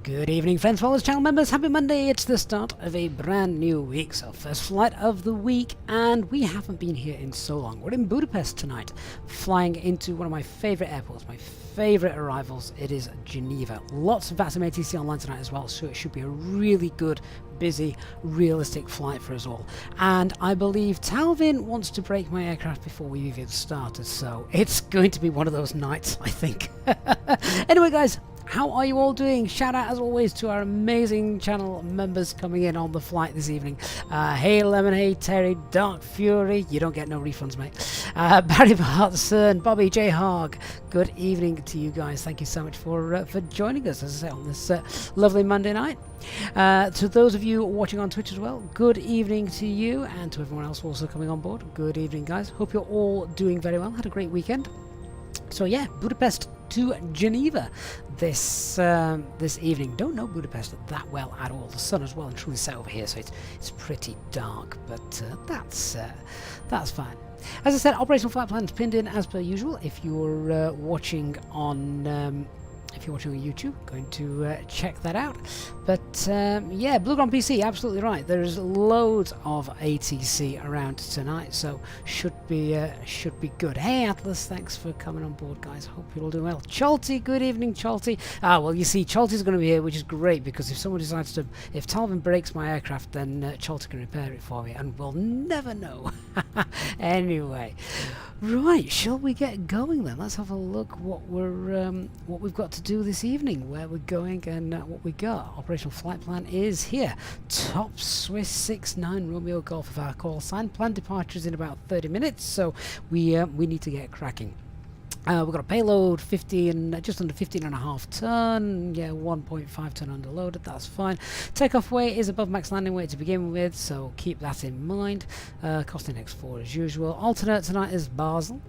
Good evening, friends, followers, channel members. Happy Monday. It's the start of a brand new week. So first flight of the week, and we haven't been here in so long. We're in Budapest tonight, flying into one of my favourite airports, my favourite arrivals. It is Geneva. Lots of VATSIM ATC online tonight as well, so it should be a really good, busy, realistic flight for us all. And I believe Talvin wants to break my aircraft before we even started, so it's going to be one of those nights, I think. Anyway, guys, how are you all doing? Shout out as always to our amazing channel members coming in on the flight this evening. Hey Lemon, hey Terry, Dark Fury, you don't get no refunds, mate. Barry Bartson, Bobby J Hogg, good evening to you guys. Thank you so much for joining us, as I say, on this lovely Monday night. To those of you watching on Twitch as well, good evening to you, and to everyone else also coming on board, good evening, guys. Hope you're all doing very well. Had a great weekend. So yeah, Budapest to Geneva this evening. Don't know Budapest that well at all. The sun as well and truly set over here, so it's pretty dark, but that's fine. As I said, operational flight plans pinned in as per usual. If you're watching on YouTube, going to check that out. But yeah, Blue Ground PC, absolutely right. There's loads of ATC around tonight, so should be good. Hey Atlas, thanks for coming on board, guys. Hope you're all doing well. Chalty, good evening, Chalty. Well, you see, Chalty's going to be here, which is great, because if someone decides to, if Talvin breaks my aircraft, then Chalty can repair it for me, and we'll never know. Anyway, right, shall we get going then? Let's have a look what we've got to do this evening, where we're going, and what we got. Operational flight plan is here. Top Swiss 69 Romeo Golf of our call sign. Planned departures in about 30 minutes, so we need to get cracking. We've got a payload 15, just under 15.5 ton, yeah, 1.5 ton underloaded, that's fine. Takeoff weight is above max landing weight to begin with, so keep that in mind. Costing X4 as usual. Alternate tonight is Basel.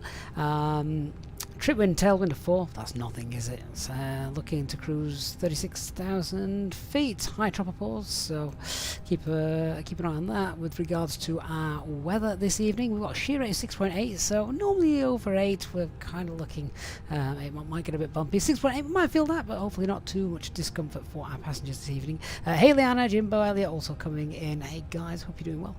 Trip wind, tailwind of 4, that's nothing, is it? It's, looking to cruise 36,000 feet, high tropopause, so keep an eye on that. With regards to our weather this evening, we've got a shear rate of 6.8, so normally over 8, we're kind of looking, it might get a bit bumpy. 6.8, we might feel that, but hopefully not too much discomfort for our passengers this evening. Hey Liana, Jimbo, Elliot also coming in. Hey guys, hope you're doing well.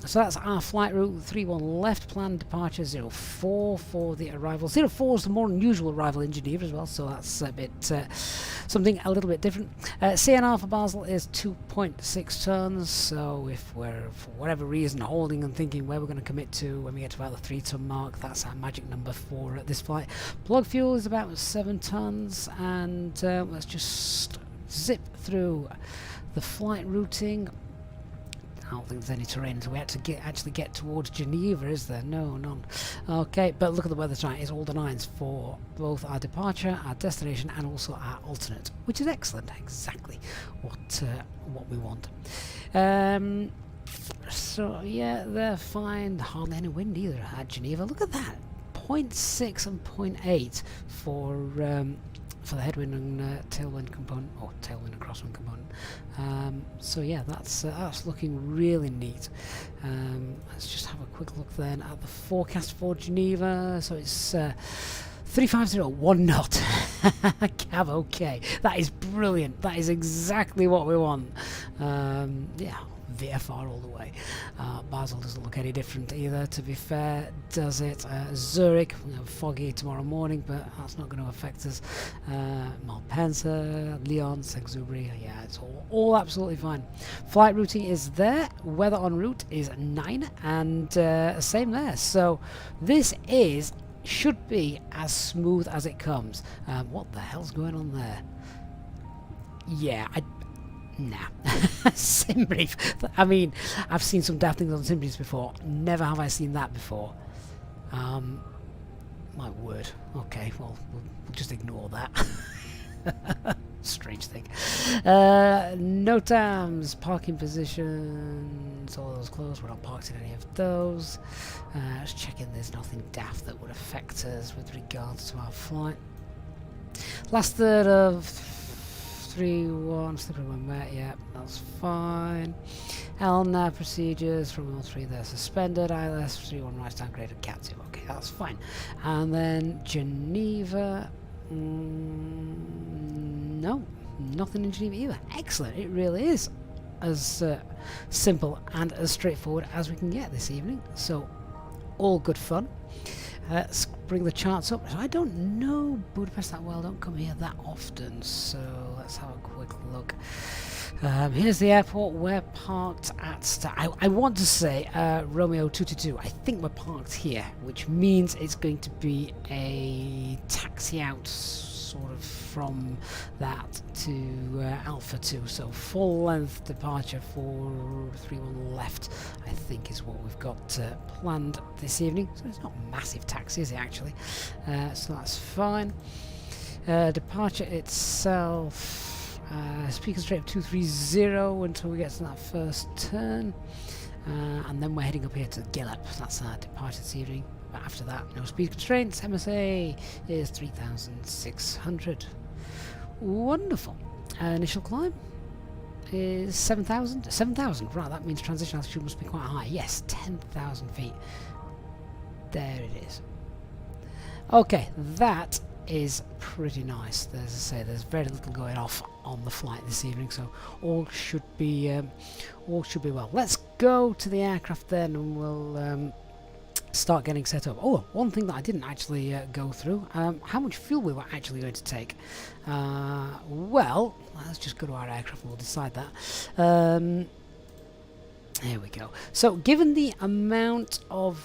So that's our flight route, 31 left, planned departure 04 for the arrival. 04 is the more unusual arrival in Geneva as well, so that's a bit something a little bit different. CNR for Basel is 2.6 tons, so if we're for whatever reason holding and thinking where we're going to commit to when we get to about the 3 ton mark, that's our magic number for this flight. Plug fuel is about 7 tons, and let's just zip through the flight routing. I don't think there's any terrain, so we have to actually get towards Geneva, is there? No, none. Okay, but look at the weather tonight. It's all the nines for both our departure, our destination, and also our alternate, which is excellent. Exactly what we want. So yeah, they're fine. Hardly any wind either at Geneva. Look at that, 0.6 and 0.8 for the headwind and tailwind component, or tailwind and crosswind component. So yeah, that's looking really neat. Let's just have a quick look then at the forecast for Geneva. So it's 350, 1 knot. Cav, okay. That is brilliant. That is exactly what we want. Yeah. VFR all the way. Basel doesn't look any different either, to be fair, does it? Zurich, foggy tomorrow morning, but that's not going to affect us. Malpensa, Lyon, Saint-Exupéry, yeah, it's all absolutely fine. Flight routing is there. Weather en route is 9, and same there. So this should be as smooth as it comes. What the hell's going on there? Yeah, nah. Sim brief. I mean, I've seen some daft things on sim briefs before. Never have I seen that before. My word. Okay, well, we'll just ignore that. Strange thing. No TAMs, parking positions, all those closed. We're not parked in any of those. Let's check in there's nothing daft that would affect us with regards to our flight. Last third of 3-1, slippery when wet, yeah, that's fine. LNAV procedures from all 3, they're suspended. ILS 3-1 right downgraded, Cat 2, okay, that's fine. And then Geneva, no, nothing in Geneva either. Excellent, it really is as simple and as straightforward as we can get this evening. So all good fun. Let's bring the charts up. I don't know Budapest that well, don't come here that often, so let's have a quick look. Here's the airport. We're parked at I want to say Romeo 222. I think we're parked here, which means it's going to be a taxi out sort of from that to Alpha 2, so full length departure for 31 left I think is what we've got planned this evening. So it's not a massive taxi, is it actually? So that's fine. Departure itself, speed constraint of 230 until we get to that first turn, and then we're heading up here to Gillip. That's our departure this evening. But after that, no speed constraints. MSA is 3,600. Wonderful. Initial climb is 7,000. 7,000, right, that means transition altitude must be quite high. Yes, 10,000 feet. There it is. Okay, that is pretty nice. As I say, there's very little going off on the flight this evening, so all should be well. Let's go to the aircraft then, and we'll start getting set up. Oh, one thing that I didn't actually go through, how much fuel we were actually going to take. Well, let's just go to our aircraft and we'll decide that. Here we go. So given the amount of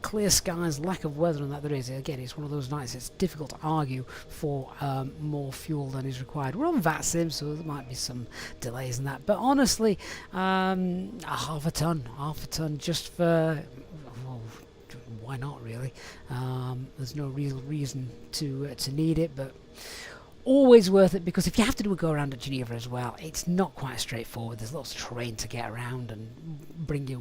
clear skies, lack of weather and that there is, again, it's one of those nights it's difficult to argue for more fuel than is required. We're on VATSIM, so there might be some delays in that, but honestly, half a ton just for, well, why not really? There's no real reason to need it, but always worth it, because if you have to do a go around at Geneva as well, it's not quite straightforward. There's lots of terrain to get around and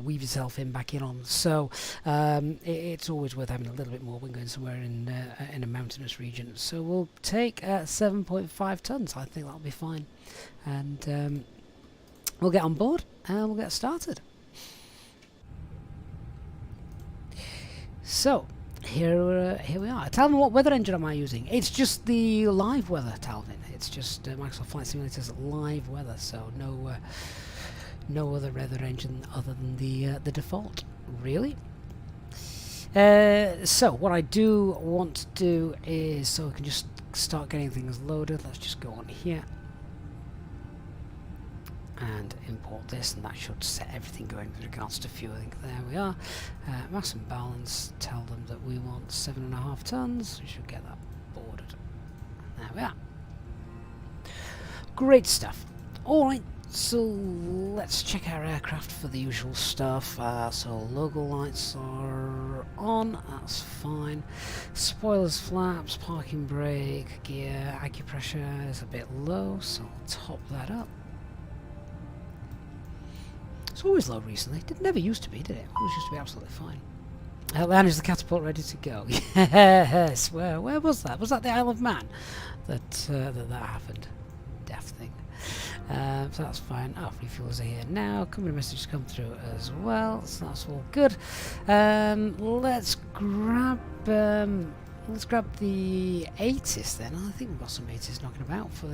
weave yourself back in on. So it's always worth having a little bit more when going somewhere in a mountainous region. So we'll take 7.5 tons. I think that'll be fine, and we'll get on board and we'll get started. So here we are. Tell me, what weather engine am I using? It's just the live weather, Talvin. It's just Microsoft Flight Simulator's live weather, so no other weather engine other than the default, really. So what I do want to do is, so we can just start getting things loaded. Let's just go on here and import this, and that should set everything going with regards to fueling. There we are. Mass and balance, tell them that we want 7.5 tons. We should get that boarded. There we are. Great stuff. Alright, so let's check our aircraft for the usual stuff. So logo lights are on, that's fine. Spoilers, flaps, parking brake, gear, acupressure is a bit low, so I'll top that up. It's always low recently. It never used to be, did it? It always used to be absolutely fine. And is the catapult ready to go? Yes. Where was that? Was that the Isle of Man that happened? Daft thing. So that's fine. Oh, refuels are here now. Company messages come through as well, so that's all good. Let's grab the 80s then. I think we've got some 80s knocking about for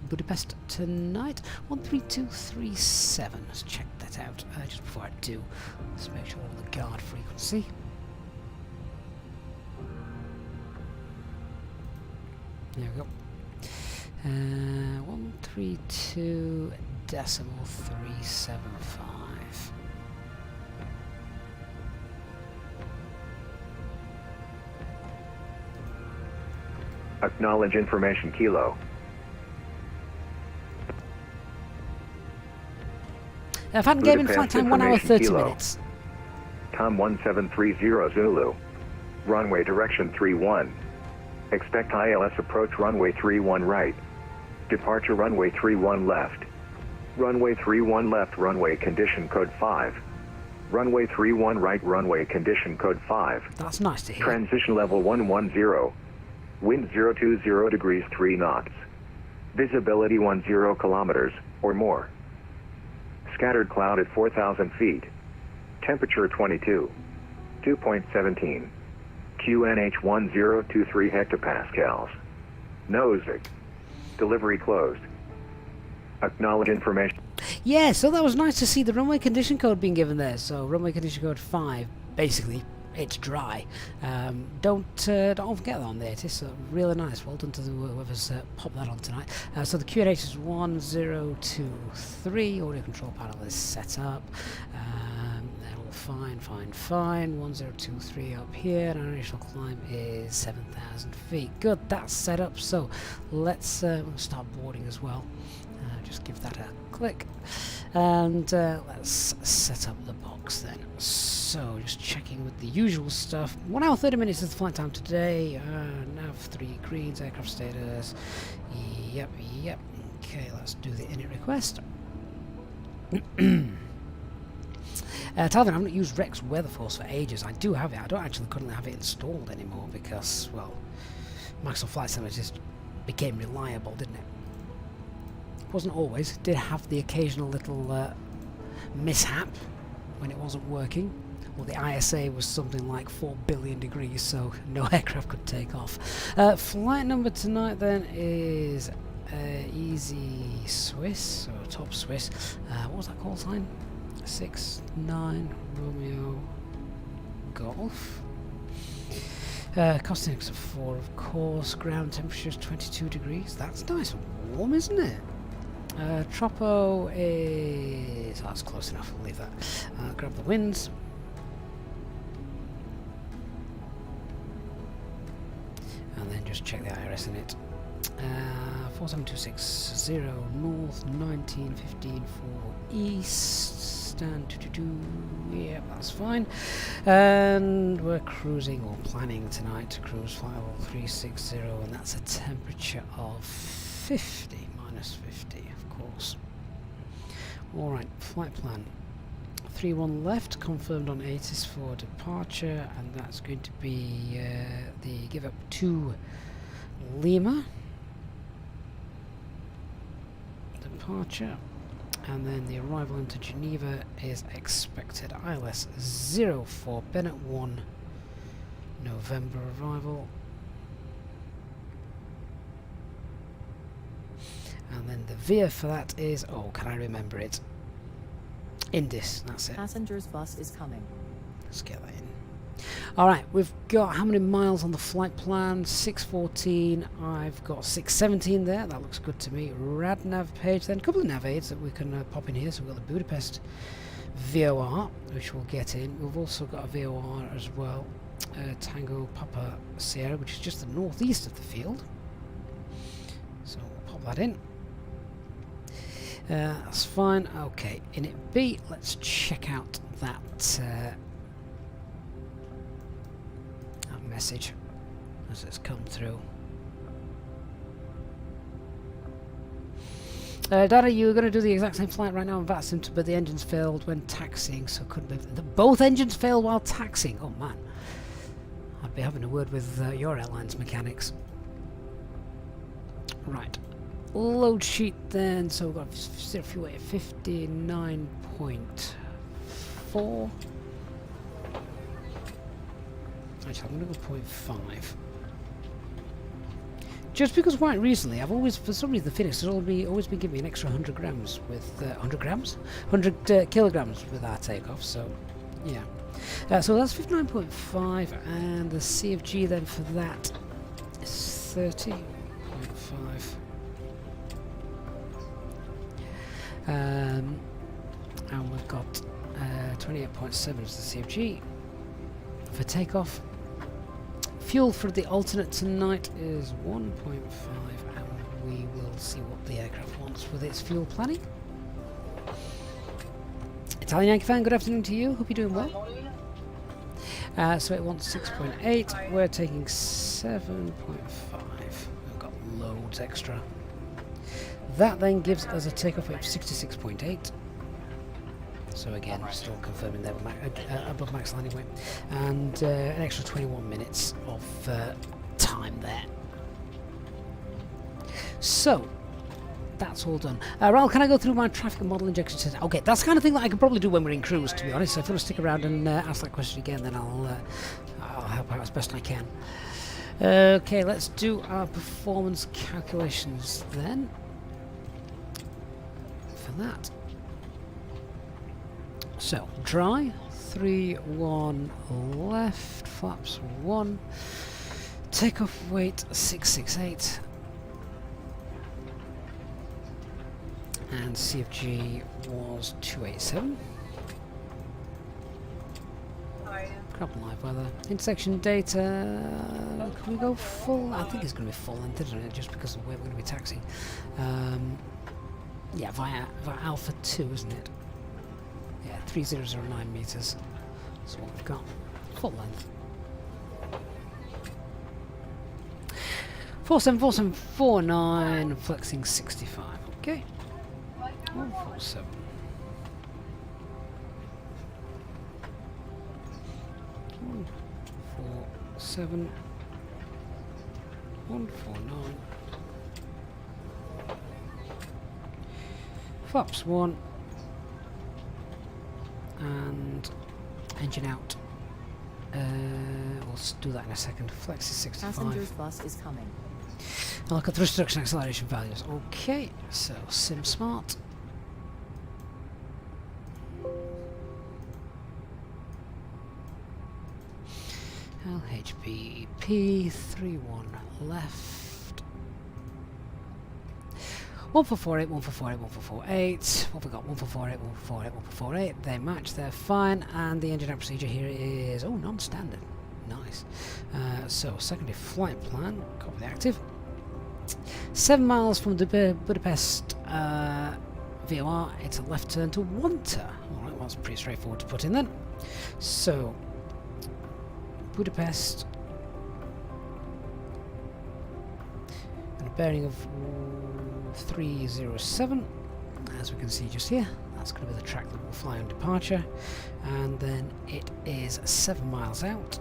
Budapest tonight. 13237. Let's check that out just before I do. Let's make sure we're on the guard frequency. There we go. 132.375. Acknowledge information kilo. I've had gaming flight time 1 hour 30 minutes. Tom 1730 Zulu. Runway direction 31. Expect ILS approach runway 31 right. Departure runway 31 left. Runway 31 left, runway condition code 5. Runway 31 right, runway condition code 5. That's nice to hear. Transition level 110. Wind 020 degrees 3 knots. Visibility 10 kilometers, or more. Scattered cloud at 4,000 feet. Temperature 22. 2.17. QNH 1023 hectopascals. Nosing. Delivery closed. Acknowledge information. Yeah, so that was nice to see the runway condition code being given there. So runway condition code 5, basically, it's dry. Don't forget that on there. It is really nice. Well done to whoever's popped that on tonight. So the QNH is 1023. Audio control panel is set up. They're all fine. 1023 up here. And our initial climb is 7,000 feet. Good, that's set up. So let's start boarding as well. Just give that a click, and let's set up the box then. So just checking with the usual stuff. 1 hour 30 minutes is the flight time today. Nav 3 greens, aircraft status. Yep. Okay, let's do the init request. Talvin, I've not used Rex Weatherforce for ages. I do have it. I don't actually currently have it installed anymore because, well, Microsoft Flight Simulator just became reliable, didn't it? Wasn't always. Did have the occasional little mishap when it wasn't working. Well, the ISA was something like 4 billion degrees, so no aircraft could take off. Flight number tonight then is Easy Swiss, or Top Swiss. What was that call sign? 69 Romeo Golf. Cost index of 4, of course. Ground temperature is 22 degrees. That's nice and warm, isn't it? Tropo is... Oh, that's close enough, we'll leave that. Grab the winds. And then just check the IRS in it. 47260 north, 1915 for east, stand 222, yeah, that's fine. And we're cruising, or planning tonight to cruise flight level 360, and that's a temperature of 50, minus 50, of course. Alright, flight plan. 31 left, confirmed on ATIS for departure, and that's going to be the give up to Lima. Departure, and then the arrival into Geneva is expected. ILS 04 Bennett 1 November arrival, and then the VIA for that is, oh, can I remember it? Indis, that's it. Passengers bus is coming. Let's get that in. Alright, we've got how many miles on the flight plan? 614. I've got 617 there. That looks good to me. Rad nav page then. A couple of nav aids that we can pop in here. So we've got the Budapest VOR, which we'll get in. We've also got a VOR as well. Tango Papa Sierra, which is just the northeast of the field. So we'll pop that in. That's fine. Okay, in it B, let's check out that message as it's come through. Dada, you were going to do the exact same flight right now on VATSIM, but the engines failed when taxiing, so couldn't be. Both engines failed while taxiing. Oh man, I'd be having a word with your airline's mechanics. Right, load sheet then. So we've got zero fuel at 59.4. Actually, I'm going to go 0.5. Just because quite recently, I've always, for some reason, the Fenix has always been giving me an extra 100 grams with 100 kilograms with our takeoff. So, yeah. So that's 59.5, and the CFG then for that is 30.5. And we've got 28.7 as the CFG for takeoff. Fuel for the alternate tonight is 1.5, and we will see what the aircraft wants with its fuel planning. Italian Yankee fan, good afternoon to you. Hope you're doing well. So it wants 6.8. We're taking 7.5. We've got loads extra. That then gives us a takeoff of 66.8. So again, still confirming that we're above max landing weight, and an extra 21 minutes of time there. So that's all done. Raul, can I go through my traffic and model injection system? Okay, that's the kind of thing that I can probably do when we're in cruise, to be honest. So if you want to stick around and ask that question again, then I'll help out as best I can. Okay, let's do our performance calculations then. For that. So, dry, 3-1 left, flaps 1, takeoff weight 668, and CFG was 287. Crap live weather. Intersection data, can we go full? I think it's going to be full length, isn't it? Just because of the way we're going to be taxiing. Yeah, via Alpha 2, isn't it? Yeah, 3009 meters. That's what we've got. Full length. 474749, flexing 65. Okay. 147. 147. 149. Flaps 1. And engine out. We'll do that in a second. Flex is 65. Passenger's bus is coming. And look at the restriction acceleration values. Okay, so Sim Smart. LHBP 31 left. 1448, 1448, 1448. What have we got? 1448, 1448, 1448. They match, they're fine. And the engine out procedure here is, oh, non-standard. Nice. So, secondary flight plan, copy the active. 7 miles from Budapest VOR, it's a left turn to Wanta. Alright, well, that's pretty straightforward to put in then. So, Budapest, and a bearing of 307, as we can see just here. That's going to be the track that will fly on departure, and then it is 7 miles out.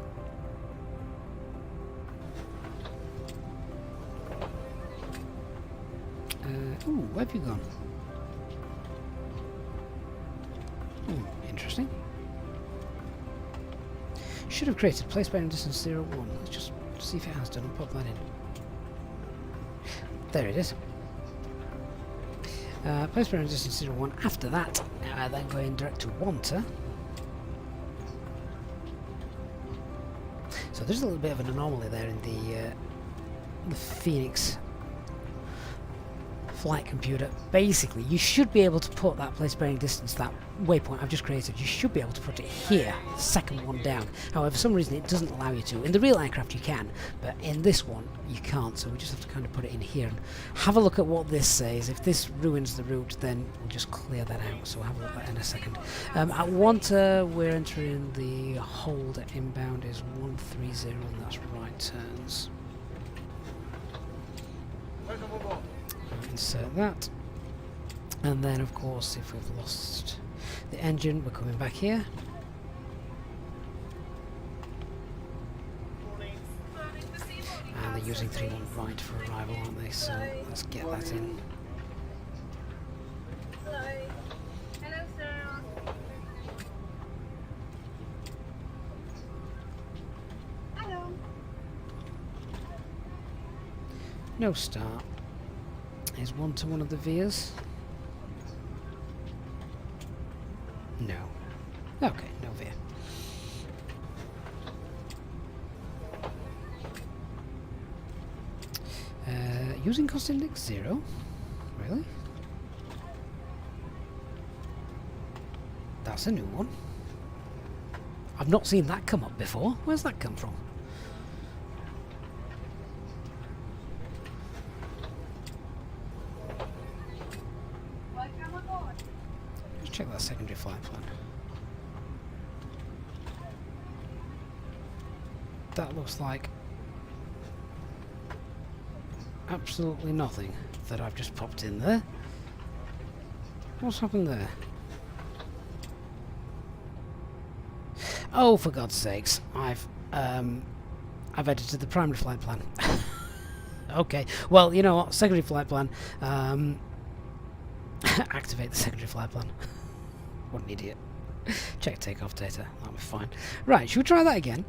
Ooh, where have you gone? Interesting. Should have created place bearing distance 01. Let's just see if it has done and pop that in. There it is. Place bearing distance 01. After that, then going direct to Wanta. So there's a little bit of an anomaly there in the Fenix flight computer. Basically, you should be able to put that place bearing distance, that waypoint I've just created, you should be able to put it here, the second one down. However, for some reason it doesn't allow you to. In the real aircraft you can, but in this one you can't, so we just have to kind of put it in here and have a look at what this says. If this ruins the route, then we'll just clear that out, so we'll have a look at that in a second. At Wanta, we're entering the hold inbound is 130, and that's right turns. Insert that, and then of course if we've lost the engine, we're coming back here. And they're using 31 right for arrival, aren't they? So let's get that in. Hello, sir. Hello. No start. Is one to one of the Vias? No. Okay, no Via. Using cost index 0? Really? That's a new one. I've not seen that come up before. Where's that come from? Let's check that secondary flight plan. That looks like absolutely nothing that I've just popped in there. What's happened there? Oh, for God's sakes! I've edited the primary flight plan. Okay, well, you know what? Secondary flight plan. Activate the secondary flight plan. What an idiot. Check takeoff data. That'll be fine. Right, should we try that again?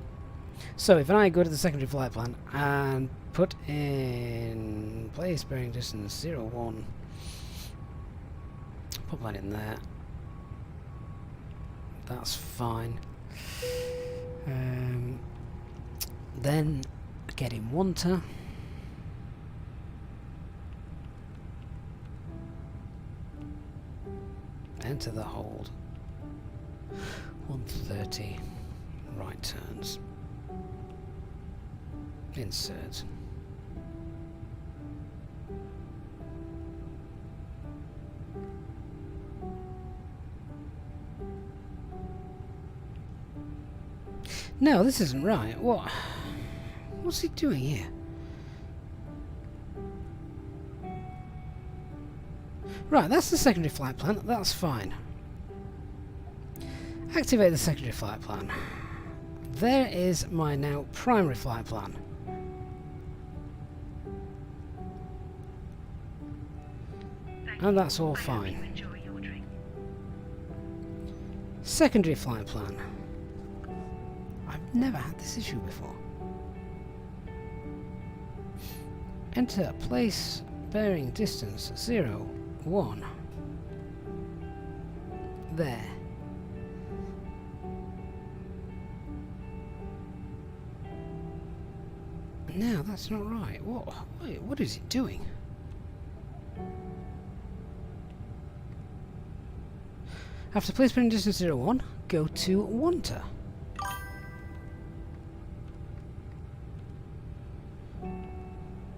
So if I go to the secondary flight plan and put in place bearing distance 01, put that in there, that's fine. Then get in Wanta. Enter the hold. 130. Right turns. Insert. No, this isn't right. What's he doing here? Right, that's the secondary flight plan. That's fine. Activate the secondary flight plan. There is my now primary flight plan. And that's all fine. Secondary flight plan. I've never had this issue before. Enter place bearing distance 01. There. No, that's not right. What is it doing? After place bearing distance 01, go to Wanta.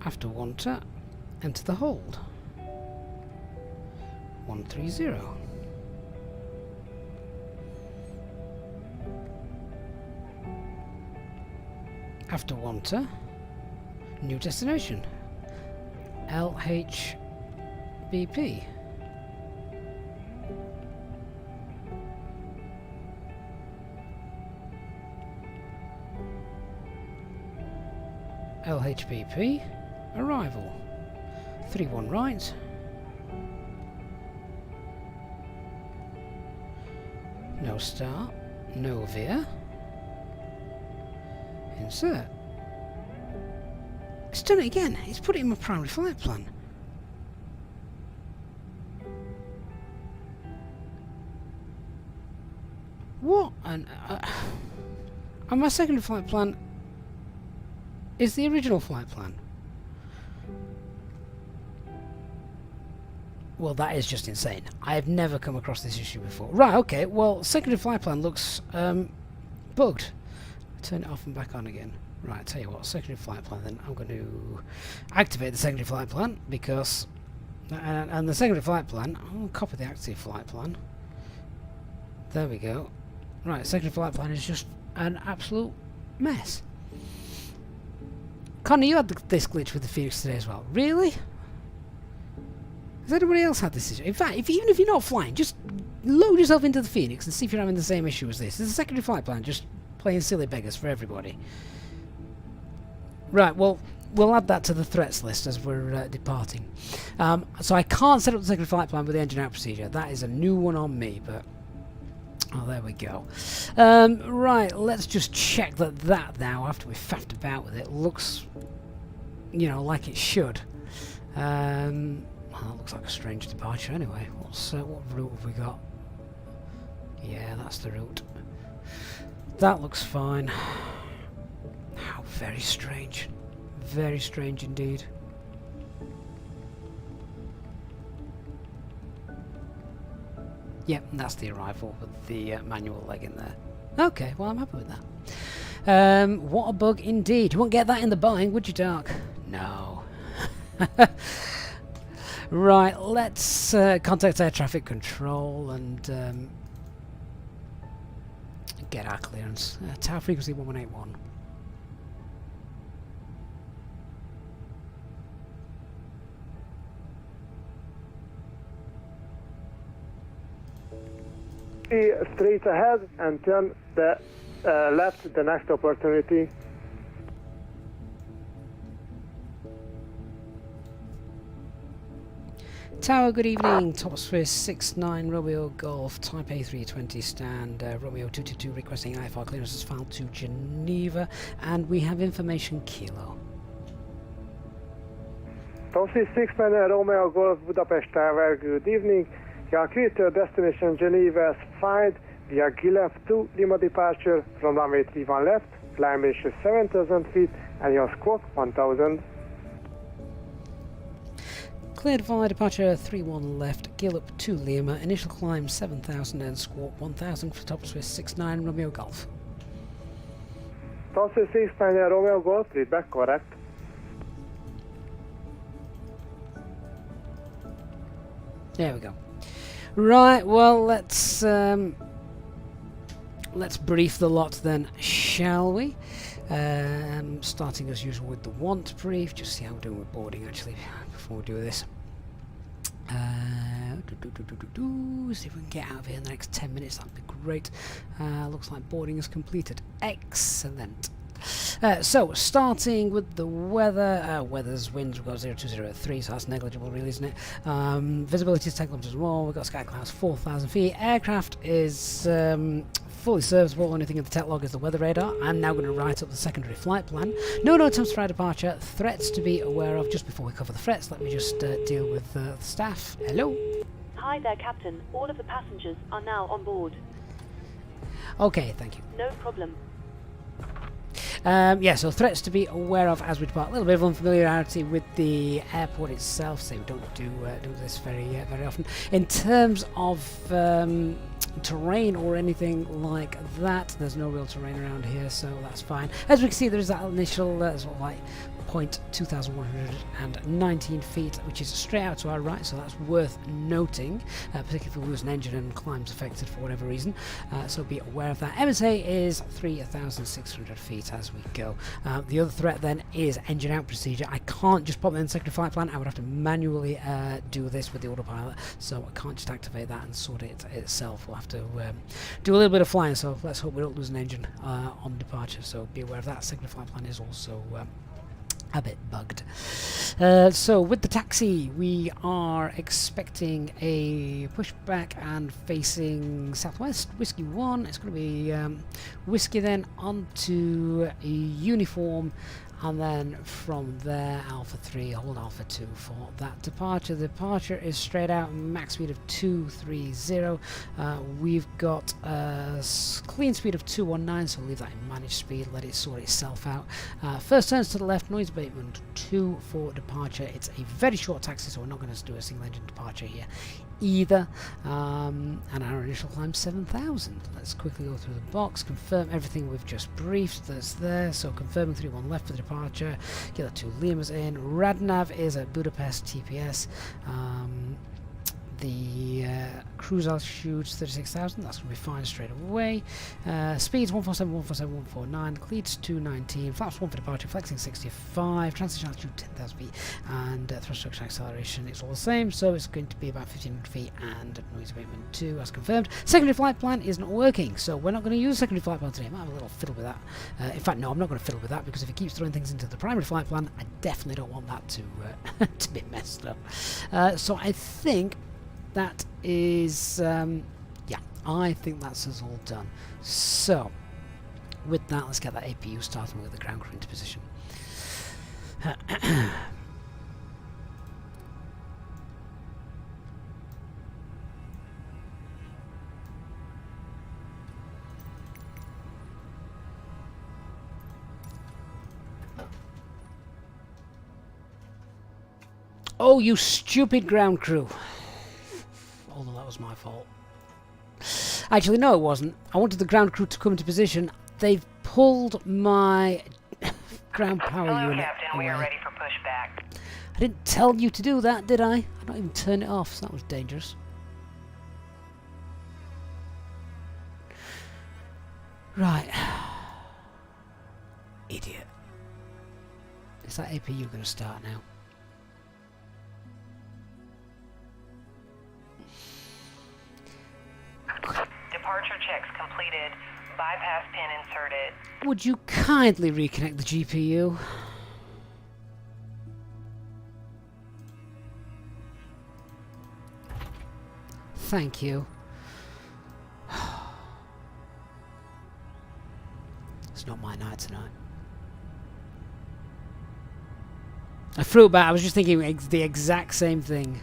After Wanta, enter the hold. 130. After Wanta, new destination. LHBP. LHBP, arrival. 31 right. No start, no veer. Insert. It's done it again. It's put it in my primary flight plan. What? And my secondary flight plan is the original flight plan. Well, that is just insane. I have never come across this issue before. Right, okay, well, secondary flight plan looks bugged. Turn it off and back on again. Right, tell you what, secondary flight plan then. I'm going to activate the secondary flight plan because... and the secondary flight plan, I'll copy the active flight plan. There we go. Right, secondary flight plan is just an absolute mess. Connor, you had this glitch with the Fenix today as well. Really? Has anybody else had this issue? In fact, even if you're not flying, just load yourself into the Fenix and see if you're having the same issue as this. There's a secondary flight plan just playing silly beggars for everybody. Right, well, we'll add that to the threats list as we're departing. So I can't set up the secondary flight plan with the engine out procedure. That is a new one on me, but... oh, there we go. Right, let's just check that now, after we've faffed about with it, looks, you know, like it should. Well, that looks like a strange departure anyway. What route have we got? Yeah, that's the route. That looks fine. How very strange. Very strange indeed. Yep, that's the arrival with the manual leg in there. Okay, well, I'm happy with that. What a bug indeed. You won't get that in the Boeing, would you, Dark? No. Right, let's contact air traffic control and get our clearance. Tower frequency 1181. Straight ahead and turn the left the next opportunity. Tower, good evening. Top Swiss 69 Romeo Golf Type A320 stand. Romeo 222 requesting IFR clearance is filed to Geneva, and we have information Kilo. Top Swiss 69 Romeo Golf Budapest Tower, good evening. Your clear to destination Geneva is 5 via Gilef to Lima departure from runway 31 left, climb ratio 7,000 feet, and your squawk 1,000. Cleared via departure 31 left, Gilep to Lima, initial climb 7,000 and squawk 1,000 for Top Swiss 69 Romeo Golf. Top Swiss 69 Romeo Golf, feedback correct. There we go. Right, well, let's brief the lot then, shall we? Starting as usual with the want brief, just see how we're doing with boarding actually before we do this. See if we can get out of here in the next 10 minutes, that'd be great. Looks like boarding is completed. Excellent. So, starting with the weather, weather's winds, we've got 02003, so that's negligible really, isn't it? Visibility is 10 kilometers more, we've got sky clouds 4,000 feet, aircraft is fully serviceable, only thing in the tech log is the weather radar. I'm now going to write up the secondary flight plan. No attempts for our departure, threats to be aware of. Just before we cover the threats, let me just deal with the staff. Hello? Hi there, Captain. All of the passengers are now on board. Okay, thank you. No problem. Yeah, so threats to be aware of as we depart. A little bit of unfamiliarity with the airport itself, so we don't do this very often. In terms of terrain or anything like that, there's no real terrain around here, so that's fine. As we can see, there's that initial sort of like point 2,119 feet, which is straight out to our right, so that's worth noting, particularly if we lose an engine and climb's affected for whatever reason, so be aware of that. MSA is 3,600 feet as we go. The other threat then is engine out procedure. I can't just pop it in the secondary flight plan, I would have to manually do this with the autopilot, so I can't just activate that and sort it itself. We'll have to do a little bit of flying, so let's hope we don't lose an engine on departure, so be aware of that. Secondary flight plan is also a bit bugged. So with the taxi, we are expecting a pushback and facing southwest, Whiskey 1. It's going to be Whiskey, then onto a uniform, and then from there Alpha 3, hold Alpha 2 for that departure. The departure is straight out, max speed of 230. We've got a clean speed of 219, so we'll leave that in managed speed, let it sort itself out. First turns to the left, noise abatement 2 for departure. It's a very short taxi, so we're not going to do a single engine departure here either, and our initial climb 7,000. Let's quickly go through the box, confirm everything we've just briefed that's there. So confirming 31 left for the departure, get the 2 Limas in. Radnav is at Budapest TPS. The cruise altitude 36,000, that's going to be fine straight away. Speeds 147, 147, 149, cleats 219, flaps 1 for departure, flexing 65, transition altitude 10,000 feet, and thrust reduction acceleration is all the same, so it's going to be about 1,500 feet, and noise abatement 2 as confirmed. Secondary flight plan is not working, so we're not going to use secondary flight plan today. I might have a little fiddle with that. In fact, no, I'm not going to fiddle with that, because if it keeps throwing things into the primary flight plan, I definitely don't want that to to be messed up. So I think that is, yeah, I think that's us all done. So, with that, let's get that APU started with the ground crew into position. Oh, you stupid ground crew. Although that was my fault. Actually, no, it wasn't. I wanted the ground crew to come into position. They've pulled my ground power unit Captain, away. we are ready for pushback. I didn't tell you to do that, did I? I don't even turn it off, so that was dangerous. Right. Idiot. Is that APU going to start now? Departure checks completed. Bypass pin inserted. Would you kindly reconnect the GPU? thank you. It's not my night tonight. I flew back. I was just thinking the exact same thing.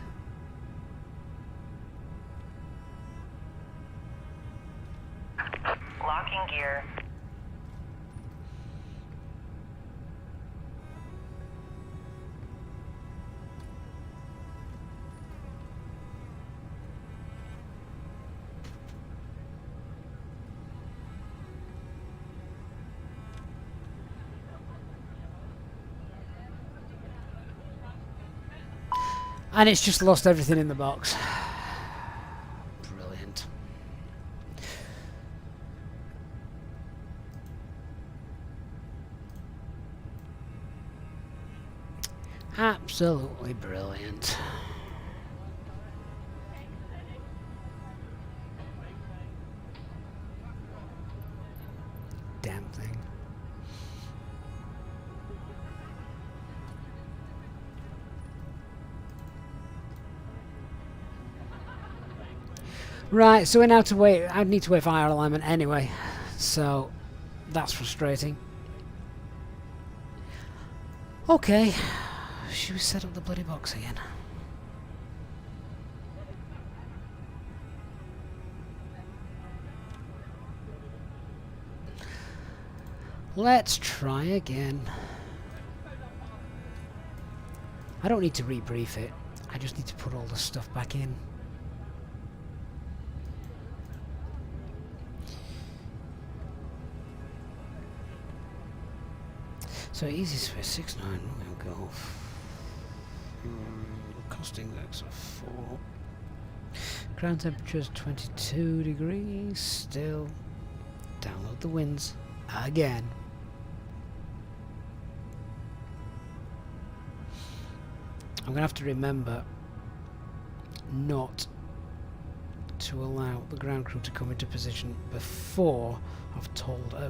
Locking gear. And it's just lost everything in the box. Brilliant. Absolutely brilliant. Damn thing. Right, so we now to wait. I need to wait for IR alignment anyway, so that's frustrating. Okay, should we set up the bloody box again? Let's try again. I don't need to rebrief it. I just need to put all the stuff back in. So EasyJet 69 we'll go. Cost index of 4. Ground temperature is 22 degrees. Still. Download the winds again. I'm gonna have to remember not to allow the ground crew to come into position before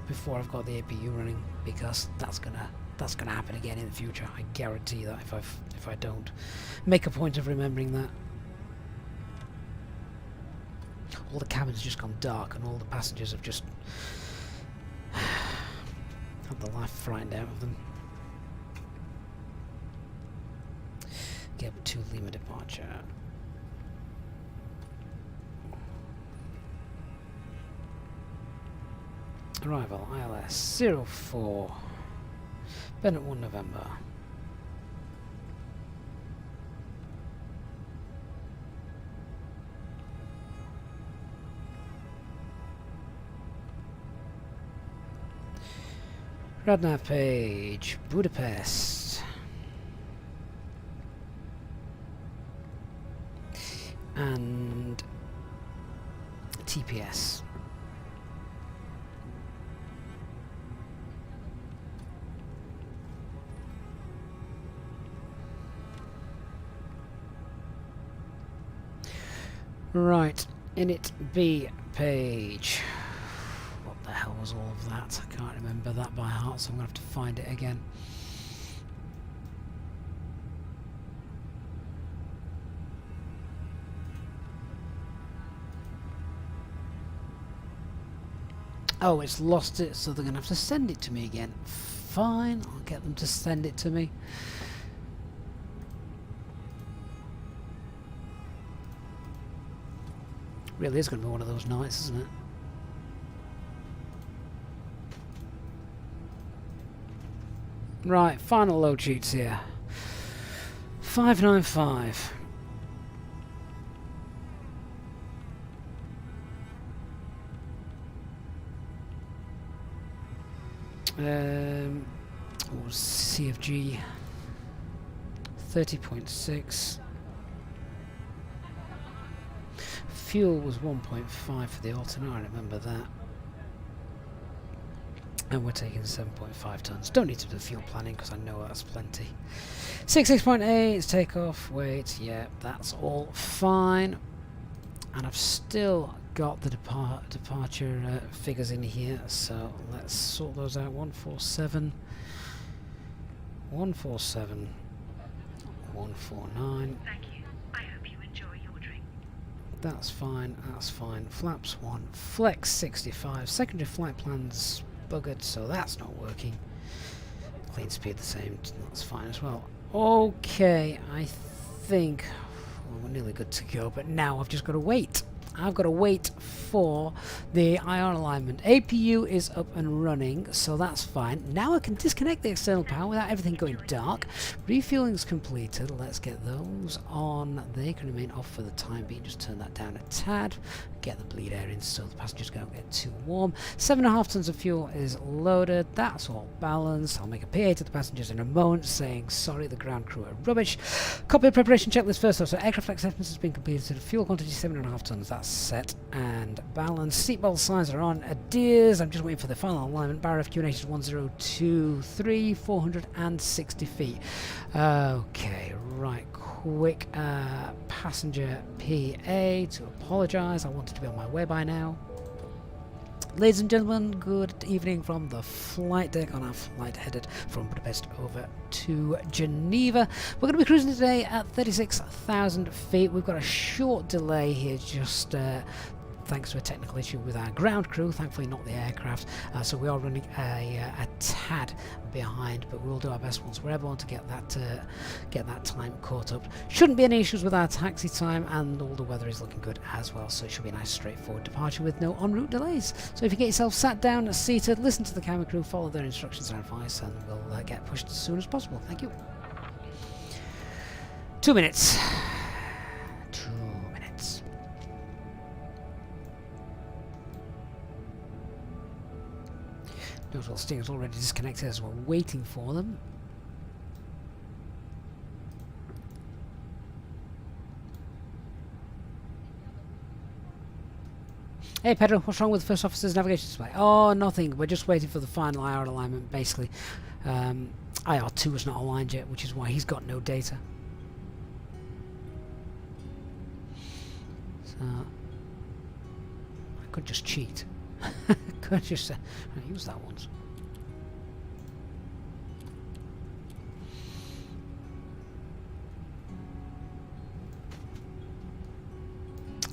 before I've got the APU running, because that's gonna happen again in the future. I guarantee that if I don't make a point of remembering that. All the cabins have just gone dark and all the passengers have just had the life frightened out of them. Get to Lima departure. Arrival ILS 04 Bennett 1 November. Radnar page Budapest and TPS. Right, init B page. What the hell was all of that? I can't remember that by heart, so I'm going to have to find it again. Oh, it's lost it, so they're going to have to send it to me again. Fine, I'll get them to send it to me. Really is going to be one of those nights, isn't it? Right, final load sheets here. 595. What was CFG? 30.6. Fuel was 1.5 for the alternate, I remember that. And we're taking 7.5 tons. Don't need to do fuel planning because I know that's plenty. 6.8 takeoff, weight, yeah, that's all fine. And I've still got the departure figures in here, so let's sort those out. 147, 147, 149. Thank you. I hope you enjoy your drink. That's fine, that's fine. Flaps 1, flex 65. Secondary flight plan's buggered, so that's not working. Clean speed the same, that's fine as well. Okay, I think we're nearly good to go, but now I've just got to wait. I've got to wait for the IR alignment. APU is up and running, so that's fine. Now I can disconnect the external power without everything going dark. Refueling's completed. Let's get those on. They can remain off for the time being. Just turn that down a tad. Get the bleed air in so the passengers don't get too warm. 7.5 tons of fuel is loaded. That's all balanced. I'll make a PA to the passengers in a moment saying sorry, the ground crew are rubbish. Cockpit preparation checklist first off. So aircraft acceptance has been completed. Fuel quantity 7.5 tons. That's set and balanced. Seatbelt signs are on. Adheres. I'm just waiting for the final alignment. Barra FQ is 1023, 460 feet. Okay, right. Quick passenger PA to apologise. I wanted to be on my way by now. Ladies and gentlemen, good evening from the flight deck on our flight headed from Budapest over to Geneva. We're going to be cruising today at 36,000 feet. We've got a short delay here, just thanks to a technical issue with our ground crew, thankfully not the aircraft, so we are running a tad behind, but we'll do our best once we're able to get that time caught up. Shouldn't be any issues with our taxi time, and all the weather is looking good as well, so it should be a nice straightforward departure with no en route delays. So if you get yourself sat down, seated, listen to the camera crew, follow their instructions and advice, and we'll get pushed as soon as possible. Thank you. 2 minutes. 2 minutes. Notice Sting's already disconnected as we're waiting for them. Hey Pedro, what's wrong with the first officer's navigation display? Oh, nothing. We're just waiting for the final IR alignment, basically. IR2 is not aligned yet, which is why he's got no data. So I could just cheat. Could just use that once.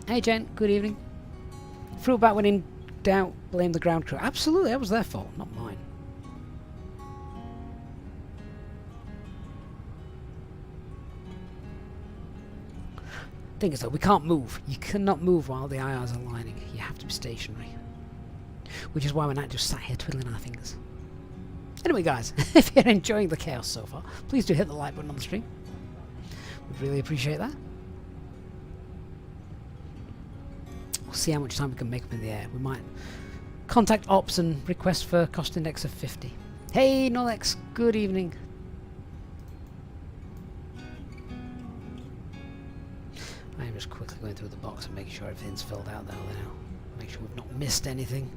Hey Jen, good evening. Threw back when in doubt, blame the ground crew. Absolutely, that was their fault, not mine. Thing is though, we can't move. You cannot move while the IRs are aligning. You have to be stationary. Which is why we're not just sat here twiddling our fingers. Anyway guys, if you're enjoying the chaos so far, please do hit the like button on the stream. We'd really appreciate that. We'll see how much time we can make up in the air. We might contact Ops and request for a cost index of 50. Hey Nolex, good evening. I am just quickly going through the box and making sure everything's filled out there now. Make sure we've not missed anything.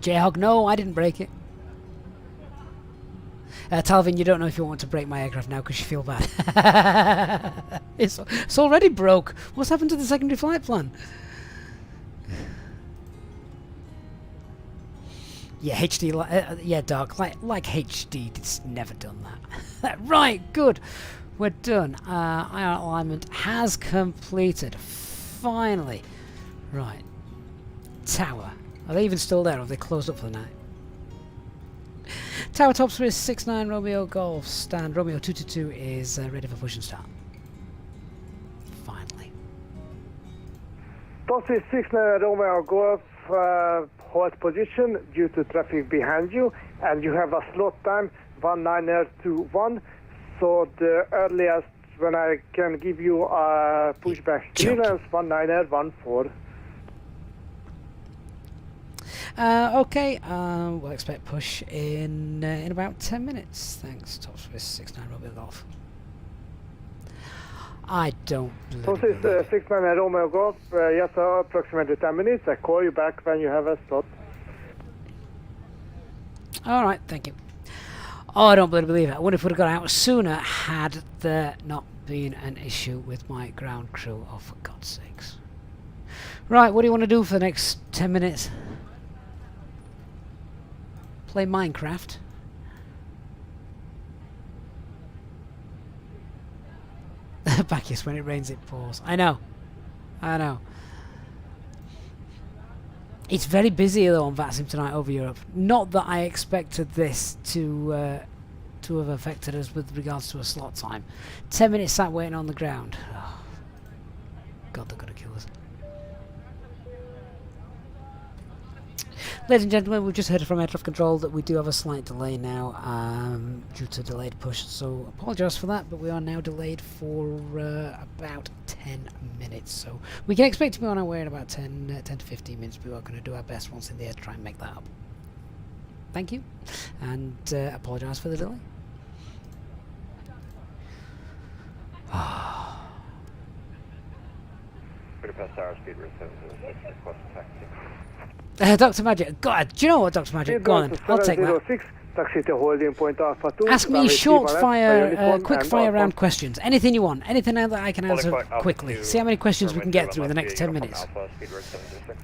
Jayhog, no, I didn't break it. Talvin, you don't know if you want to break my aircraft now because you feel bad. It's already broke. What's happened to the secondary flight plan? Yeah, HD, yeah, Dark, like HD, it's never done that. Right, good. We're done. IR alignment has completed. Finally. Right. Tower. Are they even still there, or have they closed up for the night? Tower top 369 Romeo Golf. Stand Romeo 222 is ready for push and start. Finally. Top 369 Romeo Golf, hold position due to traffic behind you, and you have a slot time 1921. So the earliest when I can give you a pushback clearance 1914. Okay, we'll expect push in about 10 minutes. Thanks, Top Swiss 69 Romeo Golf. I don't Top Swiss 69 Romeo Golf, yes sir, approximately 10 minutes. I call you back when you have a slot. Alright, thank you. Oh, I don't believe it. I wonder if we would have got out sooner had there not been an issue with my ground crew. Oh, for God's sakes. Right, what do you want to do for the next 10 minutes? play Minecraft. Bacchus, when it rains it pours. I know. I know. It's very busy though on VATSIM tonight over Europe. Not that I expected this to have affected us with regards to a slot time. 10 minutes sat waiting on the ground. Oh, God, they're gonna kill us. Ladies and gentlemen, we've just heard from air traffic control that we do have a slight delay now due to delayed push, so apologise for that, but we are now delayed for about 10 minutes, so we can expect to be on our way in about 10 to 15 minutes. We are going to do our best once in the air to try and make that up. Thank you, and apologise for the delay. Budapest Tower speed route 706, request taxi. Dr. Magic, God, do you know what, Dr. Magic? Go on, I'll take that. Taxi to holding point Alpha 2. Ask me short fire, quick fire round questions. Anything you want, anything that I can answer quickly. See how many questions we can get through in the next 10 minutes.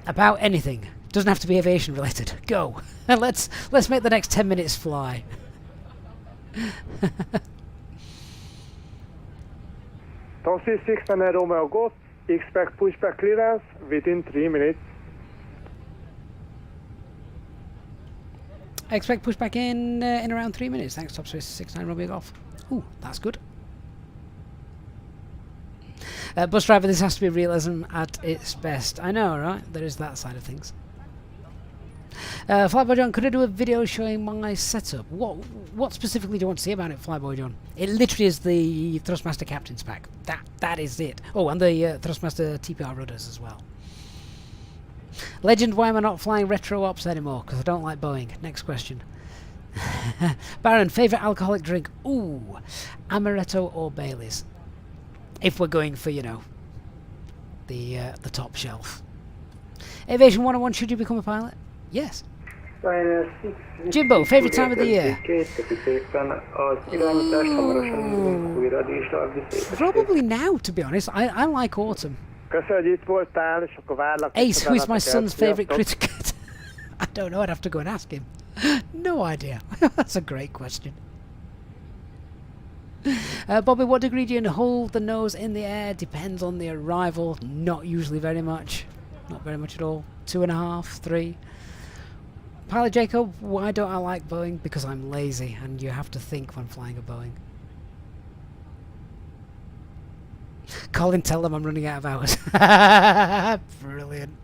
About anything. Doesn't have to be aviation related. Go. Let's make the next 10 minutes fly. Taxi 690 Romeo Golf, expect pushback clearance within 3 minutes. I expect pushback in around 3 minutes. Thanks, Top Swiss 69 Romeo Golf. Ooh, that's good. Bus driver, this has to be realism at its best. I know, right? There is that side of things. Flyboy John, could I do a video showing my setup? What specifically do you want to see about it, Flyboy John? It literally is the Thrustmaster Captain's Pack. That is it. Oh, and the Thrustmaster TPR rudders as well. Legend, why am I not flying retro ops anymore? Because I don't like Boeing. Next question. Baron, favourite alcoholic drink? Ooh, Amaretto or Baileys? If we're going for, you know, the top shelf. Aviation 101, should you become a pilot? Yes. Jimbo, favourite time of the year? Probably now, to be honest. I like autumn. Ace, who's my son's favourite cricket? I don't know, I'd have to go and ask him. No idea. That's a great question. Bobby, what degree do you hold the nose in the air? Depends on the arrival. Not usually very much. Not very much at all. 2.5, 3. Pilot Jacob, why don't I like Boeing? Because I'm lazy and you have to think when flying a Boeing. Colin, tell them I'm running out of hours. Brilliant.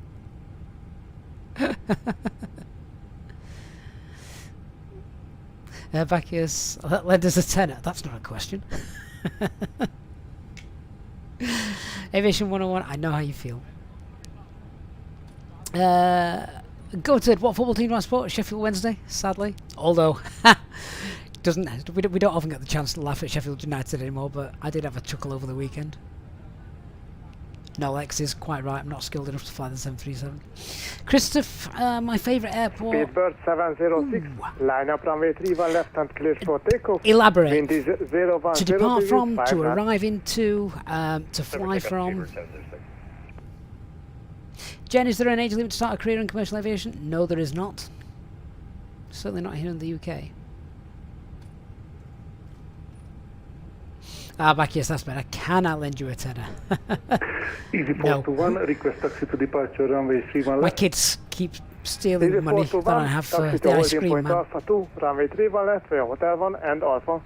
Bacchus, lend us a tenner. That's not a question. Aviation 101, I know how you feel. Go to what football team do I support? Sheffield Wednesday, sadly. Although, we don't often get the chance to laugh at Sheffield United anymore, but I did have a chuckle over the weekend. No, Lex is quite right. I'm not skilled enough to fly the 737. Christoph, my favourite airport. Speedbird 706. Line up runway 31 left and clear for takeoff. Elaborate. Wind is 010 To depart from, to 5 knots. arrive into, to fly from. Jen, is there an age limit to start a career in commercial aviation? No, there is not. Certainly not here in the UK. Back, yes, that's better. Can I lend you a tenner? Easy No. 421, request taxi to departure runway 31 My left. kids keep stealing Easy money that 421, I have for taxi to the ice holding cream point man. Alpha 2, runway 31 left, via Hotel 1 and Alpha.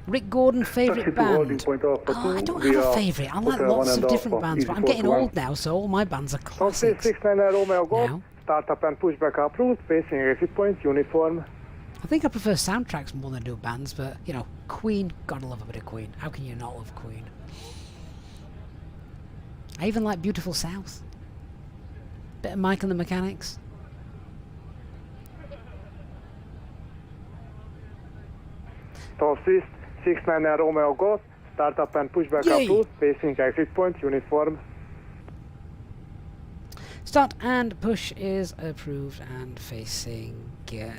Rick Gordon, favourite Taxi to holding band? point Alpha 2, Oh, I don't have a via favourite. I like Hotel lots 1 of and different Alpha. bands, but Easy I'm getting 421. old now, so all my bands are Taxi classics 690 Romeo Golf, now. start up and pushback approved, facing exit point, uniform. I think I prefer soundtracks more than I do bands, but, you know, Queen, gotta love a bit of Queen. How can you not love Queen? I even like Beautiful South. Bit of Mike and the Mechanics. Top Swiss 690 Romeo Golf, start up and pushback Yay. approved, facing exit point, uniform. Start and push is approved and facing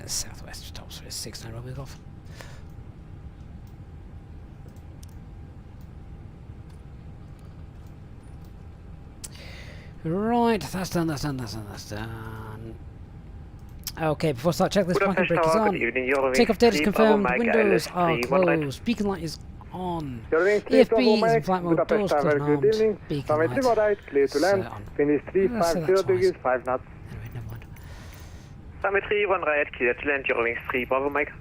southwest. Top Swiss 690 Romeo Golf. Right, that's done, that's done, that's done, that's done. Okay, before I start, check this parking Budapest brake is Tower, on. good evening, Eurowings Takeoff date is 3 Bravo confirmed. Mike, Windows LS are 319. closed. Beacon light is on. Eurowings 3 EFB Bravo is in Mike, flight mode. Budapest Doors Tower, closed and good armed. evening. Beacon Runway light 3 right, clear to land. on. Finish Did I say 350 that degrees, twice? 5 knots. Anyway, never mind. Runway 3 1 right, clear to land, Eurowings 3 Bravo Mike.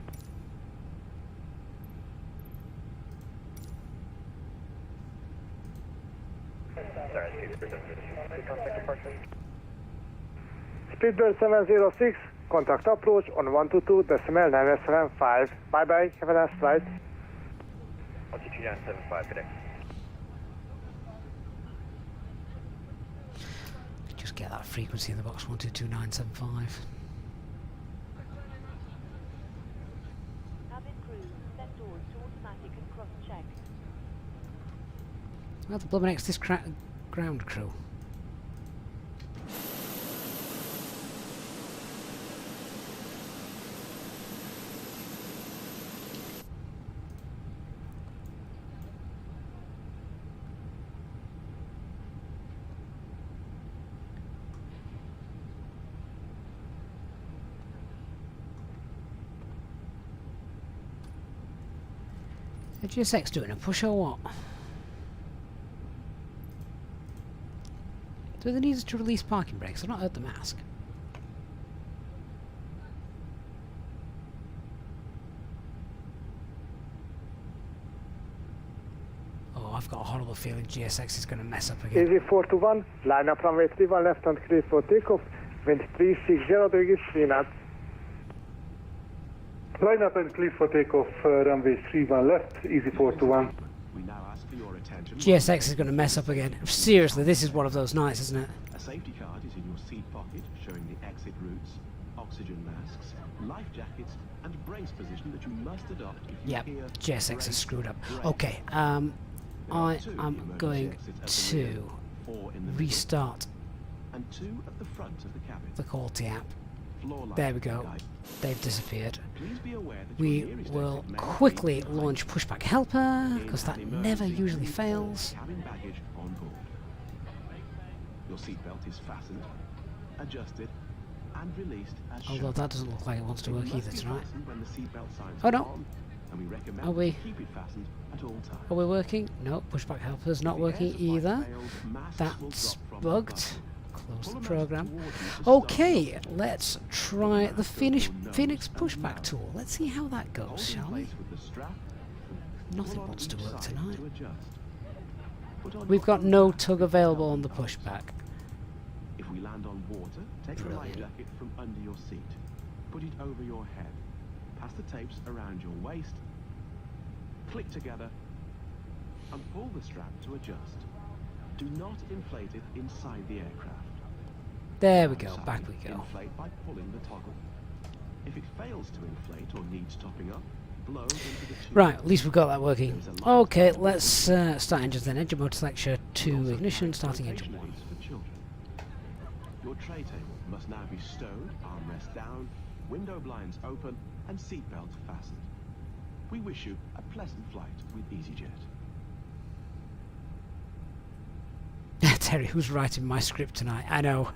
Speedbird 706, contact approach on 122.975. Bye bye, have a nice flight. Altitude 975, good day. Just get that frequency in the box 122975. Cabin crew, set doors to automatic and cross-check. Well, the blooming X this ground crew. Is GSX doing a push or what? Do they need us to release parking brakes? I've not heard them ask. Oh, I've got a horrible feeling GSX is going to mess up again. Easy 421, line up runway 31 left and clear for takeoff. Wind 360 degrees, 3 knots. Line up and clear for takeoff, runway 31 left, easy 421. We now ask for your attention. GSX is going to mess up again. Seriously, this is one of those nights, isn't it? A safety card is in your seat pocket showing the exit routes, oxygen masks, life jackets, and brace position that you must adopt if you Yep, hear GSX brace, is screwed up. brace. Okay, There are I 2 am emergency going exits at the rear, to 4 in the middle, restart and 2 at the front of the cabin. the quality app. Floor lights There we go. guide. They've disappeared. Please be aware that We your nearest will exit may quickly be behind launch Pushback Helper, in because that an never emergency, usually keep all fails. Cabin baggage on board. Your seatbelt is fastened, adjusted, and released as Although shown. that doesn't look like it wants to It work must either be tonight. fastened when the seatbelt signs Oh, are no. on, and we recommend Are that we? you keep it fastened at all times. Are we working? No, Pushback Helper's not If the working air supply either. fails, masks will That's drop from bugged. above. Close Pull the a mask program. towards you to stop Okay, the let's try the Phoenix nose Pushback and tool. Let's see how that Hold goes, in shall we? place with the strap. Nothing Pull on wants to each work side tonight. to adjust. Put on We've your got own no back tug with the available belt on the fastened. Pushback. If we land on water, take the life Brilliant. jacket from under your seat. Put it over your head. Pass the tapes around your waist. Click together and pull the strap to adjust. Do not inflate it inside the aircraft. There we go, Outside, back we go. Inflate by pulling the toggle. If it fails to inflate or needs topping up, blow into the tube. Right, at least we've got that working. There is a light Okay, bulb let's start engines then. Engine mode selection to Also ignition, carry starting flotation engine 1. aids for children. Your tray table must now be stowed, armrest down, window blinds open, and seatbelt fastened. We wish you a pleasant flight with Easyjet. Terry, who's writing my script tonight? I know.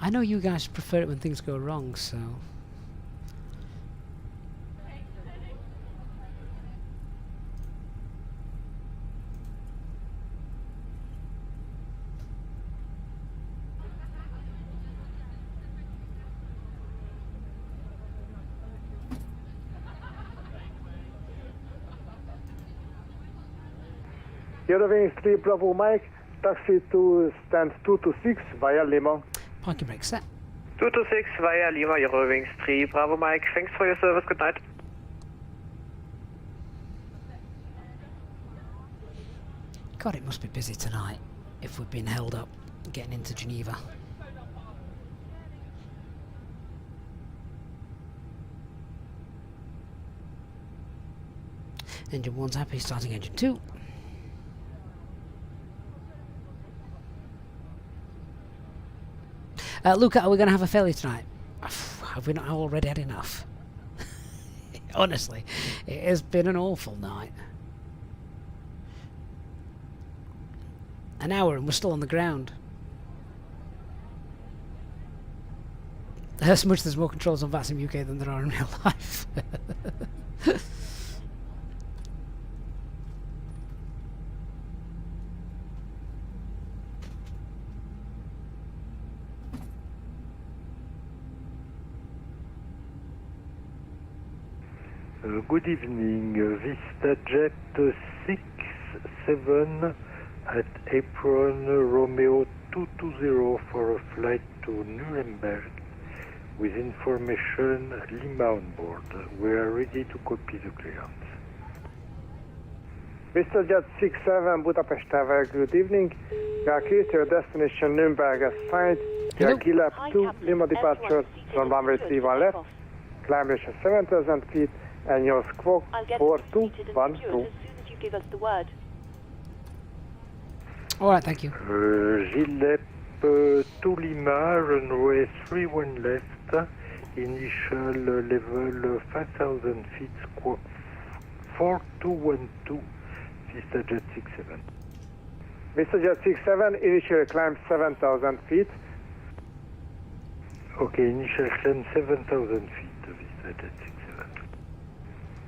I know you guys prefer it when things go wrong, so... Eurowings 3 Bravo Mike, taxi to stand 226 via Lima. Parking brake set. 226 via Lima, Eurowings 3 Bravo Mike. Thanks for your service. Good night. God, it must be busy tonight if we've been held up getting into Geneva. Engine 1's happy, starting engine 2. Luca, are we going to have a failure tonight? Have we not already had enough? Honestly, it has been an awful night. An hour and we're still on the ground. As much there's more controls on VATSIM UK than there are in real life. Good evening, VistaJet 67 at apron Romeo 220 for a flight to Nuremberg with information Lima on board. We are ready to copy the clearance. VistaJet 67 Budapest Tower, good evening. We are clear to your destination Nuremberg as signed. We are gear left 2, Lima departure from runway 31 left. Climb ratio 7,000 feet and your squawk I'll get 4212. as soon as you give us the word. Alright, thank you. Gillep to Lima, runway 31 left, initial level 5,000 feet, squawk 4212, VistaJet 67. VistaJet 67, initial climb 7,000 feet. Okay, initial climb 7,000 feet, VistaJet 67.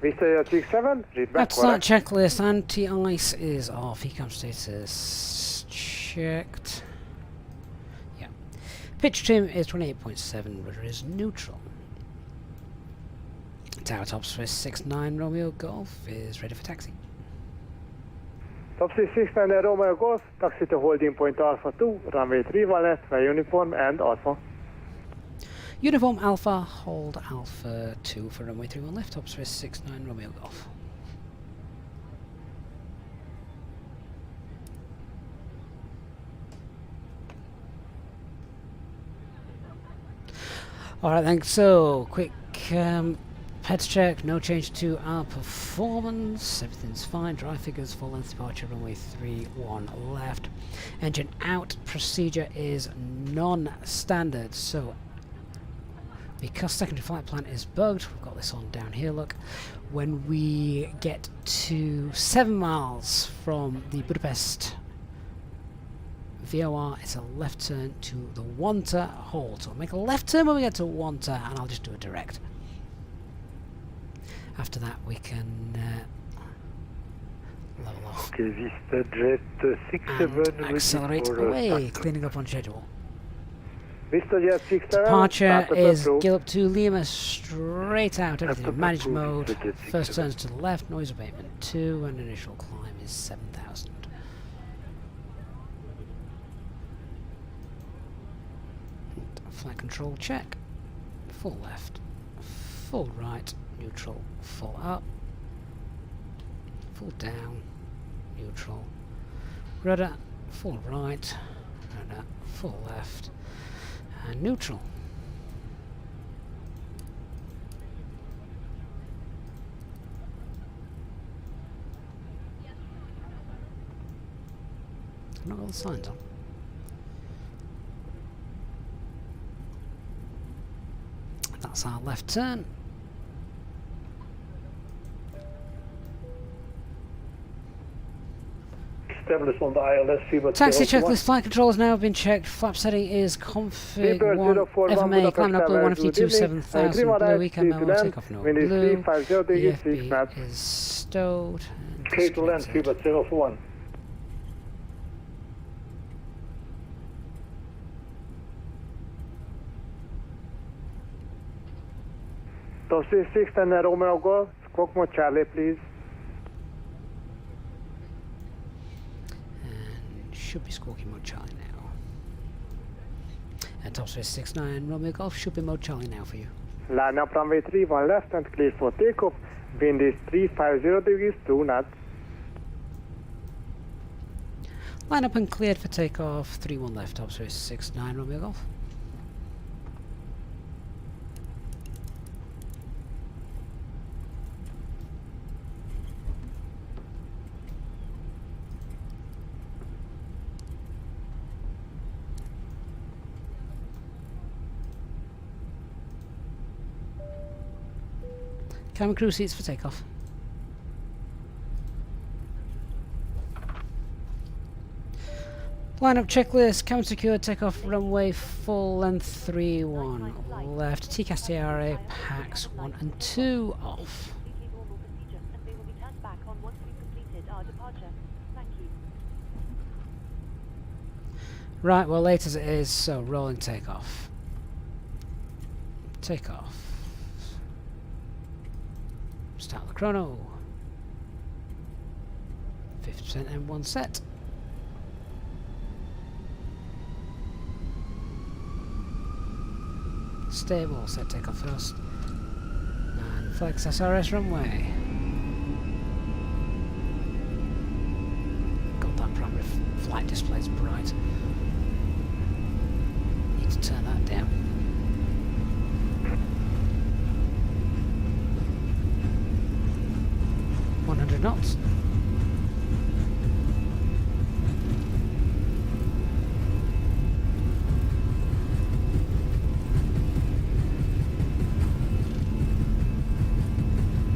VistaJet 67, read back. That's that checklist. Anti-ice is off. Ecom status checked. Yeah. Pitch trim is 28.7. Rudder is neutral. Tower top Swiss 69 Romeo Golf is ready for taxi. Topsy 69 Romeo Golf, taxi to holding point Alpha 2, runway 31 left, by uniform and Alpha. Uniform Alpha, hold Alpha 2 for runway 31 left, top Swiss 69 Romeo Golf. Alright, thanks. So, quick heads check, no change to our performance, everything's fine, dry figures, full length departure, runway 31 left. Engine out procedure is non-standard, so because secondary flight plan is bugged, we've got this on down here, look, when we get to 7 miles from the Budapest VOR, it's a left turn to the Wanta hold. So I'll make a left turn when we get to Wanta and I'll just do a direct. After that we can level off. Okay, VistaJet 67 and accelerate away, cleaning up on schedule. VistaJet 67, Departure is approved. Gillip to Lima, straight out, everything in managed approved, mode. VistaJet First 67. turns to the left, noise abatement 2, and initial climb is 7,000. Flight control check. Full left, full right, neutral, full up, full down, neutral, rudder, full right, rudder, full left, and neutral. I've not got the signs on. That's our left turn. Established on the ILS FIBA Taxi checklist, flight control has now been checked. Flap setting is config Vapor 1, 041 FMA, climbing up blue, Budapest 152, Tower, 7,000, good blue, evening. weekend Clear to mode, land. take off no Wind is blue, 350 the degrees, 6 FB knots. is stowed, and K to land, disconnected. FIBA 041. Topsy 69 Romeo Golf, squawk mode Charlie, please. And should be squawking mode Charlie now. And top space 69 Romeo Golf should be mode Charlie now for you. Line up runway 31 left and clear for takeoff. Wind is 350 degrees, 2 knots. Line up and cleared for takeoff, 31 left, top space 69 Romeo Golf. Cabin crew seats for takeoff. Lineup checklist, cabin secure, takeoff runway full length 31 left, TCAS TRA, PAX 1 and 2 off. Completely normal procedure, and they will be turned back on once we've completed our departure. Thank you. Right, well, late as it is, so rolling takeoff. Takeoff. Start the chrono. 50% M1 set. Stable, set takeoff first. And flex SRS runway. God, that primary flight display's bright. Need to turn that down. Knots.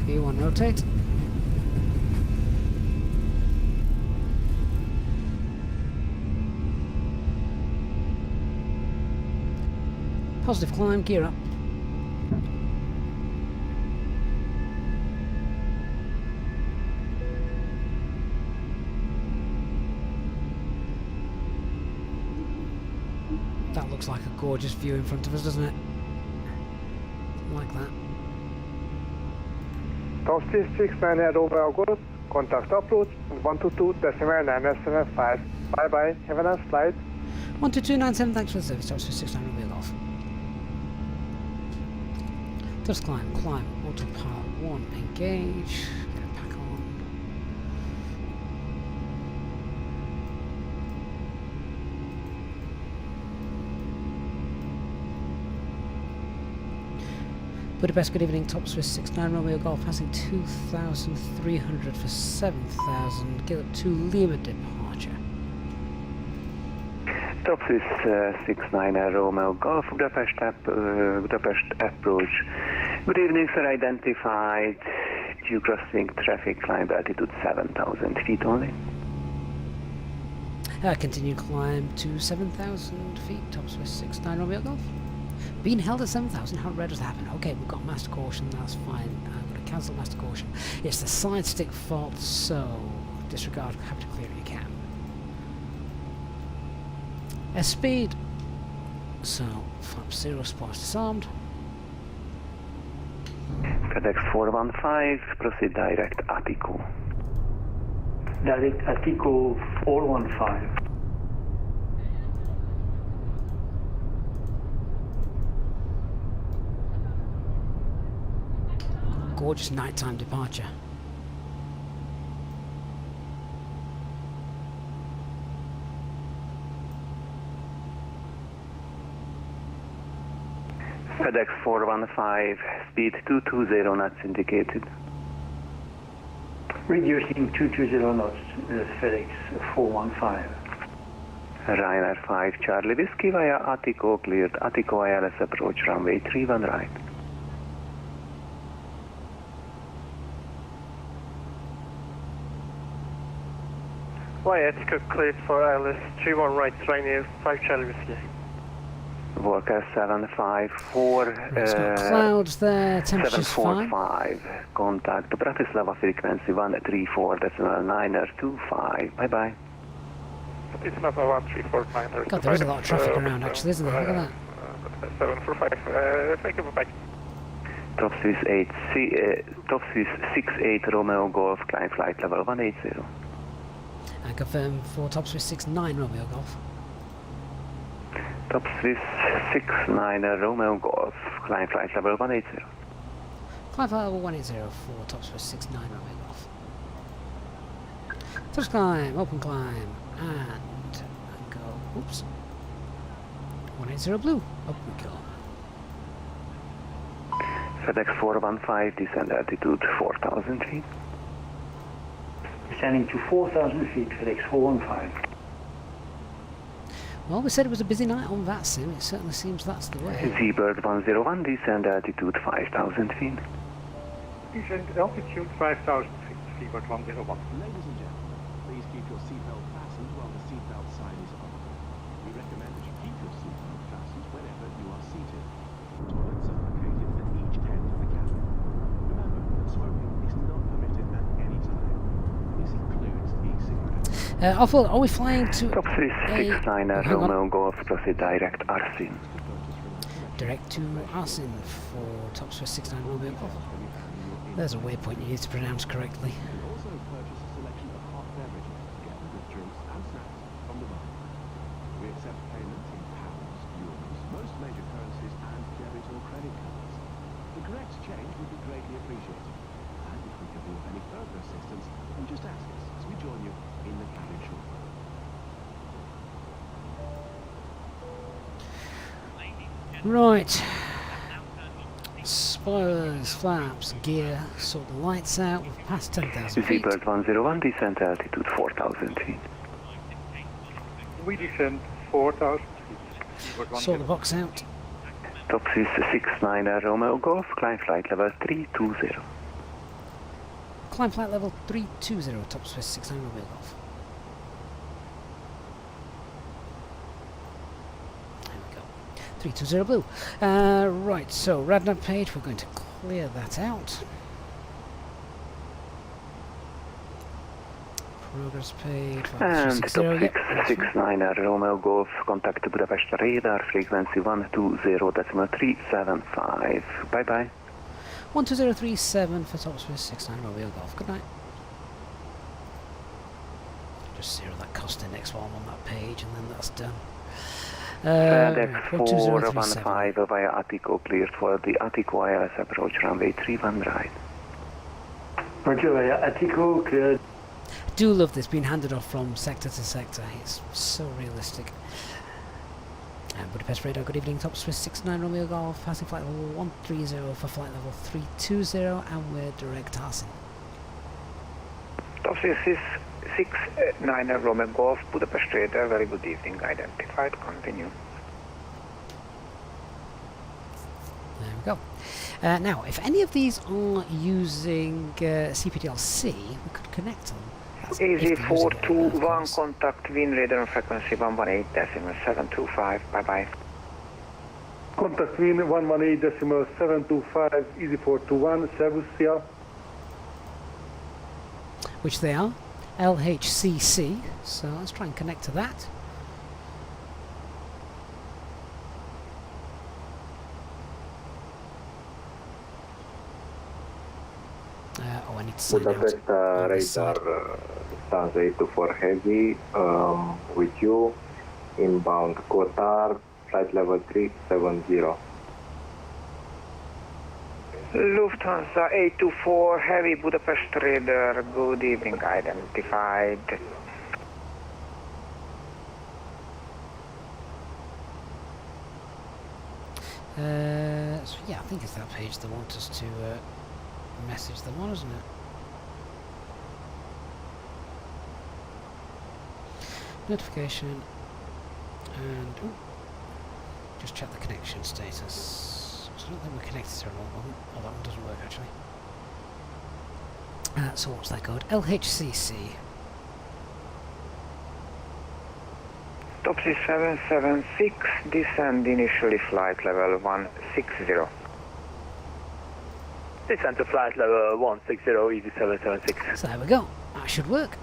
V1 rotate. Positive climb, gear up. That looks like a gorgeous view in front of us, doesn't it? Like that. Top 669 head over August, contact approach 122.975. Bye bye, have a nice flight. 12297, thanks for the service, Top 669 will be off. Just climb, autopilot 1, engage, get it back on. Budapest, good evening, Top Swiss 69 Romeo Golf, passing 2,300 for 7,000, get up to Lima departure. Top Swiss 69 Romeo Golf, Budapest approach. Good evening, sir, identified, due crossing traffic, climb altitude 7,000 feet only. Continue climb to 7,000 feet, Top Swiss 69 Romeo Golf. Being held at 7,000, how rare does that happen? Okay, we've got master caution, that's fine. I'm going to cancel master caution. It's the side stick fault, so disregard, have to clear it you can. S-speed. So, flap 0, spoilers disarmed. FedEx 415, proceed direct Attico. Direct Attico 415. Gorgeous nighttime departure. FedEx 415, speed 220 knots indicated. Reducing 220 knots, FedEx 415. Ryanair 5, Charlie Whiskey via Attico, cleared Attico ILS approach runway 31 right. Via Attico cleared for ILS 31 right, Ryanair 5 Charlie Whiskey. Volker 754, It's got clouds there, temperature's fine. 745, contact Bratislava frequency 134.925, bye bye. It's not a 134.9. God, there is a lot of traffic around actually, isn't there? Look at that. 745, thank you, bye bye. Top Swiss 68 Romeo Golf, climb flight level 180. And confirm for Top Swiss 69 Romeo Golf. Top Swiss 69 Romeo Golf, climb flight level 180. Climb flight level 180 for Top Swiss 69 Romeo Golf. Touch climb, open climb, and go, oops. 180 blue, up we go. FedEx 415, descend altitude 4,000 feet. Descending to 4,000 feet, FedEx 415. Well, we said it was a busy night on VATSIM. It certainly seems that's the way. Z-Bird 101, descend altitude 5,000 feet. Descend altitude 5,000 feet, Z-Bird 101. Ladies and gentlemen, please keep your seatbelt fastened while the seatbelt sign is on. Alpha, are we flying to Top 369 hang on. Romeo Golf, proceed direct Arsin. Direct to Arsin for top Swiss 69 Romeo Golf. There's a waypoint you need to pronounce correctly. Also purchase a selection of hot beverages together with drinks and snacks from the bar. We accept payment in pounds, euros, most major currencies and debit or credit cards. The correct change would be greatly appreciated. And if we can be of any further assistance, then just ask us as we join you in the cabin shortly. Right. Spoilers, flaps, gear, sort the lights out. We've passed 10,000 feet. Seabird 101, descent altitude 4,000 feet. We descend 4,000 feet. Sort the box out. Top 369 Romeo Golf, climb flight level 320. Climb flight level 320, top Swiss 69 Romeo Golf. There we go. 320 blue. Right, so RadNav page, we're going to clear that out. Progress page, And top 5360, yep, 669 Romeo Golf, contact Budapest radar, frequency 120.375. Bye bye. 12037 for top Swiss 69 Romeo Golf. Good night. Just zero that cost index while I'm on that page, and then that's done. FedEx 12037. 415 via Attico, cleared for the Attico ILS approach runway 31 right. Roger, via Attico, cleared. Do love this being handed off from sector to sector. It's so realistic. Budapest radar, good evening, top Swiss 69 Romeo Golf, passing flight level 130 for flight level 320, and we're direct Arsin. Top 69 Romeo Golf, Budapest radar, very good evening, identified, continue. There we go. Now, if any of these are using CPDLC, we could connect them. That's if they're using it, of AZ421, course. contact wind radar on frequency 118.725, bye bye. Contact wind 118.725, Easy421, Serbia. Which they are. LHCC. So let's try and connect to that. I need to sign Budapest out. radar stance 824 heavy with you, inbound Qatar, flight level 370. Lufthansa 824, heavy Budapest radar, good evening, identified. So yeah, I think it's that page they want us to message them on, isn't it? Notification, and ooh, just check the connection status. So I don't think we're connected to one. Oh, that one doesn't work actually. So what's that code? LHCC. Top 776, descend initially flight level 160. Descend to flight level 160, easy 776. So there we go. That should work.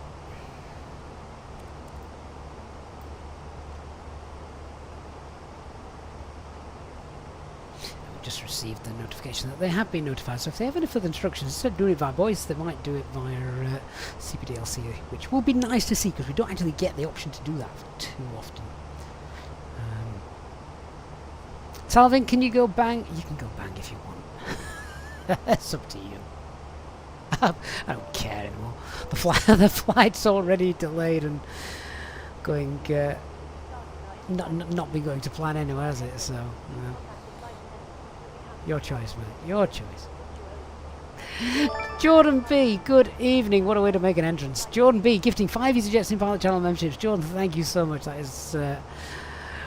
Just received the notification that they have been notified, so if they have any further instructions, instead of doing it via voice, they might do it via CPDLC, which will be nice to see because we don't actually get the option to do that too often. Salvin, can you go bang? You can go bang if you want. It's up to you. I don't care anymore. The flight's already delayed and going not been going to plan anywhere, has it? So you know. Your choice, mate. Your choice. Jordan B, good evening. What a way to make an entrance. Jordan B, gifting 5 Easyjet in Pilot Channel memberships. Jordan, thank you so much. That is,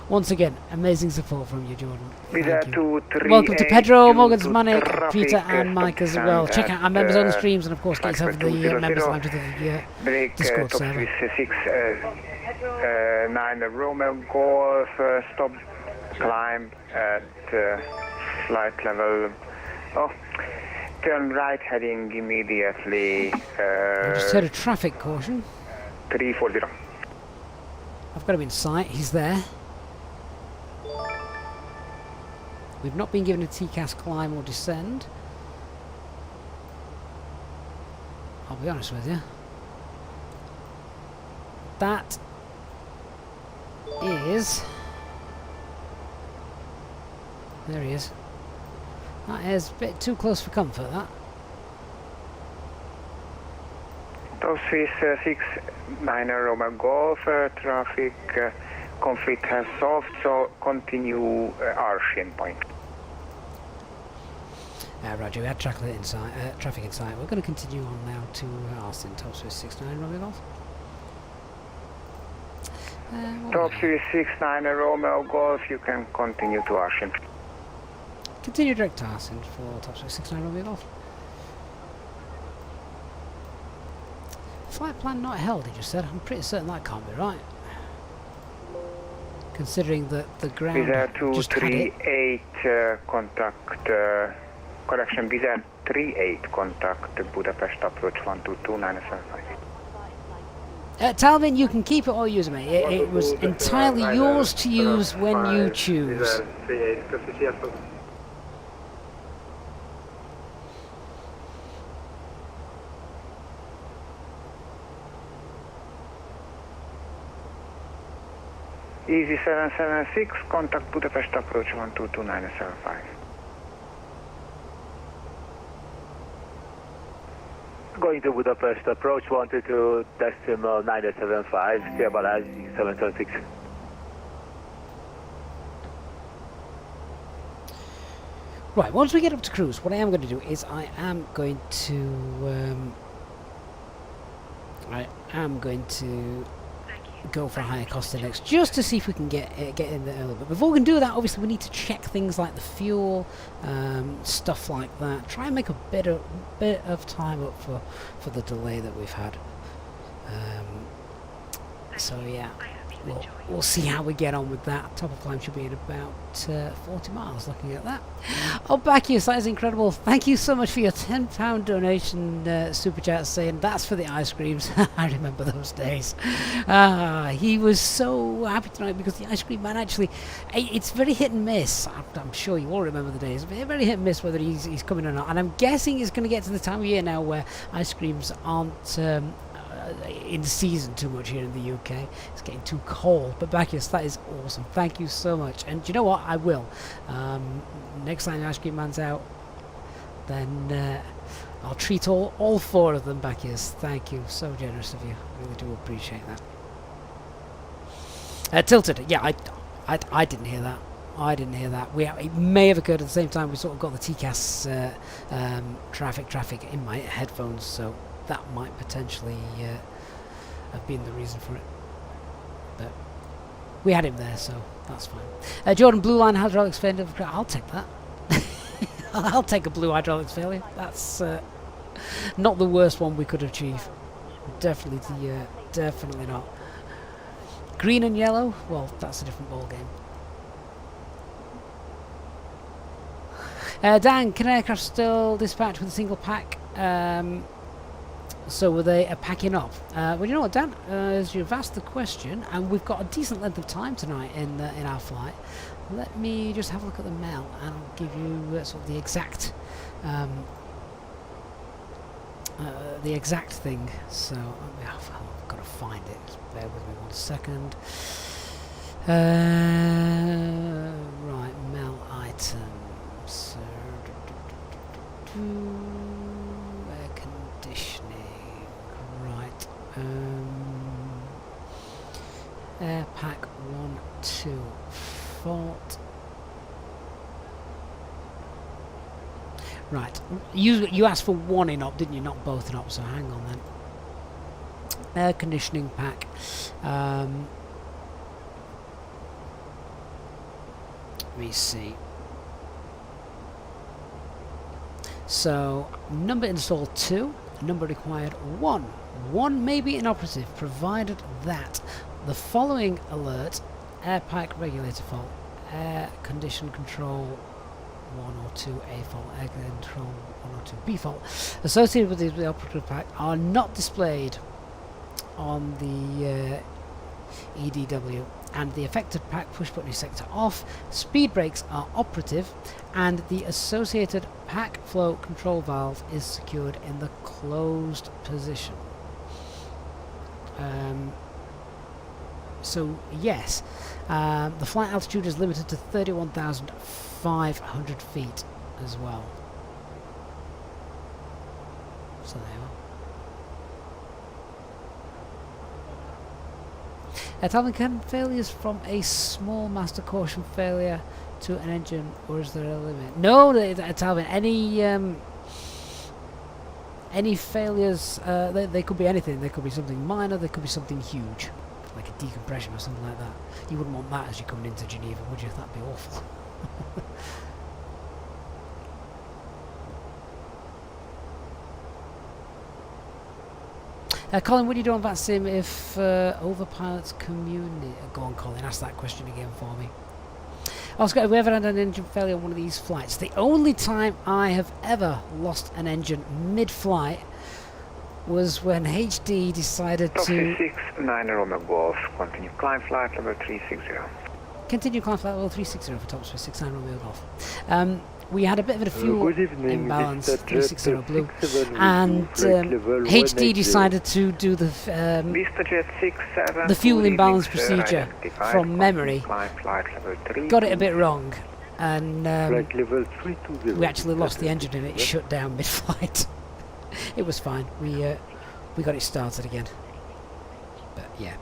once again, amazing support from you, Jordan. Thank you. Welcome to Pedro, Morgan's Manic, Peter and Mike as well. Check out our members on the streams and, of course, get yourself the members line to the Discord server. 9 Romeo Golf, stop, climb at flight level. Oh, turn right heading immediately. I just heard a traffic caution. 340. I've got him in sight. He's there. We've not been given a TCAS climb or descend. I'll be honest with you. That is... There he is. That is a bit too close for comfort, that. Top Swiss 69 Romeo Golf, traffic conflict has solved, so continue Arshin point. Roger, we had traffic inside. We're going to continue on now to Austin, Top Swiss 69 Romeo Golf. Top Swiss 69 Romeo Golf, you can continue to Arshin. Continue direct to Austin for Top Swiss 69 Romeo Golf. Flight plan not held, he just said. I'm pretty certain that can't be right. Considering that the ground just had it. 238 contact, correction, Wizz 38 contact Budapest approach 122-975. Talvin, you can keep it or use it, mate. It was entirely yours to use when you choose. Easy 776, contact Budapest approach 122-975. Going to Budapest approach 122.975, stabilizing 776. Right, once we get up to cruise, what I am going to do is I am going to go for a higher cost index just to see if we can get in there early. But before we can do that, obviously we need to check things like the fuel, stuff like that. Try and make a bit of time up for the delay that we've had. So yeah, we'll see how we get on with that. Top of climb should be in about 40 miles, looking at that. Oh, Bacchus, that is incredible. Thank you so much for your £10 donation super chat saying that's for the ice creams. I remember those days. He was so happy tonight because the ice cream man actually, it's very hit and miss. I'm sure you all remember the days. Very hit and miss whether he's coming or not. And I'm guessing it's going to get to the time of year now where ice creams aren't in season too much here in the UK. It's getting too cold. But Bacchus, that is awesome. Thank you so much. And do you know what? I will. Next time the ice cream man's out, then I'll treat all four of them, Bacchus. Thank you. So generous of you. Really do appreciate that. Tilted. Yeah, I didn't hear that. I didn't hear that. It may have occurred at the same time. We sort of got the TCAS traffic in my headphones, so that might potentially have been the reason for it. But we had him there, so that's fine. Jordan, blue line hydraulics failure. I'll take that. I'll take a blue hydraulics failure. That's not the worst one we could achieve. Definitely not. Green and yellow. Well, that's a different ball game. Dan, can aircraft still dispatch with a single pack? So were they packing up? Well, you know what, Dan? As you've asked the question, and we've got a decent length of time tonight in our flight, let me just have a look at the mail, and I'll give you sort of the exact thing. So I've got to find it. Just bear with me 1 second. Right, mail items. Air conditioning. Right. Air pack 1, 2, fault. Right. You asked for one in op, didn't you? Not both in op. So hang on then. Air conditioning pack. Let me see. So number installed 2, number required 1. 1 may be inoperative provided that the following alert: air pack regulator fault, air condition control 1 or 2 A fault, air control 1 or 2 B fault associated with the operative pack are not displayed on the EDW, and the effective pack push button is sector off. Speed brakes are operative, and the associated pack flow control valve is secured in the closed position. So yes, the flight altitude is limited to 31,500 feet as well. So there you are. Talvin, can failures from a small master caution failure to an engine, or is there a limit? No, Talvin, any failures, they could be anything. They could be something minor, they could be something huge, like a decompression or something like that. You wouldn't want that as you're coming into Geneva, would you? That'd be awful. Colin, what do you do on VATSIM if overpilots communicate? Go on, Colin, ask that question again for me. Oscar, have we ever had an engine failure on one of these flights? The only time I have ever lost an engine mid-flight was when HD decided to... 69 Romeo Golf, continue climb flight level 360. Continue climb flight level 360 for top speed 69 Romeo Golf. We had a bit of a fuel imbalance, 360 Blue, and HD decided to do the fuel imbalance procedure from memory. Got it a bit wrong, and we actually lost the engine and it shut down mid-flight. It was fine. We got it started again, but yeah.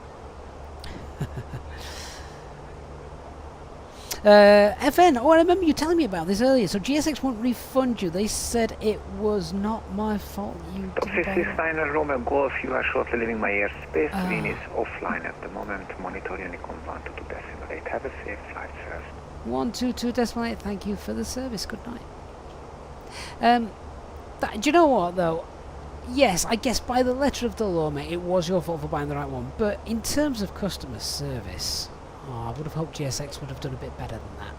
FN, oh, I remember you telling me about this earlier. So GSX won't refund you. They said it was not my fault. You Top 69 Romeo Golf, you are shortly leaving my airspace. Wind is offline at the moment. Monitor Unicom 122.8. Have a safe flight, sir. 122.8. Thank you for the service. Good night. Do you know what though? Yes, I guess by the letter of the law, mate, it was your fault for buying the right one. But in terms of customer service, I would have hoped GSX would have done a bit better than that.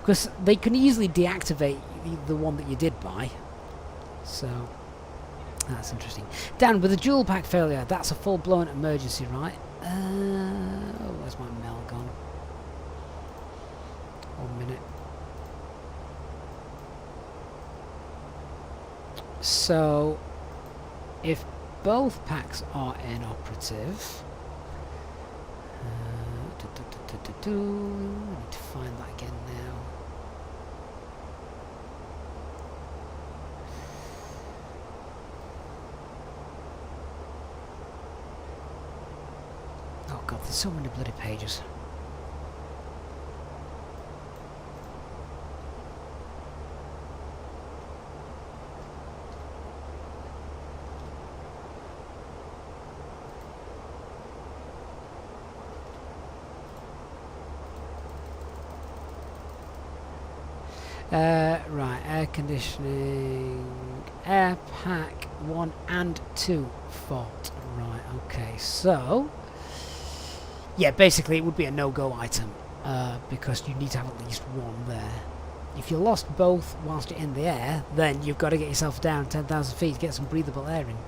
Because they can easily deactivate the one that you did buy. So, that's interesting. Dan, with a dual pack failure, that's a full-blown emergency, right? Where's my mail gone? 1 minute. So, if both packs are inoperative... I need to find that again now. Oh god, there's so many bloody pages. Right, air conditioning, air pack 1 and 2 fault. Right, okay, so yeah, basically it would be a no-go item because you need to have at least one there. If you lost both whilst you're in the air, then you've got to get yourself down 10,000 feet to get some breathable air in.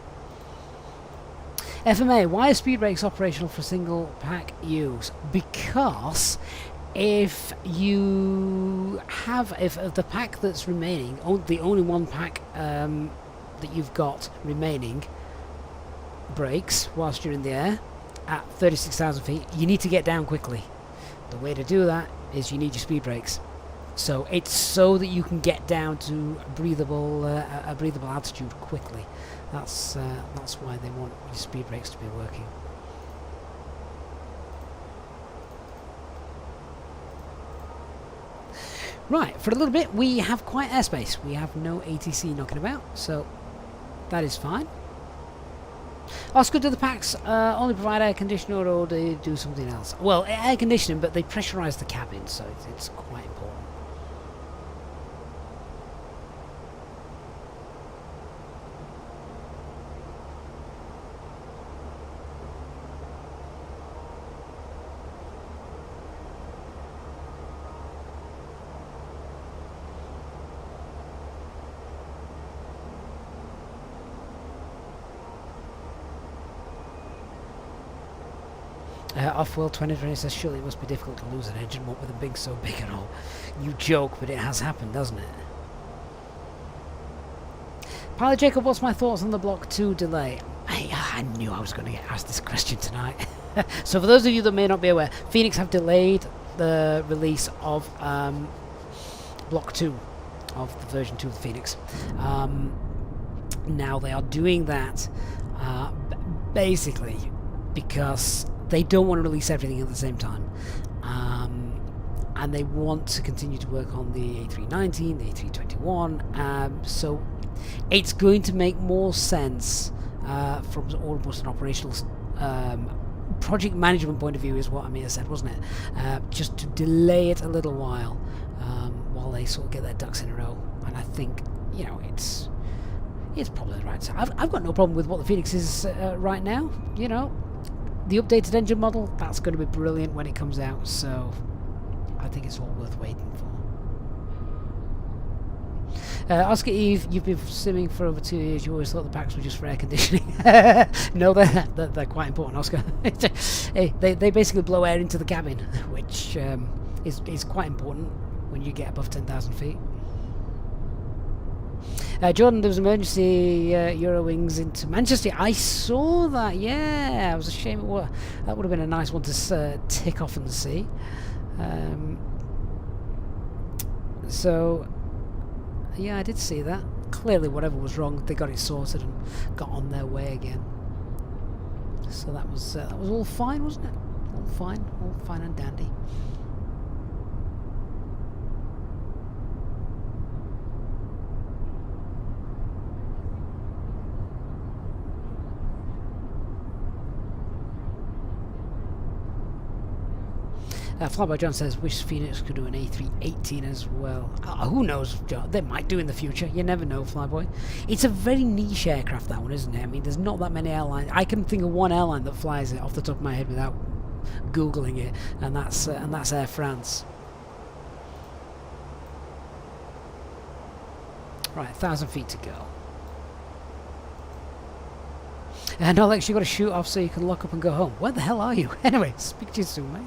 FMA, why are speed brakes operational for single pack use? Because if you have, if the pack that's remaining, the only one pack that you've got remaining brakes whilst you're in the air at 36,000 feet, you need to get down quickly. The way to do that is you need your speed brakes. So it's so that you can get down to a breathable altitude quickly. That's why they want your speed brakes to be working. Right, for a little bit we have quiet airspace. We have no ATC knocking about, so that is fine. Oscar, do the packs only provide air conditioning or do they do something else? Well, air conditioning, but they pressurise the cabin, so it's quite important. Off-World 2020 says, surely it must be difficult to lose an engine, what with them being so big and all. You joke, but it has happened, doesn't it? Pilot Jacob, what's my thoughts on the Block 2 delay? I knew I was going to get asked this question tonight. So for those of you that may not be aware, Fenix have delayed the release of Block 2 of the version 2 of the Fenix. Now they are doing that basically because they don't want to release everything at the same time, and they want to continue to work on the A319, the A321, so it's going to make more sense from almost an operational project management point of view, is what Amir said, wasn't it? Just to delay it a little while they sort of get their ducks in a row. And I think, you know, it's probably the right time. I've got no problem with what the Fenix is right now. You know, the updated engine model, that's going to be brilliant when it comes out, so I think it's all worth waiting for. Oscar Eve, you've been simming for over 2 years. You always thought the packs were just for air conditioning. No, they're quite important, Oscar. Hey, they basically blow air into the cabin, which is quite important when you get above 10,000 feet. Jordan, there was emergency Eurowings into Manchester. I saw that, yeah. I was ashamed. That would have been a nice one to tick off and see. So, yeah, I did see that. Clearly, whatever was wrong, they got it sorted and got on their way again. So that was all fine, wasn't it? All fine and dandy. Flyby John says, wish Phoenix could do an A318 as well. Who knows, John? They might do in the future. You never know, Flyboy. It's a very niche aircraft, that one, isn't it? I mean, there's not that many airlines. I can think of one airline that flies it off the top of my head without Googling it, and that's Air France. Right, 1,000 feet to go. And Alex, you got to shoot off so you can lock up and go home. Where the hell are you? Anyway, speak to you soon, mate.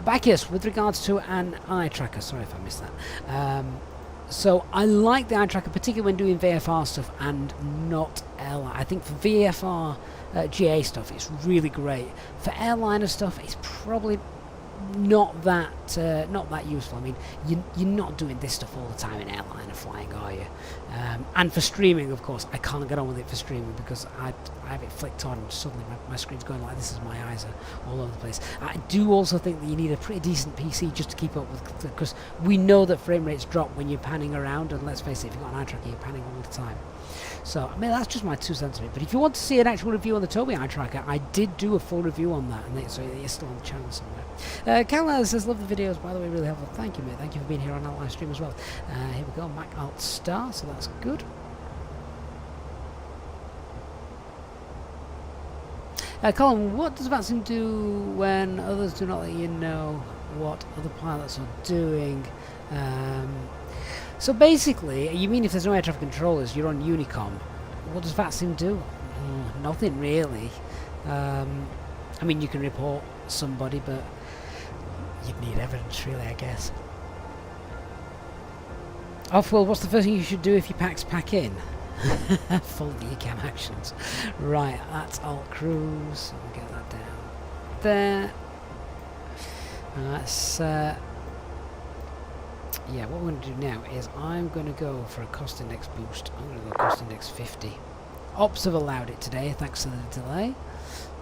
Bacchus, with regards to an eye tracker, sorry if I missed that. So I like the eye tracker, particularly when doing VFR stuff and not airline. I think for VFR GA stuff, it's really great. For airliner stuff, it's probably not that useful. I mean, you're not doing this stuff all the time in airliner flying, are you? And for streaming, of course, I can't get on with it for streaming because I have it flicked on and suddenly my screen's going like this as my eyes are all over the place. I do also think that you need a pretty decent PC just to keep up with, because we know that frame rates drop when you're panning around, and let's face it, if you've got an eye tracker, you're panning all the time. So, I mean, that's just my 2 cents of it. But if you want to see an actual review on the Tobii eye tracker, I did do a full review on that, and so it's still on the channel somewhere. Cal says, love the videos, by the way, really helpful. Thank you, mate. Thank you for being here on our live stream as well. Here we go, Mac Alt Star, so that's good. Colin, what does VATSIM do when others do not let you know what other pilots are doing? So basically, you mean if there's no air traffic controllers, you're on Unicom. What does VATSIM do? Nothing really. I mean, you can report somebody, but you'd need evidence, really, I guess. Off-world, what's the first thing you should do if your packs pack in? Full VCAM actions. Right, that's Alt Cruise. I'll get that down there. That's yeah, what we're going to do now is I'm going to go for a cost index boost. I'm going to go cost index 50. Ops have allowed it today, thanks to the delay.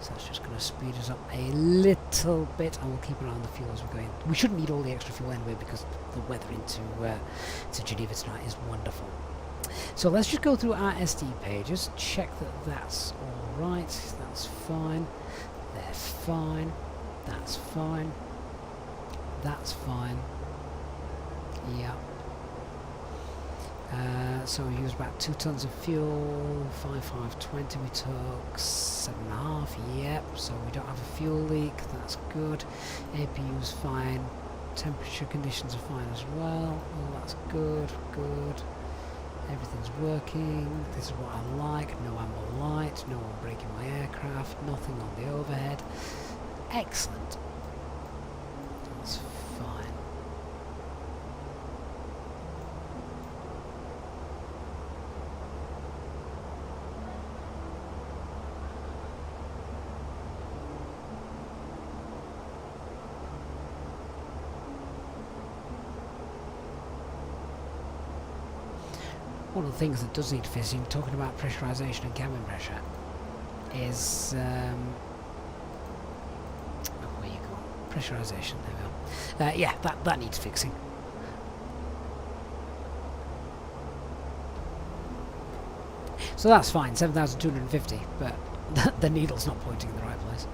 So that's just going to speed us up a little bit, and we'll keep an eye on the fuel as we're going. We shouldn't need all the extra fuel anyway, because the weather to Geneva tonight is wonderful. So let's just go through our SD pages, check that that's all right. That's fine. They're fine. That's fine. That's fine. Yeah. So we used about 2 tons of fuel. 5520 we took 7.5. Yep. So we don't have a fuel leak. That's good. APU's fine. Temperature conditions are fine as well. Oh, that's good. Good. Everything's working. This is what I like. No amber light. No one breaking my aircraft. Nothing on the overhead. Excellent. That's fine. One of the things that does need fixing, talking about pressurisation and cabin pressure, is where you go? Pressurisation. There we go. Yeah, that needs fixing. So that's fine, 7,250, but the needle's not pointing in the right place.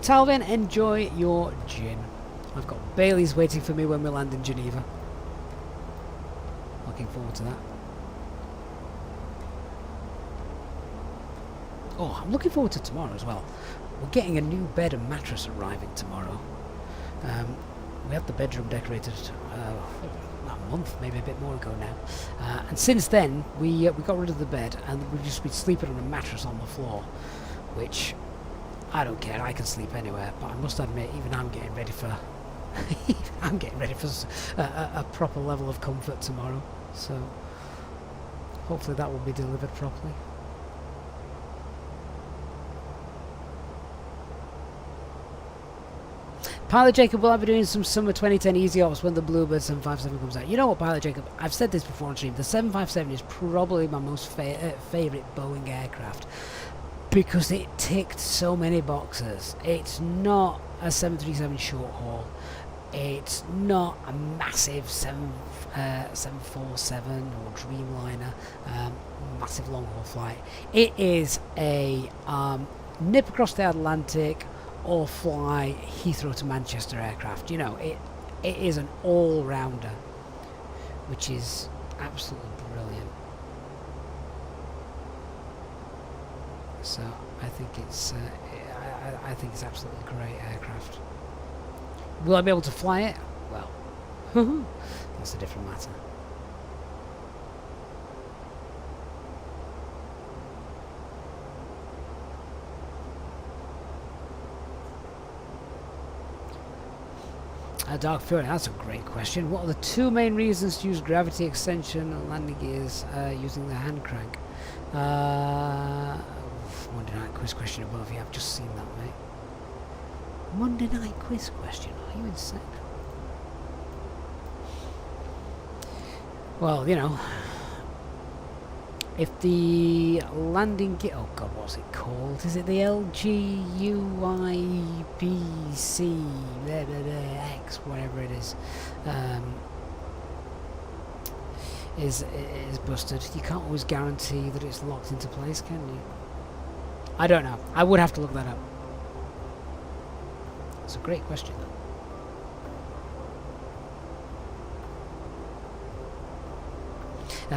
Talvin, enjoy your gin. I've got Bailey's waiting for me when we land in Geneva. Looking forward to that. Oh, I'm looking forward to tomorrow as well. We're getting a new bed and mattress arriving tomorrow. We had the bedroom decorated a month, maybe a bit more ago now. And since then, we got rid of the bed and we've just been sleeping on a mattress on the floor, which I don't care. I can sleep anywhere. But I must admit, even I'm getting ready for a proper level of comfort tomorrow. So hopefully that will be delivered properly. Pilot Jacob will I be doing some summer 2010 easy ops when the Bluebird 757 comes out. You know what, Pilot Jacob? I've said this before on stream. The 757 is probably my most favourite Boeing aircraft because it ticked so many boxes. It's not a 737 short haul. It's not a massive 747 or Dreamliner massive long haul flight. It is a nip across the Atlantic or fly Heathrow to Manchester aircraft. You know, it is an all-rounder, which is absolutely brilliant. So I think it's I think it's absolutely great aircraft. Will I be able to fly it? Well, that's a different matter. Dark Fury, that's a great question. What are the two main reasons to use gravity extension and landing gears using the hand crank? Monday night quiz question above. Yeah, I've just seen that, mate. Monday night quiz question. Are you insane? Well, you know, if the landing gear... Oh, God, what's it called? Is it the LGUIBC X, whatever it is busted? You can't always guarantee that it's locked into place, can you? I don't know. I would have to look that up. It's a great question, though.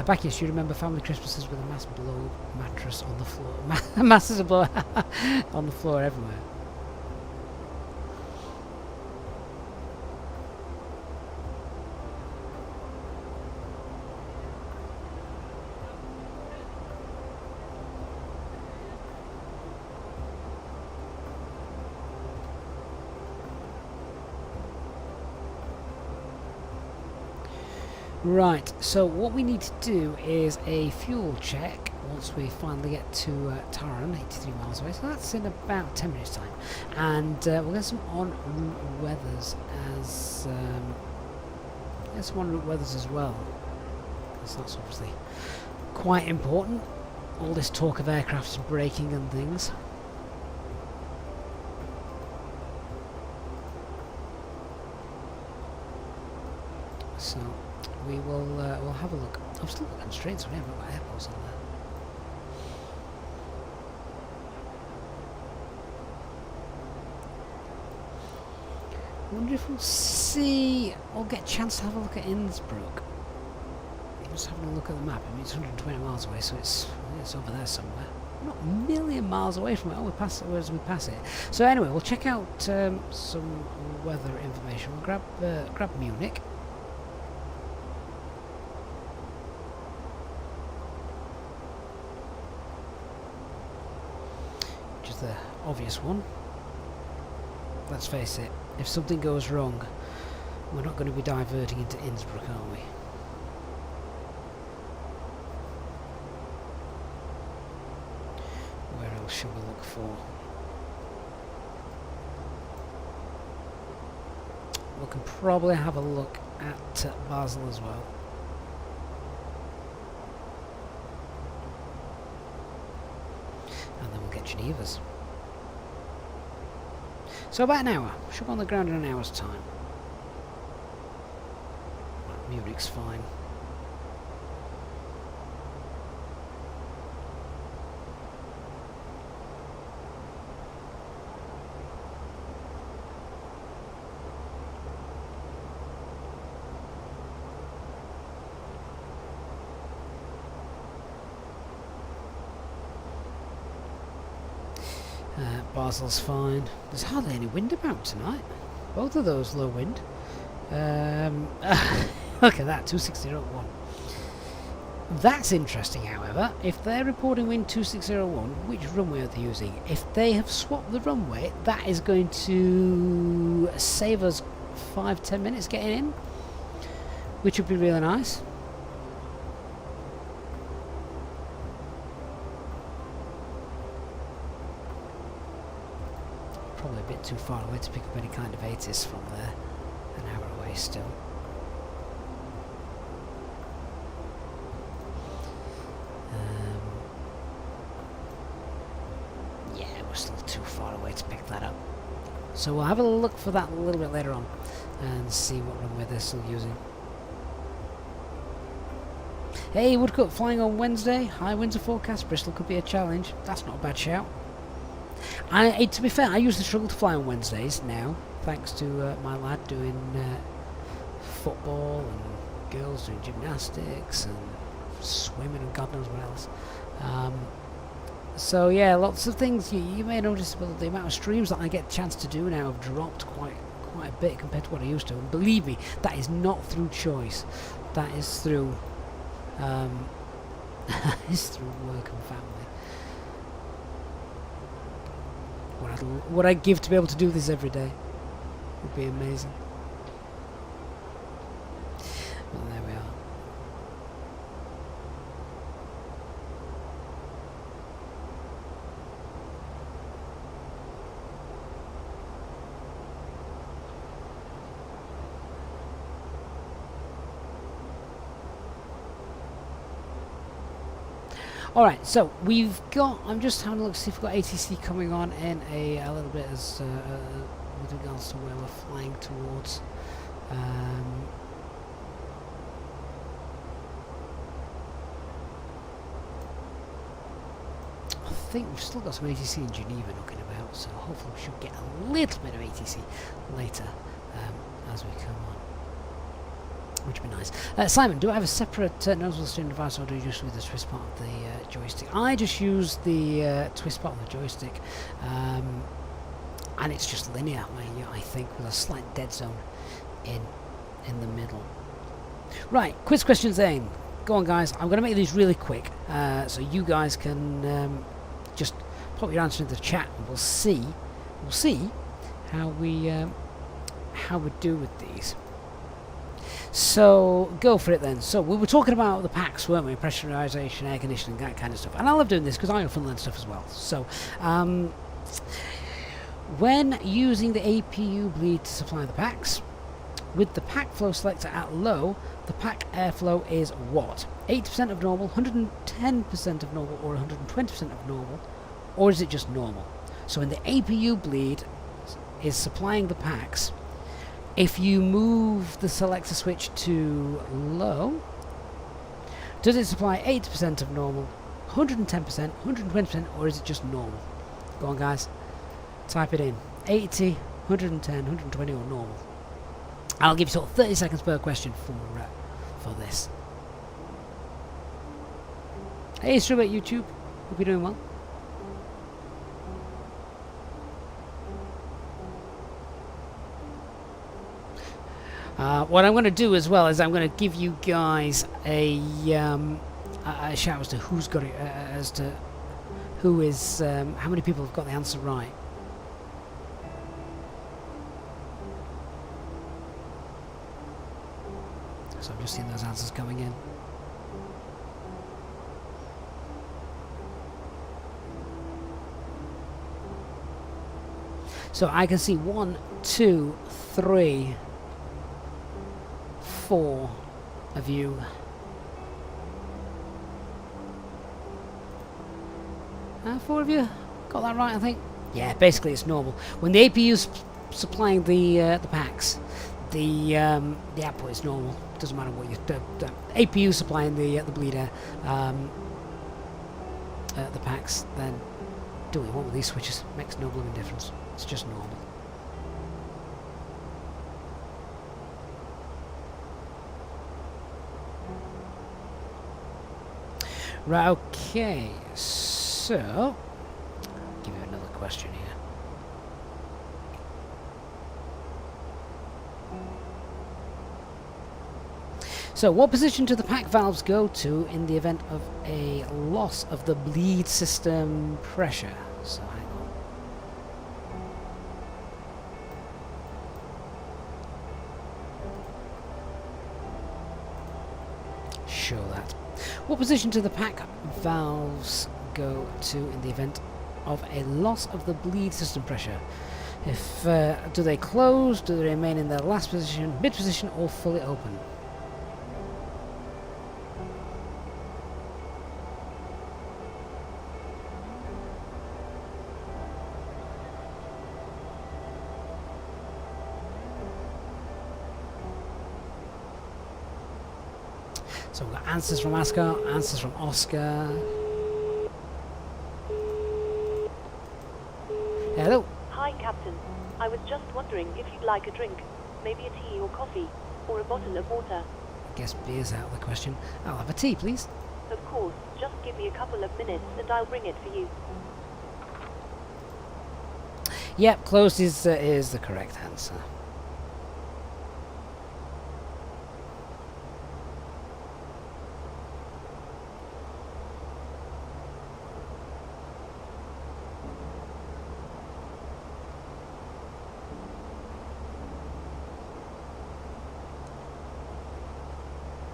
Back yes, you remember family Christmases with a mass blow mattress on the floor. Masses of blow on the floor everywhere. Right, so what we need to do is a fuel check once we finally get to Taran, 83 miles away, so that's in about 10 minutes time, and we'll get some en route weathers as well, because that's obviously quite important, all this talk of aircrafts braking and things. So we will we'll have a look. I'm still looking straight, so we haven't got airports on there. wonder if we'll see or get a chance to have a look at Innsbruck. I'm just having a look at the map. I mean, it's 120 miles away, so it's over there somewhere. Not a million miles away from it. Oh, we pass it as we pass it. So anyway, we'll check out some weather information. We'll grab Munich. Which is the obvious one. Let's face it, if something goes wrong, we're not going to be diverting into Innsbruck, are we? Where else should we look for? We can probably have a look at Basel as well. And then we'll get Geneva's. So about an hour. Should be on the ground in an hour's time. Right, Munich's fine. Basel's fine. There's hardly any wind about tonight. Both of those low wind. Look at that, 2601. That's interesting, however. If they're reporting wind 2601, which runway are they using? If they have swapped the runway, that is going to save us 5-10 minutes getting in, which would be really nice. Probably a bit too far away to pick up any kind of ATIS from there. An hour away still. Yeah, we're still too far away to pick that up. So we'll have a look for that a little bit later on and see what runway they're still using. Hey, Woodcut flying on Wednesday. High winds are forecast. Bristol could be a challenge. That's not a bad shout. To be fair, I usually struggle to fly on Wednesdays now, thanks to my lad doing football and girls doing gymnastics and swimming and God knows what else. So yeah, lots of things. You may notice the amount of streams that I get a chance to do now have dropped quite a bit compared to what I used to. And believe me, that is not through choice. That is through is through work and family. What I'd give to be able to do this every day would be amazing. Well, there we are. Alright, so we've got, I'm just having a look to see if we've got ATC coming on in a little bit as with regards to where we're flying towards. I think we've still got some ATC in Geneva knocking about, so hopefully we should get a little bit of ATC later as we come on. Which would be nice. Simon, do I have a separate nozzle steering device, or do you just use the twist part of the joystick? I just use the twist part of the joystick, and it's just linear, I think, with a slight dead zone in the middle. Right, quiz questions then. Go on, guys. I'm going to make these really quick, so you guys can just pop your answer in the chat, and we'll see how we do with these. So, go for it then. So, we were talking about the packs, weren't we? Pressurization, air conditioning, that kind of stuff. And I love doing this because I often learn stuff as well. So, when using the APU bleed to supply the packs, with the pack flow selector at low, the pack airflow is what? 80% of normal, 110% of normal, or 120% of normal? Or is it just normal? So, when the APU bleed is supplying the packs, if you move the selector switch to low, does it supply 80% of normal, 110%, 120%, or is it just normal? Go on, guys. Type it in. 80, 110, 120 or normal. I'll give you sort of 30 seconds per question for this. Hey, stream at YouTube. Hope you're doing well. What I'm going to do as well is I'm going to give you guys a shout as to who's got it, as to who is, how many people have got the answer right. So I'm just seeing those answers coming in. So I can see 1, 2, 3, 4 of you. Four of you got that right, I think. Yeah, basically it's normal. When the APU's supplying the packs, the output is normal. Doesn't matter what you the APU supplying the bleeder the packs. Then do what you want with these switches. Makes no blooming difference. It's just normal. Right, okay, so I'll give you another question here. So, what position do the pack valves go to in the event of a loss of the bleed system pressure? So, hang on. Show that. What position do the pack valves go to in the event of a loss of the bleed system pressure? If do they close? Do they remain in their last position, mid position, or fully open? So we've got answers from Oscar, answers from Oscar. Hello. Hi, Captain. I was just wondering if you'd like a drink, maybe a tea or coffee, or a bottle of water. I guess beer's out of the question. I'll have a tea, please. Of course, just give me a couple of minutes and I'll bring it for you. Yep, closed is the correct answer.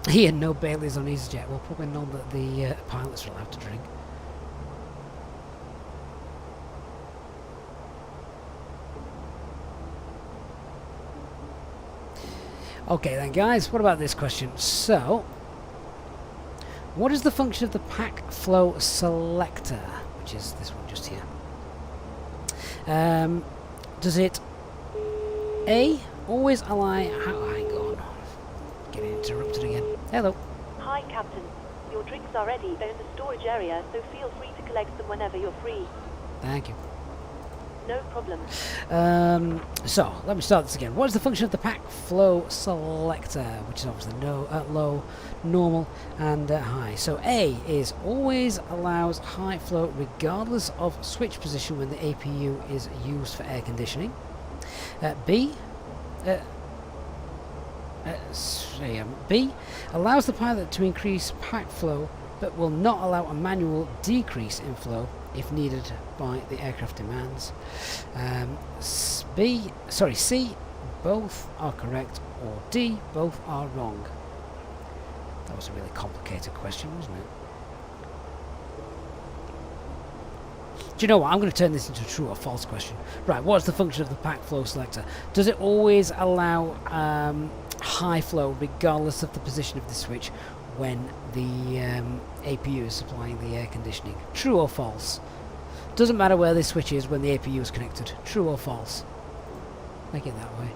He had no Baileys on Easyjet. We'll probably know that the pilots are allowed to drink. Okay then guys, what about this question? So, what is the function of the pack flow selector? Which is this one just here. Does it A, always allow... hang on. Getting interrupted again. Hello. Hi, Captain. Your drinks are ready. They're in the storage area, so feel free to collect them whenever you're free. Thank you. No problem. So, let me start this again. What is the function of the pack flow selector? Which is obviously low, normal, and high. So A is always allows high flow regardless of switch position when the APU is used for air conditioning. B allows the pilot to increase pack flow but will not allow a manual decrease in flow if needed by the aircraft demands. C, both are correct, or D, both are wrong. That was a really complicated question, wasn't it? Do you know what? I'm going to turn this into a true or false question. Right, what's the function of the pack flow selector? Does it always allow high flow regardless of the position of the switch when the APU is supplying the air conditioning? True or false? Doesn't matter where this switch is when the APU is connected. True or false? Make it that way.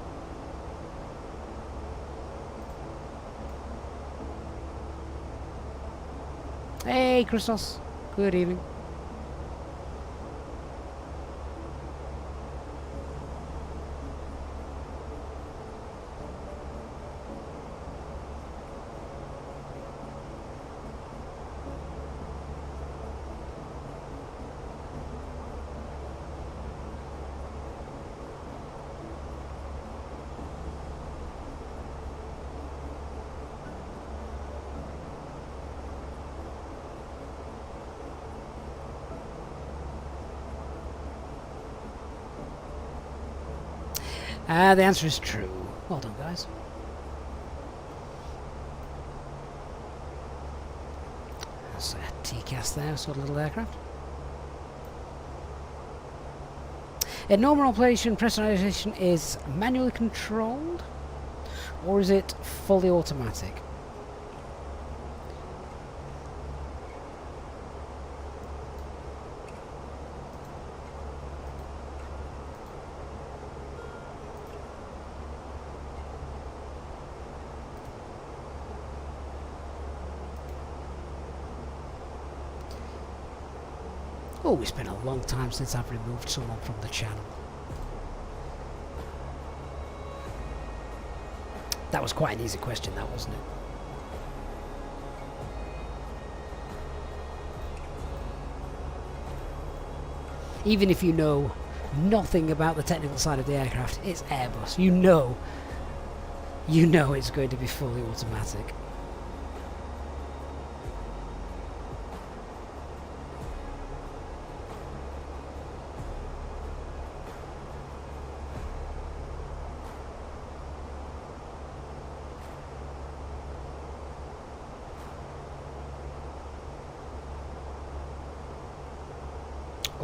Hey Christos, good evening. The answer is true. Well done, guys. That's a TCAS there, sort of little aircraft. In normal operation, pressurization is manually controlled, or is it fully automatic? Oh, it's been a long time since I've removed someone from the channel. That was quite an easy question, that wasn't it? Even if you know nothing about the technical side of the aircraft, it's Airbus. You know it's going to be fully automatic.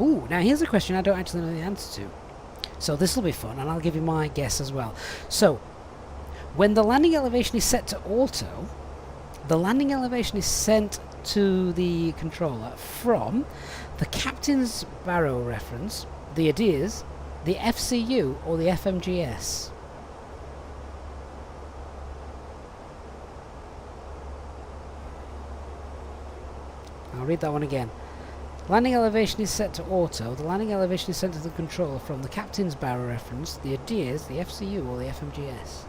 Ooh, now here's a question I don't actually know the answer to. So this will be fun, and I'll give you my guess as well. So, when the landing elevation is set to auto, the landing elevation is sent to the controller from the captain's barrow reference, the ADIRS, the FCU, or the FMGS. I'll read that one again. Landing elevation is set to auto. The landing elevation is sent to the controller from the captain's barrow reference, the ADIRS, the FCU, or the FMGS.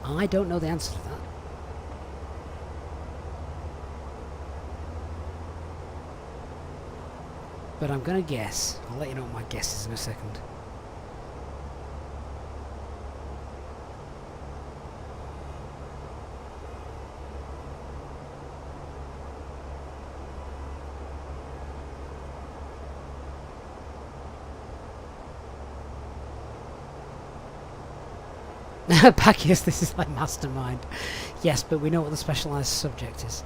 I don't know the answer to that. But I'm going to guess. I'll let you know what my guess is in a second. Packiest, this is like Mastermind. Yes, but we know what the specialised subject is.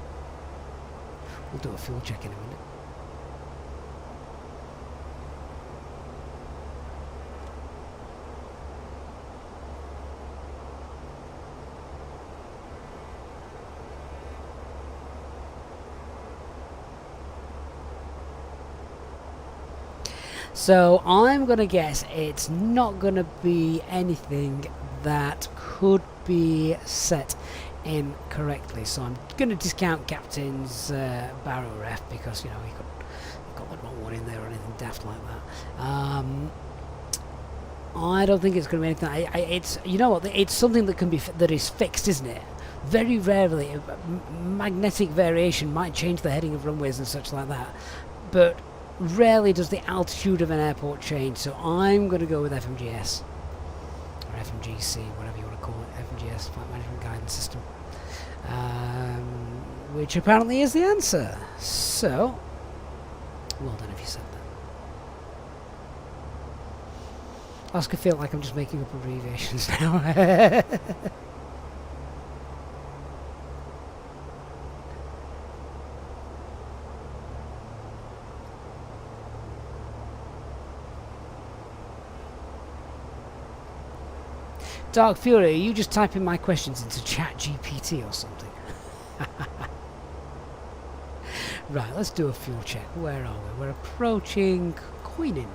We'll do a fuel check in a minute. So I'm going to guess it's not going to be anything that could be set incorrectly. So I'm going to discount Captain's barrow ref because, you know, he got the wrong one in there or anything daft like that. I don't think it's going to be anything. It's, you know what? It's something that can be that is fixed, isn't it? Very rarely, magnetic variation might change the heading of runways and such like that, but rarely does the altitude of an airport change. So I'm going to go with FMGS or FMGC, whatever you want to call it, FMGS, Flight Management Guidance System, which apparently is the answer. So, well done if you said that. Oscar, feel like I'm just making up abbreviations now. Dark Fury, are you just typing my questions into ChatGPT or something? Right, let's do a fuel check. Where are we? We're approaching Coinin.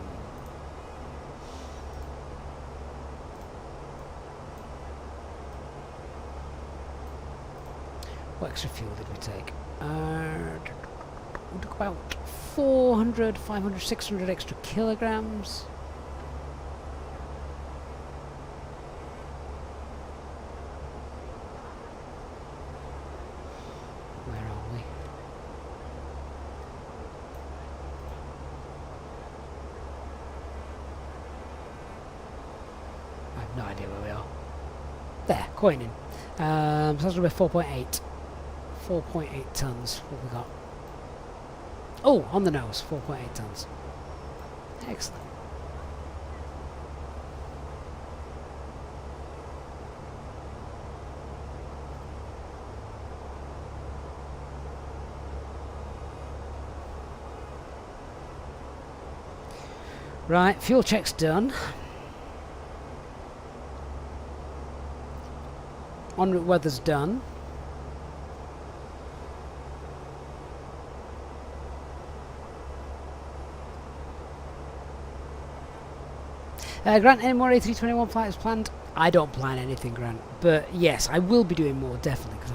What extra fuel did we take? We took about 400, 500, 600 extra kilograms. No idea where we are. There, Coinin. So that's going to be 4.8 tons. What we got? Oh, on the nose, 4.8 tons. Excellent. Right, fuel check's done. En route weather's done. Grant, any more A321 flights planned? I don't plan anything, Grant. But yes, I will be doing more, definitely, because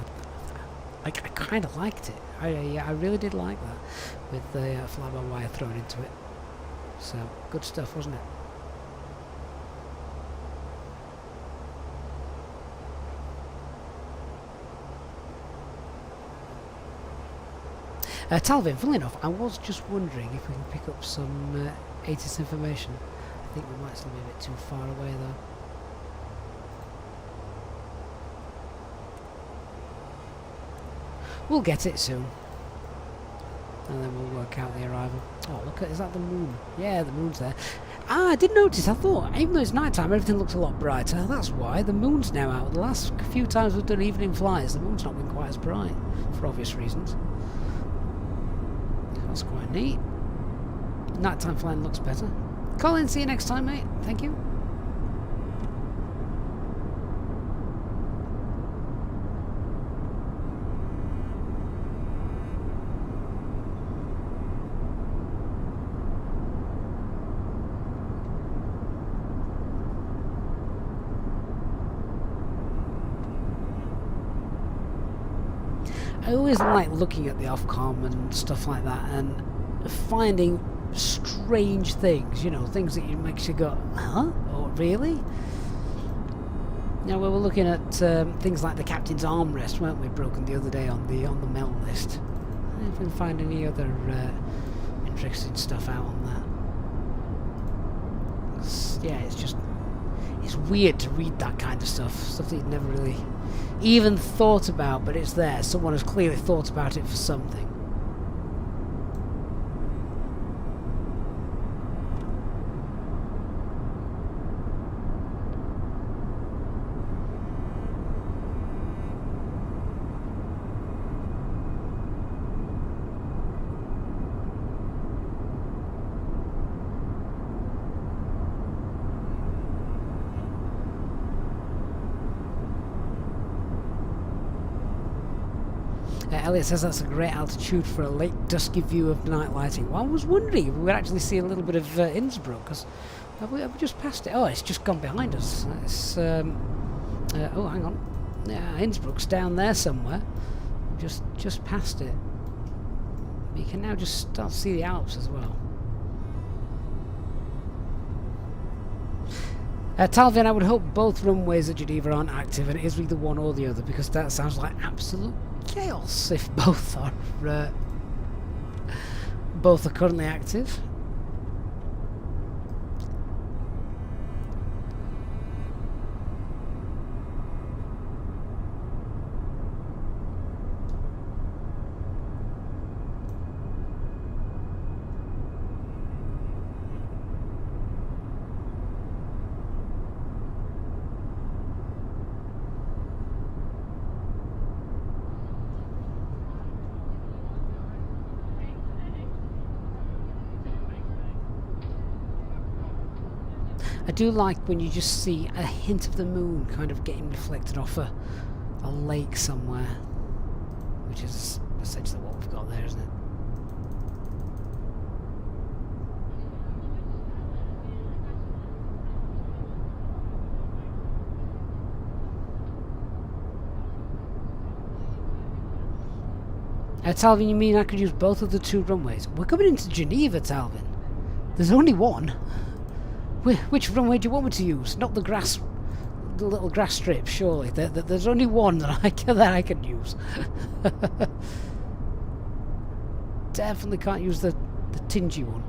I kind of liked it. I really did like that, with the fly-by-wire thrown into it. So, good stuff, wasn't it? Talvin, funnily enough, I was just wondering if we can pick up some ATIS information. I think we might still be a bit too far away though. We'll get it soon. And then we'll work out the arrival. Oh, look at, is that the moon? Yeah, the moon's there. Ah, I did notice, I thought, even though it's night time, everything looks a lot brighter. That's why, the moon's now out. The last few times we've done evening flights, the moon's not been quite as bright, for obvious reasons. That's quite neat. Nighttime flying looks better. Colin, see you next time, mate. Thank you. I always like looking at the Ofcom and stuff like that and finding strange things, you know, things that makes you go, huh? Oh, really? You know, we were looking at things like the captain's armrest, weren't we, broken the other day on the melt list. I don't know if we can find any other interesting stuff out on that. Yeah, it's weird to read that kind of stuff that you'd never really even thought about, but it's there. Someone has clearly thought about it for something. Elliot says that's a great altitude for a late dusky view of night lighting. Well, I was wondering if we would actually see a little bit of Innsbruck, because have we just passed it? Oh, it's just gone behind us. It's oh, hang on. Yeah, Innsbruck's down there somewhere. Just past it. You can now just start to see the Alps as well. Talvin, I would hope both runways at Geneva aren't active and it is either one or the other, because that sounds like absolute chaos if both are currently active. I do like when you just see a hint of the moon kind of getting reflected off a lake somewhere, which is essentially what we've got there, isn't it? Talvin, you mean I could use both of the two runways? We're coming into Geneva, Talvin. There's only one. Which runway do you want me to use? Not the little grass strip, surely. There's only one that I can use. Definitely can't use the tingy one.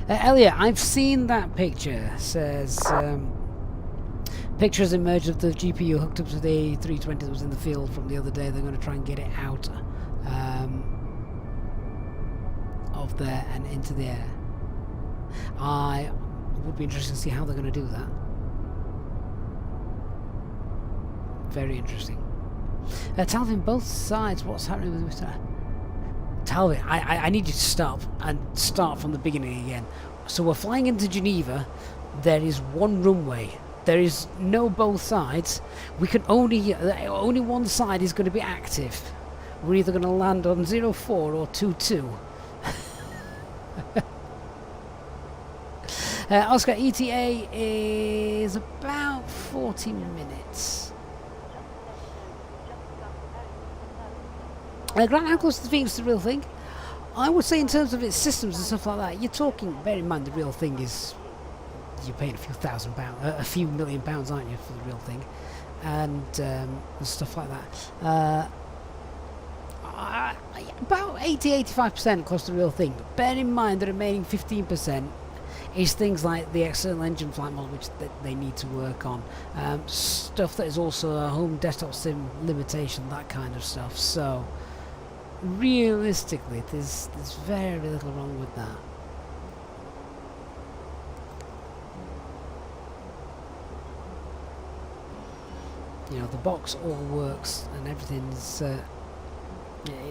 Elliot, I've seen that picture. Says pictures emerged of the GPU hooked up to the A320 that was in the field from the other day. They're going to try and get it out of there and into the air. I would be interested to see how they're going to do that. Very interesting. Talvin, both sides, what's happening with Talvin, I need you to stop and start from the beginning again. So we're flying into Geneva. There is one runway. There is no both sides. We can only one side is going to be active. We're either going to land on 04 or 22. Oscar, ETA is about 40 minutes. Grant, how close to the Fenix is the real thing? I would say in terms of its systems and stuff like that, you're talking, bear in mind the real thing is, you're paying a few £1,000, a few £1,000,000, aren't you, for the real thing? And stuff like that. About 80-85% close to the real thing. But bear in mind the remaining 15% is things like the external engine flight model, which they need to work on. Stuff that is also a home desktop sim limitation, that kind of stuff. So realistically, there's very little wrong with that. You know, the box all works and everything's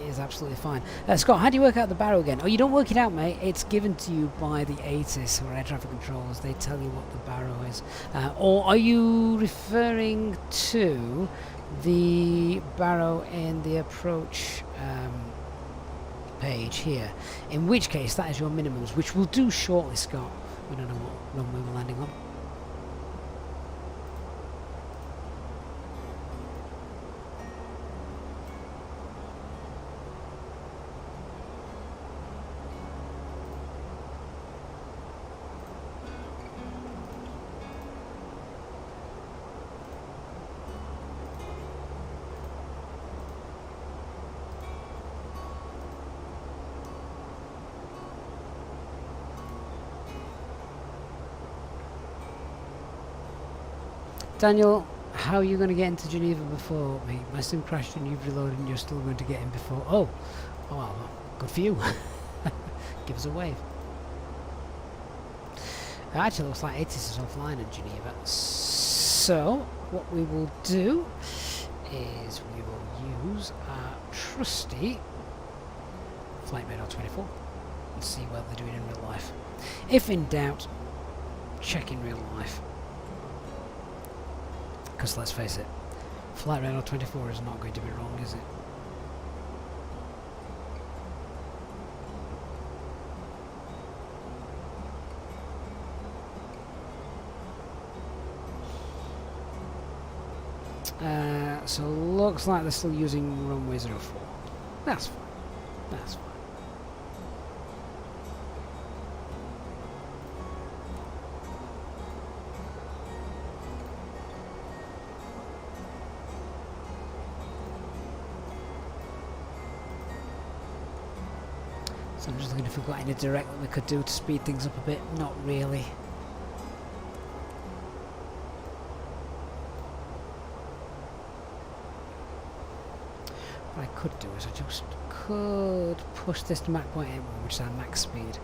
is absolutely fine. Scott, how do you work out the barrow again? Oh, you don't work it out, mate. It's given to you by the ATIS, or air traffic controllers. They tell you what the barrow is. Or are you referring to the barrow in the approach page here? In which case, that is your minimums, which we'll do shortly, Scott. We don't know what runway we're landing on. Daniel, how are you going to get into Geneva before me? My sim crashed and you've reloaded and you're still going to get in before. Oh well, good for you. Give us a wave. It actually looks like ATIS is offline in Geneva. So, what we will do is we will use our trusty Flight Radar 24 and see what they're doing in real life. If in doubt, check in real life. Because let's face it, Flight Radar 24 is not going to be wrong, is it? So looks like they're still using runway 04. That's fine. That's fine. So I'm just looking if we've got any direct that we could do to speed things up a bit. Not really. What I could do is I just could push this to Mach 0.81, which is our max speed.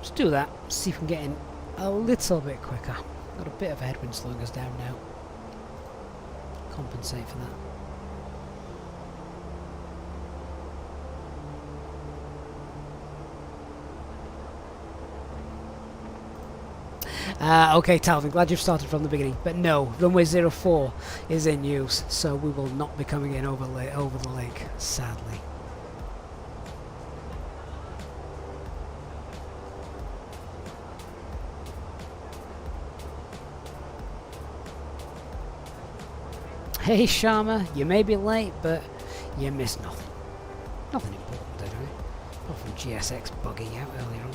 Just do that, see if we can get in a little bit quicker. Got a bit of a headwind slowing us down now. Compensate for that. Okay, Talvin, glad you've started from the beginning. But no, runway 04 is in use, so we will not be coming in over the lake, sadly. Hey, Sharma, you may be late, but you missed nothing. Nothing important, anyway. Apart from GSX bugging out earlier on.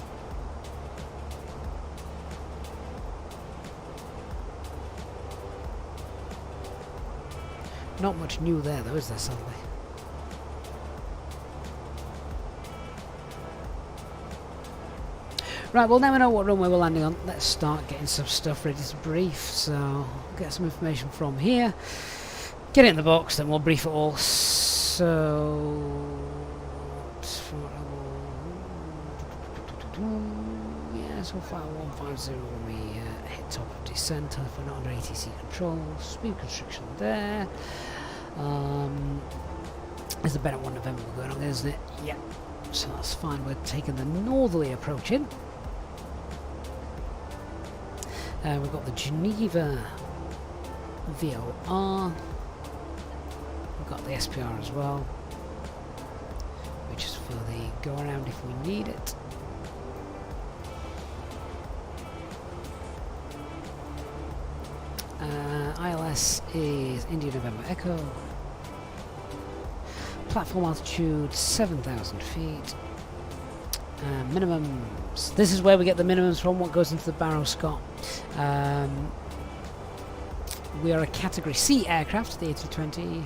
Not much new there though, is there, sadly? Right, well now we know what runway we're landing on. Let's start getting some stuff ready to brief. So, I'll get some information from here. Get it in the box, then we'll brief it all. So... yeah, so far 150 when we hit top of descent, if we're not under ATC control. Speed constriction there. There's a Bennett 1 November going on, isn't it? Yeah. So that's fine. We're taking the northerly approach in. We've got the Geneva VOR. We've got the SPR as well, which is for the go around if we need it. ILS is India November Echo. Platform altitude 7,000 feet. Minimums. This is where we get the minimums from, what goes into the barrow, Scott. We are a Category C aircraft, the A320,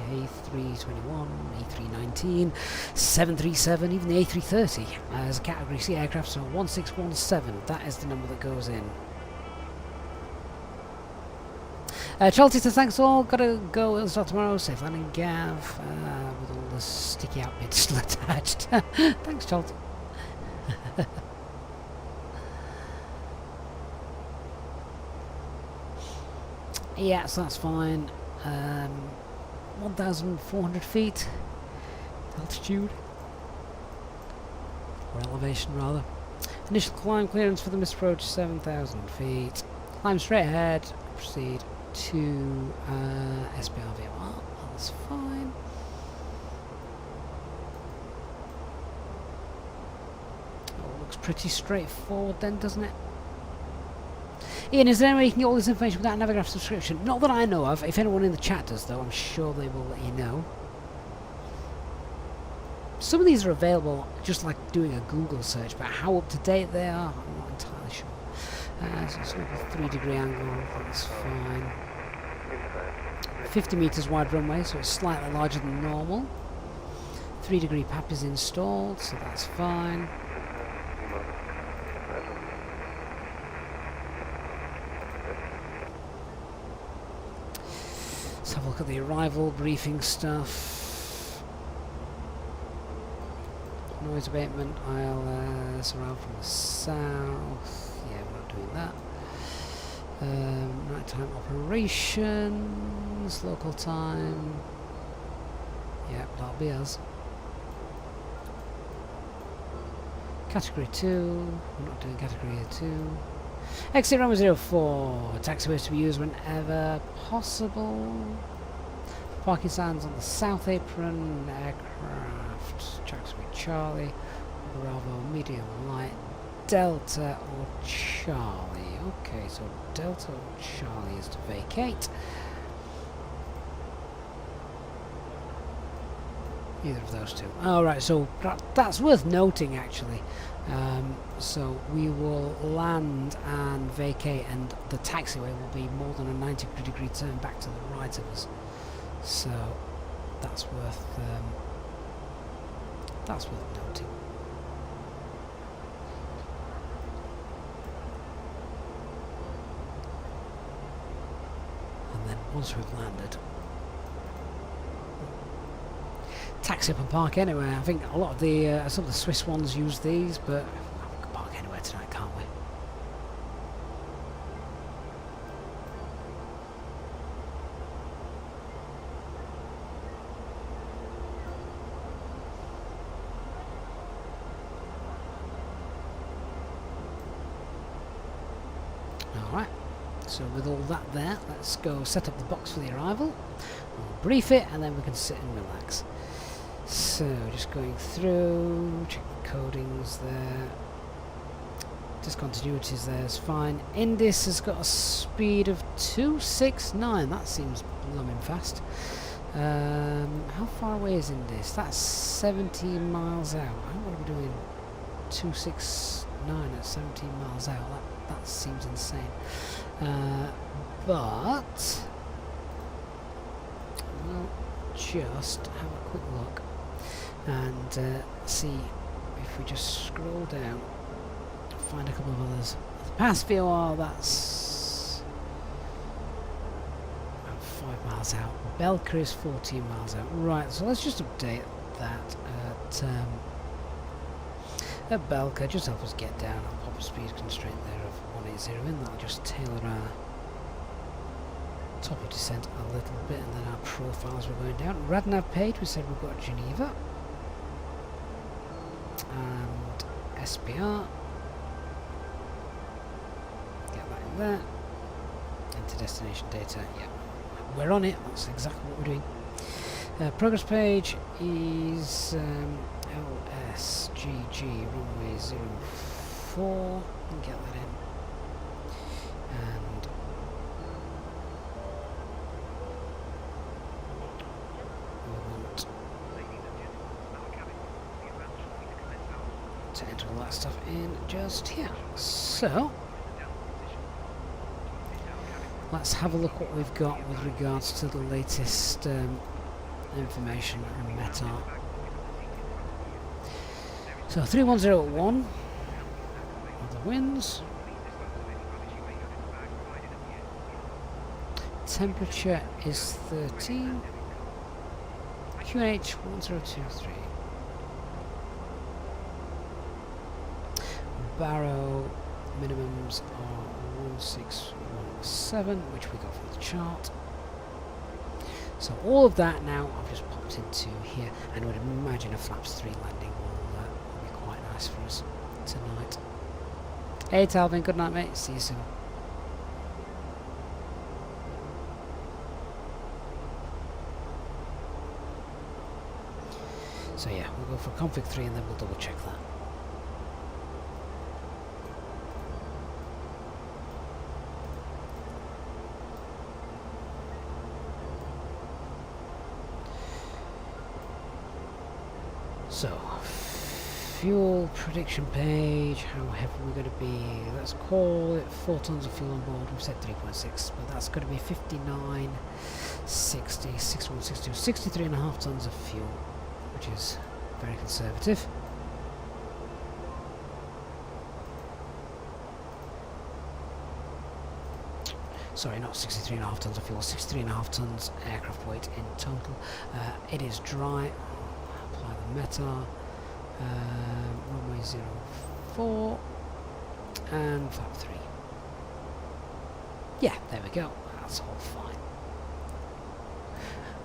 A321, A319, 737, even the A330 as a Category C aircraft, so 1617, that is the number that goes in. Charlie says, thanks all, gotta go, it'll start tomorrow, safe landing Gav, with all the sticky out bits still attached. Thanks Charlie. Yeah, so that's fine. 1,400 feet altitude, or elevation rather. Initial climb clearance for the missed approach 7,000 feet. Climb straight ahead, proceed to SPR VMR. That's fine. Oh, looks pretty straightforward then, doesn't it? Ian, is there any way you can get all this information without a Navigraph subscription? Not that I know of. If anyone in the chat does, though, I'm sure they will let you know. Some of these are available just like doing a Google search, but how up to date they are, I'm not entirely sure. So it's like a 3-degree angle, that's fine. 50 meters wide runway, so it's slightly larger than normal. 3-degree PAP is installed, so that's fine. Let's have a look at the arrival briefing stuff. Noise abatement, ILS, arrival from the south. Yeah, we're not doing that. Nighttime operations, local time. Yeah, that'll be us. Category 2, we're not doing category 2. Exit runway 04, taxiways to be used whenever possible. Parking signs on the south apron, aircraft, taxiway Charlie, Bravo, medium light, Delta or Charlie. Okay, so Delta or Charlie is to vacate. Either of those two. Alright, so that's worth noting actually. So we will land and vacate, and the taxiway will be more than a 90-degree turn back to the right of us. So that's worth noting. And then once we've landed, taxi up and park anywhere. I think a lot of the some of the Swiss ones use these, but we can park anywhere tonight, can't we? Alright, so with all that there, let's go set up the box for the arrival. We'll brief it and then we can sit and relax. So, just going through, check the codings there. Discontinuities there is fine. Indis has got a speed of 269, that seems blooming fast. How far away is Indis? That's 17 miles out. What are we doing? 269 at 17 miles out. That seems insane. But we'll just have a quick look and see if we just scroll down find a couple of others. Past VOR, that's about 5 miles out. Belka is 14 miles out. Right, so let's just update that at Belka. Just help us get down. I'll pop a speed constraint there of 180 in. That'll just tailor our top of descent a little bit, and then our profiles we're going down. Radnav page, we said we've got Geneva and SPR. Get that in there. Into destination data. Yeah, we're on it. That's exactly what we're doing. Progress page is LSGG runway 04. Get that in. And we want to enter all that stuff in just here. So let's have a look what we've got with regards to the latest information on METAR. So 31081 are the winds. Temperature is 13. QNH 1023. Barrow minimums are 1617, which we got from the chart. So all of that now I've just popped into here, and I would imagine a flaps 3 landing will be quite nice for us tonight. Hey Talvin, good night mate, see you soon. So yeah, we'll go for config 3 and then we'll double check that. So, fuel prediction page, how heavy we're going to be, let's call it 4 tons of fuel on board. We've said 3.6, but that's going to be 59, 60, 61, 62, 63.5 tons of fuel, which is very conservative. Sorry, not 63.5 tons of fuel, 63.5 tons aircraft weight in total. It is dry. Apply the METAR. Runway 04 and flap 3. Yeah, there we go. That's all fine.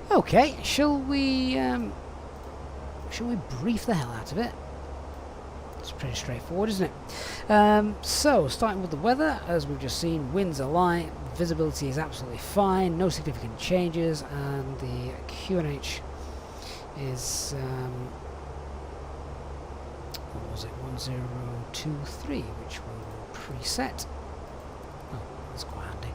Okay, shall we brief the hell out of it? It's pretty straightforward, isn't it? So, starting with the weather, as we've just seen, winds are light, visibility is absolutely fine, no significant changes, and the QNH is what was it, 1023, which we'll preset. Oh, that's quite handy.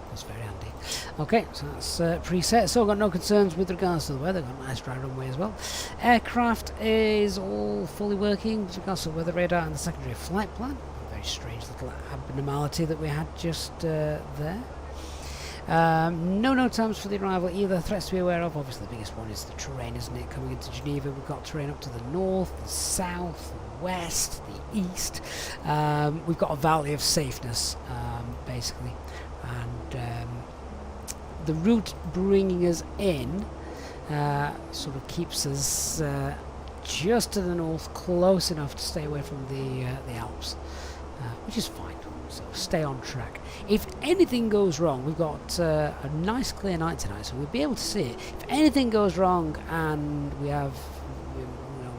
That's very handy. Okay, so that's preset. So I've got no concerns with regards to the weather. Got a nice dry runway as well. Aircraft is all fully working with regards to the weather radar and the secondary flight plan. A very strange little abnormality that we had just there. No times for the arrival either. Threats to be aware of. Obviously the biggest one is the terrain, isn't it? Coming into Geneva, we've got terrain up to the north, the south, the west, the east. We've got a valley of safeness, basically. And the route bringing us in sort of keeps us just to the north, close enough to stay away from the Alps, which is fine. So stay on track. If anything goes wrong, we've got a nice clear night tonight, so we'll be able to see it. If anything goes wrong and we're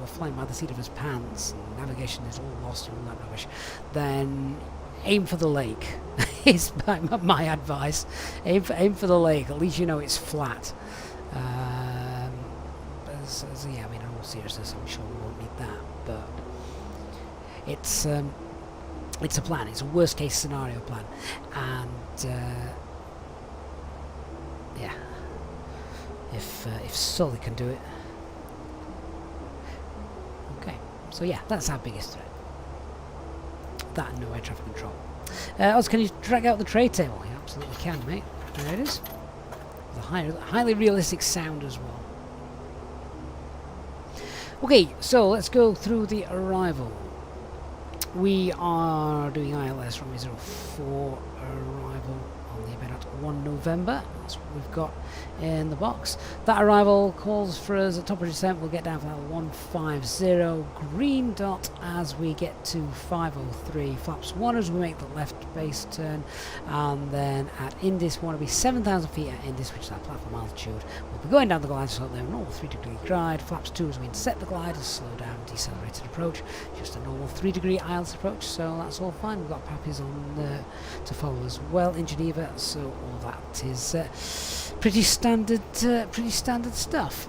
flying by the seat of his pants, and navigation is all lost and all that rubbish, then aim for the lake. Is my advice. Aim for the lake. At least you know it's flat. Yeah, I mean, in all seriousness, I'm sure we won't need that, but it's a plan. It's a worst case scenario plan, and yeah, if Sully can do it, okay. So yeah, that's our biggest threat. That and no air traffic control. Oz, can you drag out the tray table? You absolutely can, mate. There it is. The highly realistic sound as well. Okay, so let's go through the arrival. We are doing ILS runway 04 arrival on the event at 1 November. That's what we've got in the box. That arrival calls for us at top of descent. We'll get down for that 150 green dot as we get to 503 flaps 1 as we make the left base turn, and then at Indis we want to be 7,000 feet at Indis, which is our platform altitude. We'll be going down the glide slope there, a normal 3-degree glide. Flaps 2 as we intercept the glide, a slow down decelerated approach, just a normal 3-degree IELTS approach, so that's all fine. We've got PAPIs on to follow as well in Geneva, so all that is pretty standard stuff.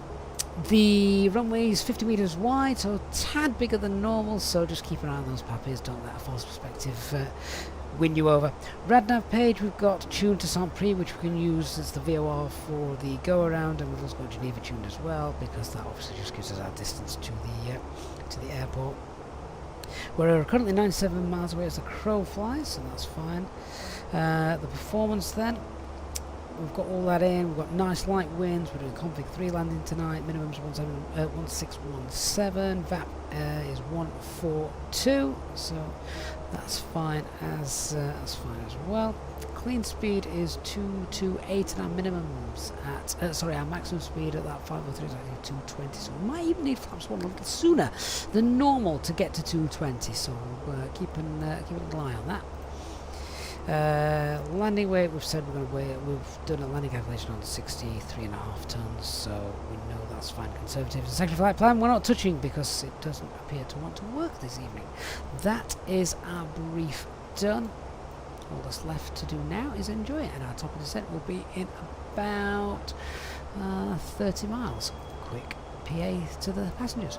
The runway is 50 meters wide, so a tad bigger than normal, so just keep an eye on those PAPIs, don't let a false perspective win you over. RadNav page, we've got tuned to Saint-Prix, which we can use as the VOR for the go around, and we've also got Geneva tuned as well, because that obviously just gives us our distance to the airport. We're currently 97 miles away as the crow flies, so that's fine. The performance then, we've got all that in. We've got nice light winds. We're doing config 3 landing tonight. Minimum's 1617. VAP is 142, so that's fine as well. Clean speed is 228, and our minimums at our maximum speed at that 503 is actually 220. So we might even need flaps 1 a little sooner than normal to get to 220. So keep an eye on that. Landing weight, we've said we're going to weigh. We've done a landing calculation on 63.5 tons, so we know that's fine. Conservative. The second flight plan we're not touching because it doesn't appear to want to work this evening. That is our brief done. All that's left to do now is enjoy it, and our top of descent will be in about 30 miles. Quick PA to the passengers.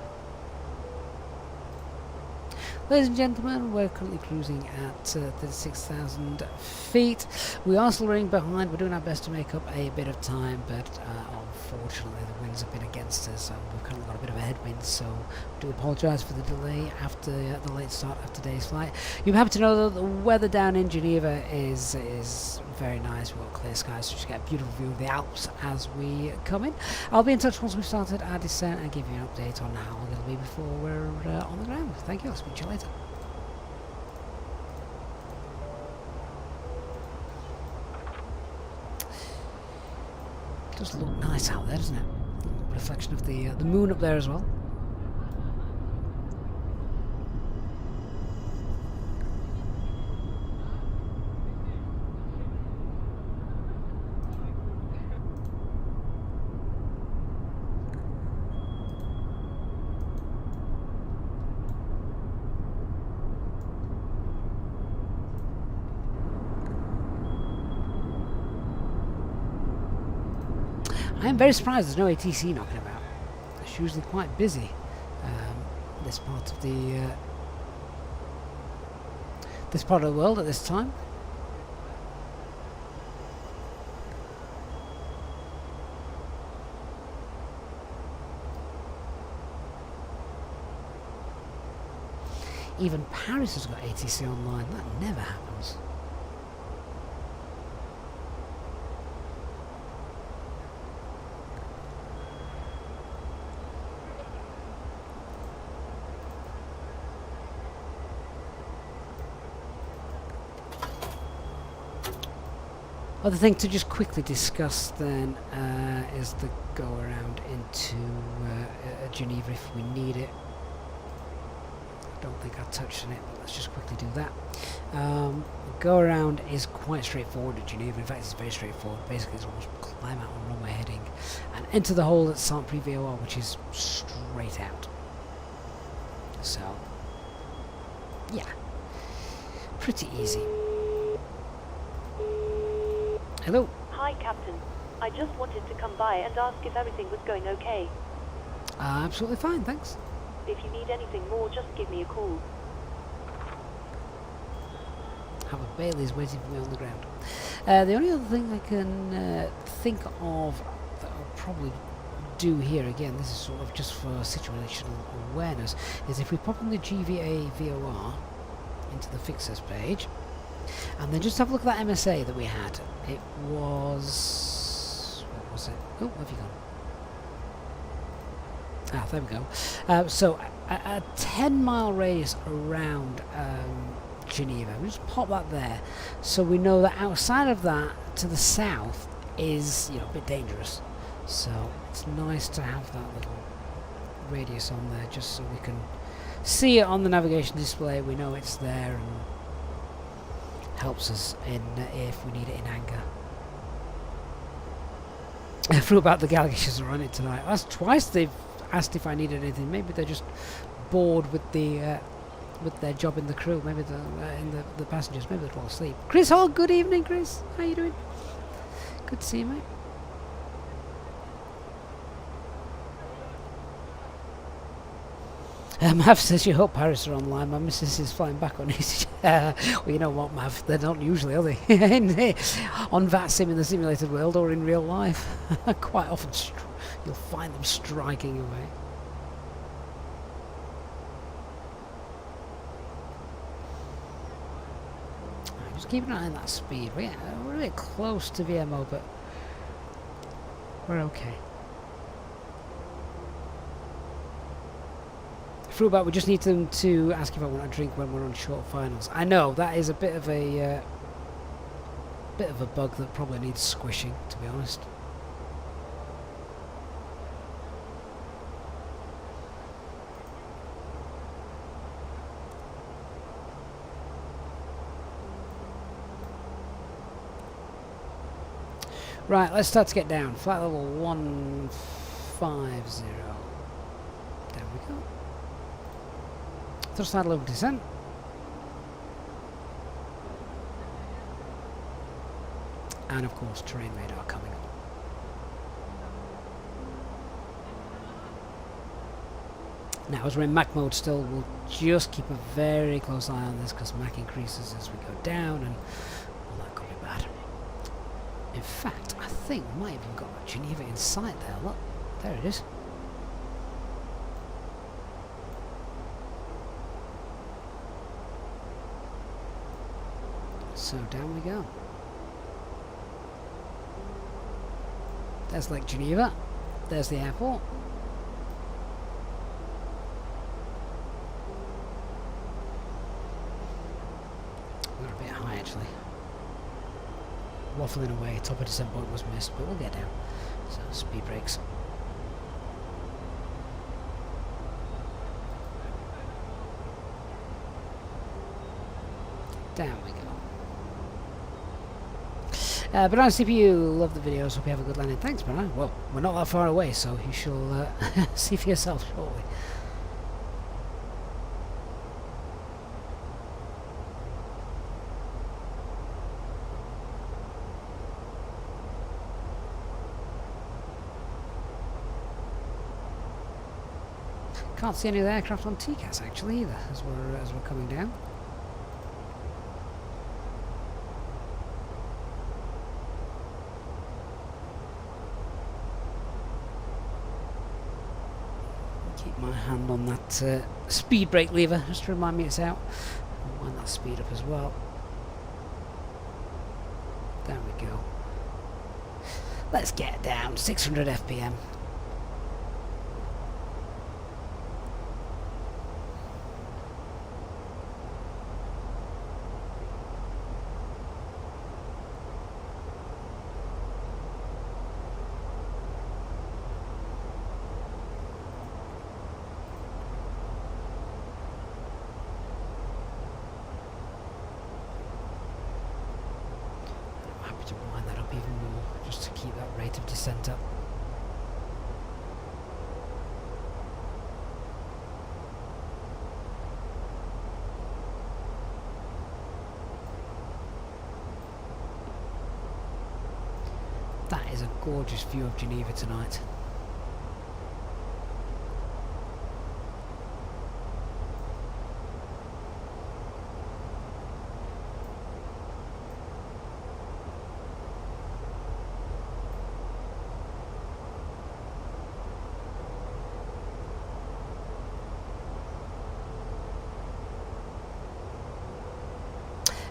Ladies and gentlemen, we're currently cruising at 36,000 feet. We are still running behind. We're doing our best to make up a bit of time, but unfortunately the winds have been against us, and we've currently got a bit of a headwind, so I do apologise for the delay after the late start of today's flight. You'll be happy to know that the weather down in Geneva is very nice. We've got clear skies, so you just get a beautiful view of the Alps as we come in. I'll be in touch once we've started our descent and give you an update on how long it'll be before we're on the ground. Thank you. I'll speak to you later. It does look nice out there, doesn't it? Reflection of the moon up there as well. I am very surprised there's no ATC knocking about. It's usually quite busy this part of the world at this time. Even Paris has got ATC online. That never happens. Other thing to just quickly discuss then is the go around into Geneva if we need it. I don't think I touched on it, but let's just quickly do that. The go around is quite straightforward at Geneva. In fact, it's very straightforward. Basically, it's almost climb out on runway heading and enter the hole at Saint-Prix VOR, which is straight out. So, yeah, pretty easy. Hello. Hi, Captain. I just wanted to come by and ask if everything was going okay. Absolutely fine, thanks. If you need anything more, just give me a call. Have a Bailey's waiting for me on the ground. The only other thing I can think of that I'll probably do here, again, this is sort of just for situational awareness, is if we pop in the GVA VOR into the fixers page, and then just have a look at that MSA that we had. It was... what was it? Oh, where have you gone? Ah, there we go. So a 10-mile radius around Geneva. We just pop that there, so we know that outside of that, to the south, is, you know, a bit dangerous. So it's nice to have that little radius on there, just so we can see it on the navigation display. We know it's there and helps us in if we need it in anger. I flew about the Galagations are on it tonight. That's twice they've asked if I needed anything. Maybe they're just bored with the with their job in the crew. Maybe in the passengers. Maybe they're all asleep. Chris Hall, good evening, Chris. How you doing? Good to see you, mate. Mav says, you hope Paris are online. My missus is flying back on Easyjet. Well, you know what, Mav? They're not usually, are they? On VATSIM in the simulated world or in real life. Quite often you'll find them striking away. Just keep an eye on that speed. We're a bit close to VMO, but we're okay. Fruitbat, we just need them to ask if I want a drink when we're on short finals. I know that is a bit of a bug that probably needs squishing, to be honest. Right, let's start to get down. Flight level 150. There we go. Thrust idle over descent. And of course terrain radar coming up. Now as we're in Mach mode still, we'll just keep a very close eye on this because Mach increases as we go down and well, that could be bad. In fact, I think we might have even got Geneva in sight there. Look, there it is. So down we go. There's Lake Geneva. There's the airport. We're a bit high actually. Waffling away, top of descent point was missed, but we'll get down. So speed brakes. Down we go. Banana CPU, love the videos, hope you have a good landing. Thanks, Banana. Well, we're not that far away, so you shall see for yourself shortly. Can't see any of the aircraft on TCAS actually either, as we're coming down. Keep my hand on that speed brake lever just to remind me it's out. I'll wind that speed up as well. There we go. Let's get down 600 FPM. To wind that up even more, just to keep that rate of descent up. That is a gorgeous view of Geneva tonight.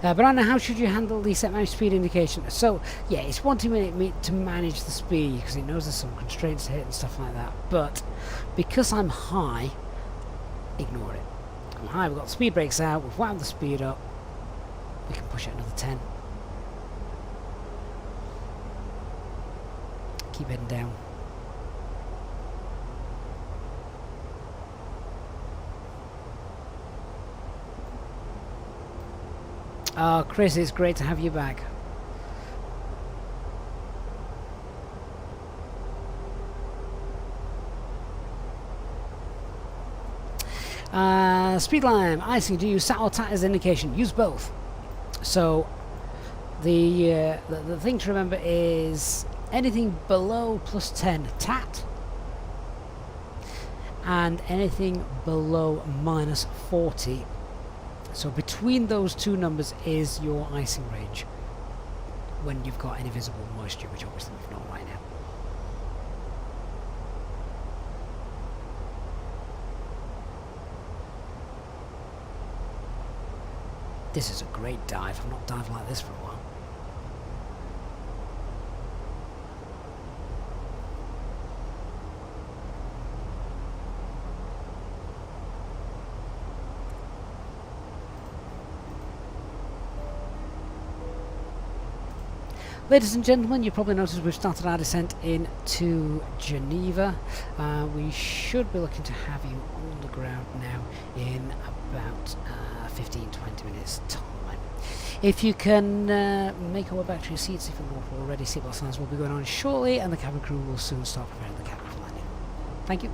Banana, how should you handle the set managed speed indication? So, yeah, it's wanting me to manage the speed because it knows there's some constraints to hit and stuff like that. But because I'm high, ignore it. Come high, we've got speed brakes out, we've wound the speed up. We can push it another 10. Keep heading down. Oh, Chris, it's great to have you back. Speed line, icing, do you use sat or tat as indication? Use both. So the thing to remember is anything below plus 10 tat, and anything below minus 40. So between those two numbers is your icing range when you've got any visible moisture, which obviously we've not right now. This is a great dive. I've not dived like this for a while. Ladies and gentlemen, you probably noticed we've started our descent into Geneva. We should be looking to have you on the ground now in about 15-20 minutes time. If you can make our way back to your seats, if you're not already, seatbelt signs will be going on shortly, and the cabin crew will soon start preparing the cabin for landing. Thank you.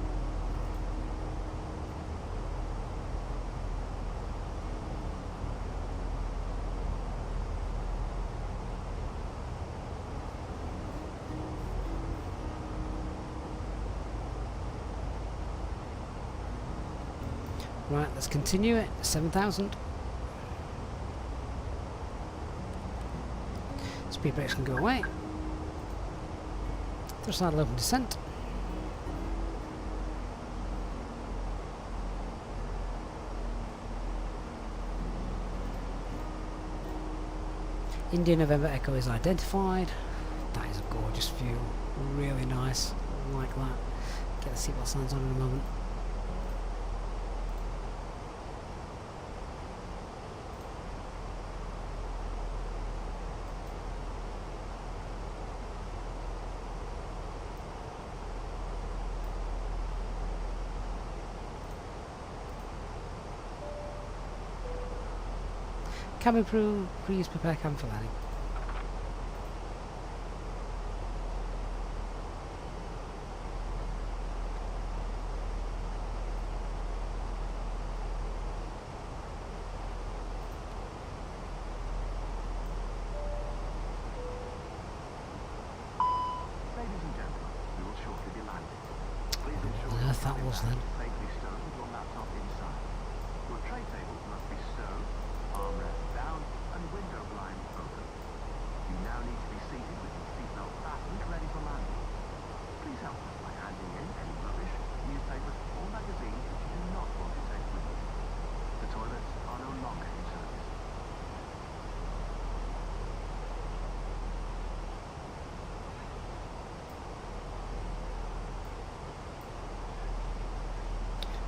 Right, let's continue it. 7,000. Speed brakes can go away. Thrust idle open descent. India November Echo is identified. That is a gorgeous view. Really nice. Like that. Get the seatbelt signs on in a moment. Cabin crew, please prepare cabin for landing. Ladies and gentlemen, we will shortly be landing. Please ensure What on earth that was then? safely stowed with your laptop inside. Your tray tables must be stowed, armrests down, and window blinds open. You now need to be seated with your seatbelt fastened, ready for landing. Please help us by handing in any rubbish, newspapers, or magazines that you do not want to take with you. The toilets are no longer in service.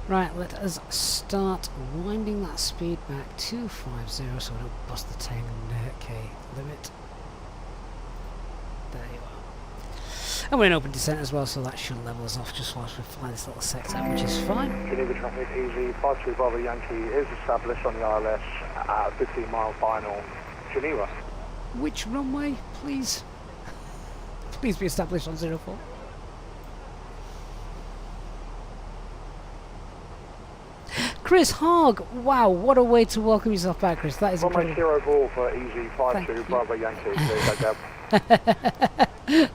Right, let us start winding that speed back to 50 so we don't bust the 10k limit. There you are. And we're in open descent as well, so that should level us off just whilst we fly this little sector, which is fine. Geneva traffic, Easy 53 Bravo Yankee is established on the ILS at 15 mile final, Geneva. Which runway, please? Please be established on 04. Chris Hogg, wow, what a way to welcome yourself back, Chris. That is Runway incredible. 0 ball for Easy 52 Bravo Yankee, please,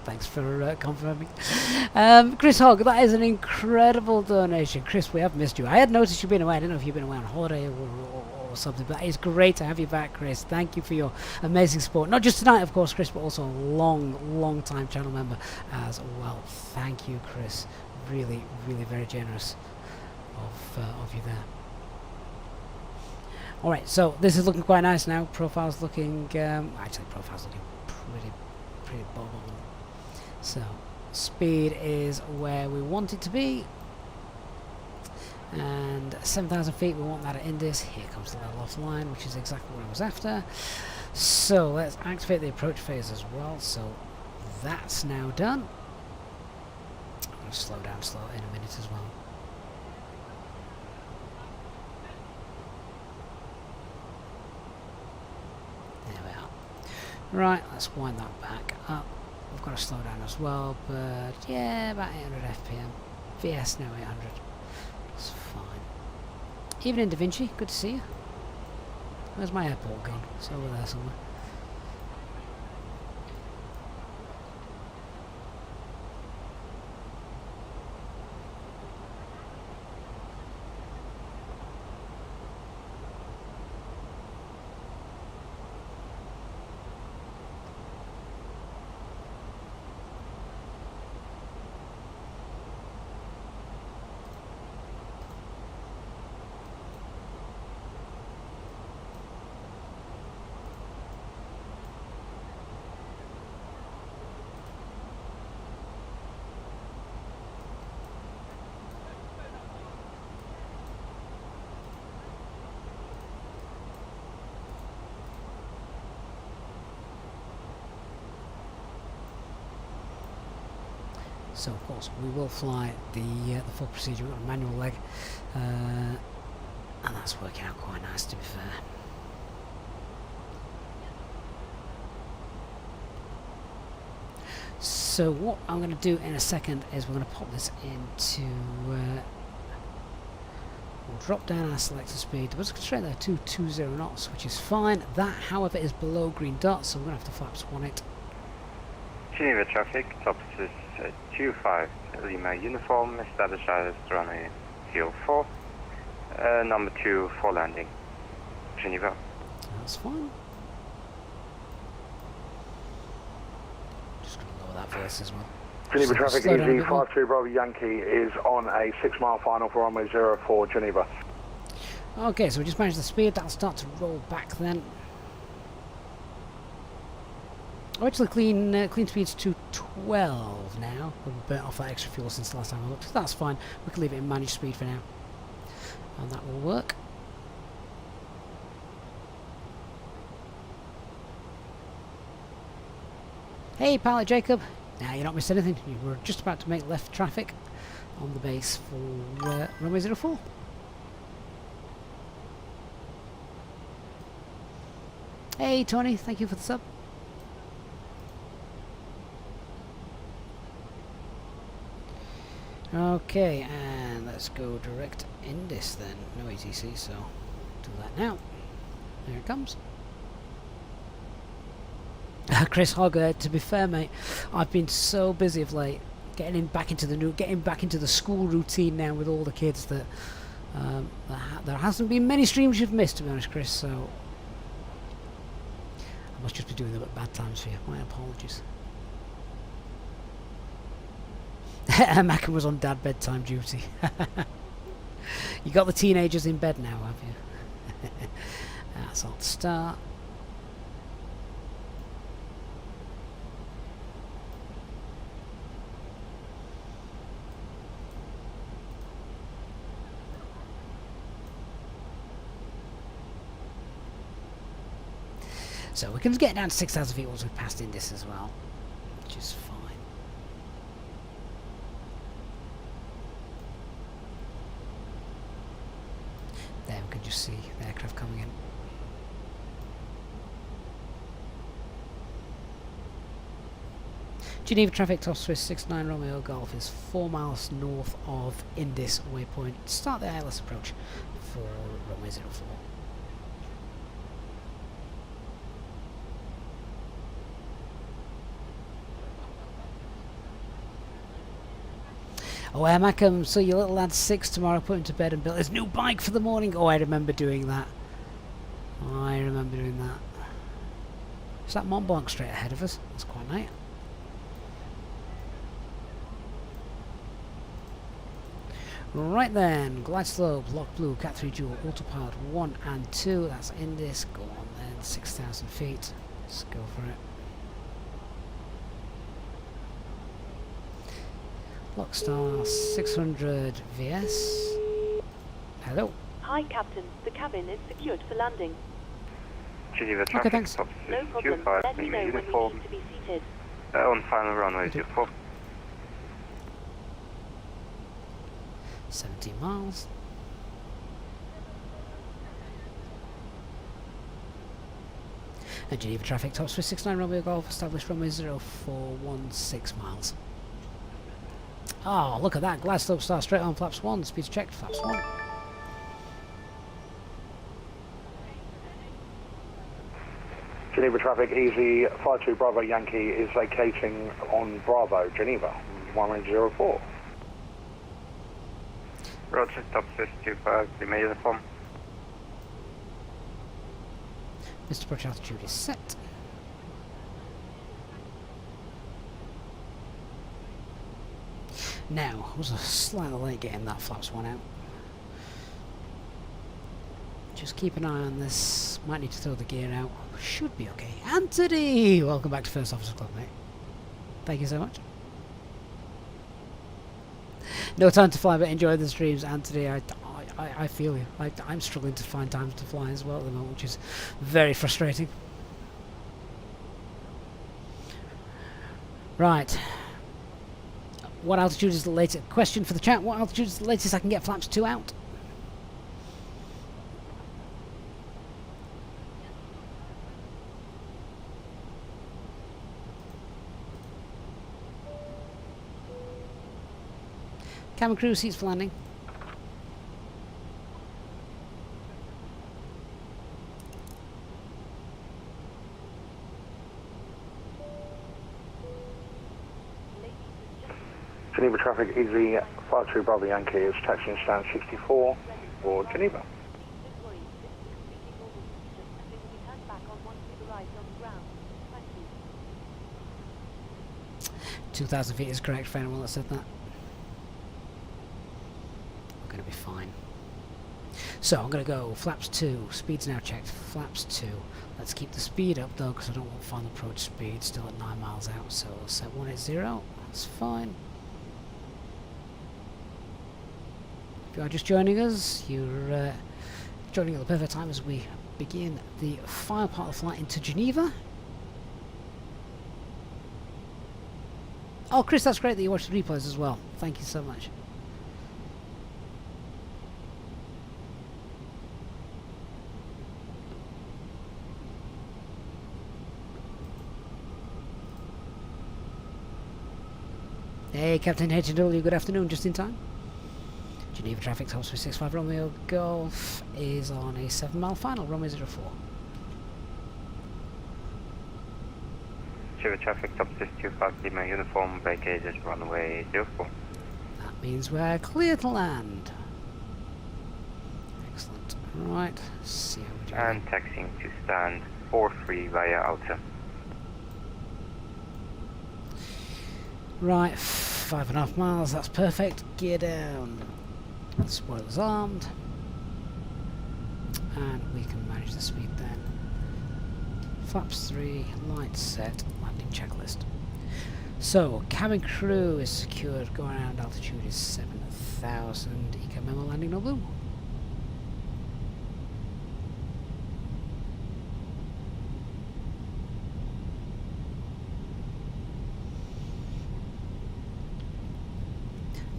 Thanks for confirming. Chris Hogg, that is an incredible donation. Chris, we have missed you. I had noticed you've been away. I don't know if you've been away on holiday or something, but it's great to have you back, Chris. Thank you for your amazing support. Not just tonight, of course, Chris, but also a long time channel member as well. Thank you, Chris. Really, really very generous of you there. Alright, so this is looking quite nice now. Profile's looking, actually profile's looking pretty bob on. So, speed is where we want it to be. And 7,000 feet, we want that at Indus. Here comes the level off line, which is exactly what I was after. So let's activate the approach phase as well. So that's now done. I'm going to slow down slow in a minute as well. There we are. Right, let's wind that back up. We've got to slow down as well, but yeah, about 800 FPM. VS now 800. It's fine. Even in Da Vinci, good to see you. Where's my airport gone? It's over there somewhere. So of course we will fly the full procedure. We've got a manual leg, and that's working out quite nice, to be fair. So what I'm going to do in a second is we're going to pop this into. We'll drop down our selector speed. We're just straight there, 220 knots, which is fine. That, however, is below green dot, so we're going to have to flaps 18. Geneva traffic, top is 25 Lima uniform, establish as runway 04, number 2 for landing, Geneva. That's fine. Just going to lower that VS as well. Geneva traffic, Easy 52 Bravo Yankee is on a 6-mile final for runway 04, Geneva. Okay, so we just managed the speed. That'll start to roll back then. Oh, actually, clean speed's 212 now. We've burnt off that extra fuel since the last time I looked. So that's fine. We can leave it in managed speed for now, and that will work. Hey, pilot Jacob. Now you're not missing anything. You were just about to make left traffic on the base for runway 04. Hey, Tony. Thank you for the sub. Okay, and let's go direct Indus then. No ATC, so do that now. There it comes. Chris Hogger, to be fair, mate, I've been so busy of late, getting back into the school routine now with all the kids that there hasn't been many streams you've missed, to be honest, Chris. So I must just be doing them at bad times for you. My apologies. Mackin was on dad bedtime duty. You got the teenagers in bed now, have you? That's on start. So we can get down to 6,000 feet once we've passed Indus as well, which is fine. There we can just see the aircraft coming in. Geneva traffic, top Swiss 69 Romeo Golf is 4 miles north of Indus waypoint. Start the ILS approach for runway 04. Oh, Mackham, so your little lad's 6 tomorrow, put him to bed and built his new bike for the morning. Oh, I remember doing that. I remember doing that. Is that Mont Blanc straight ahead of us? That's quite nice. Right then, glide slope, lock blue, cat 3 dual, autopilot 1 and 2. That's Indus. Go on then, 6,000 feet. Let's go for it. Lockstar 600 VS. Hello. Hi, Captain. The cabin is secured for landing. Geneva Okay, traffic, thanks. No officers problem. 25, Let me Lima know when you uniform, need to be seated. on final runway 04. 17 miles. And Geneva traffic, top Swiss 69 Romeo Golf, established runway 0416 miles. Oh, look at that. Gladstone star straight on flaps 1. Speed's checked, flaps 1. Geneva traffic, easy, 52 Bravo Yankee is vacating on Bravo, Geneva, 1804. Roger, top Swiss 25, Lima uniform. Mr. Approach altitude is set. Now, I was slightly late getting that flaps 1 out. Just keep an eye on this. Might need to throw the gear out. Should be okay. Anthony! Welcome back to First Officer Club, mate. Thank you so much. No time to fly, but enjoy the streams, Anthony. I feel you. I'm struggling to find time to fly as well at the moment, which is very frustrating. Right. What altitude is the latest? Question for the chat. What altitude is the latest I can get flaps 2 out? Cabin crew, seats for landing. Geneva traffic, easy, 52 Bravo Yankee is taxiing stand 64 for Geneva. 2,000 feet is correct for anyone that said that. We're going to be fine. So I'm going to go flaps 2. Speed's now checked. Flaps 2. Let's keep the speed up though, because I don't want final approach speed. Still at 9 miles out. So we'll set 180. That's fine. If you are just joining us, you're joining at the perfect time as we begin the final part of the flight into Geneva. Oh, Chris, that's great that you watched the replays as well. Thank you so much. Hey, Captain HW, good afternoon, just in time. Geneva traffic, top 65 Romeo Golf is on a 7-mile final, Romeo 04. Geneva traffic, top 25 Lima uniform, vacated runway 04. That means we're clear to land. Excellent. Right, let's see how we do. And taxiing to stand 43 via Alta. Right, 5.5 miles, that's perfect. Gear down. Spoilers armed. And we can manage the speed then. Flaps 3, lights set, landing checklist. So, cabin crew is secured, going around, altitude is 7,000. Eco memo landing no blue.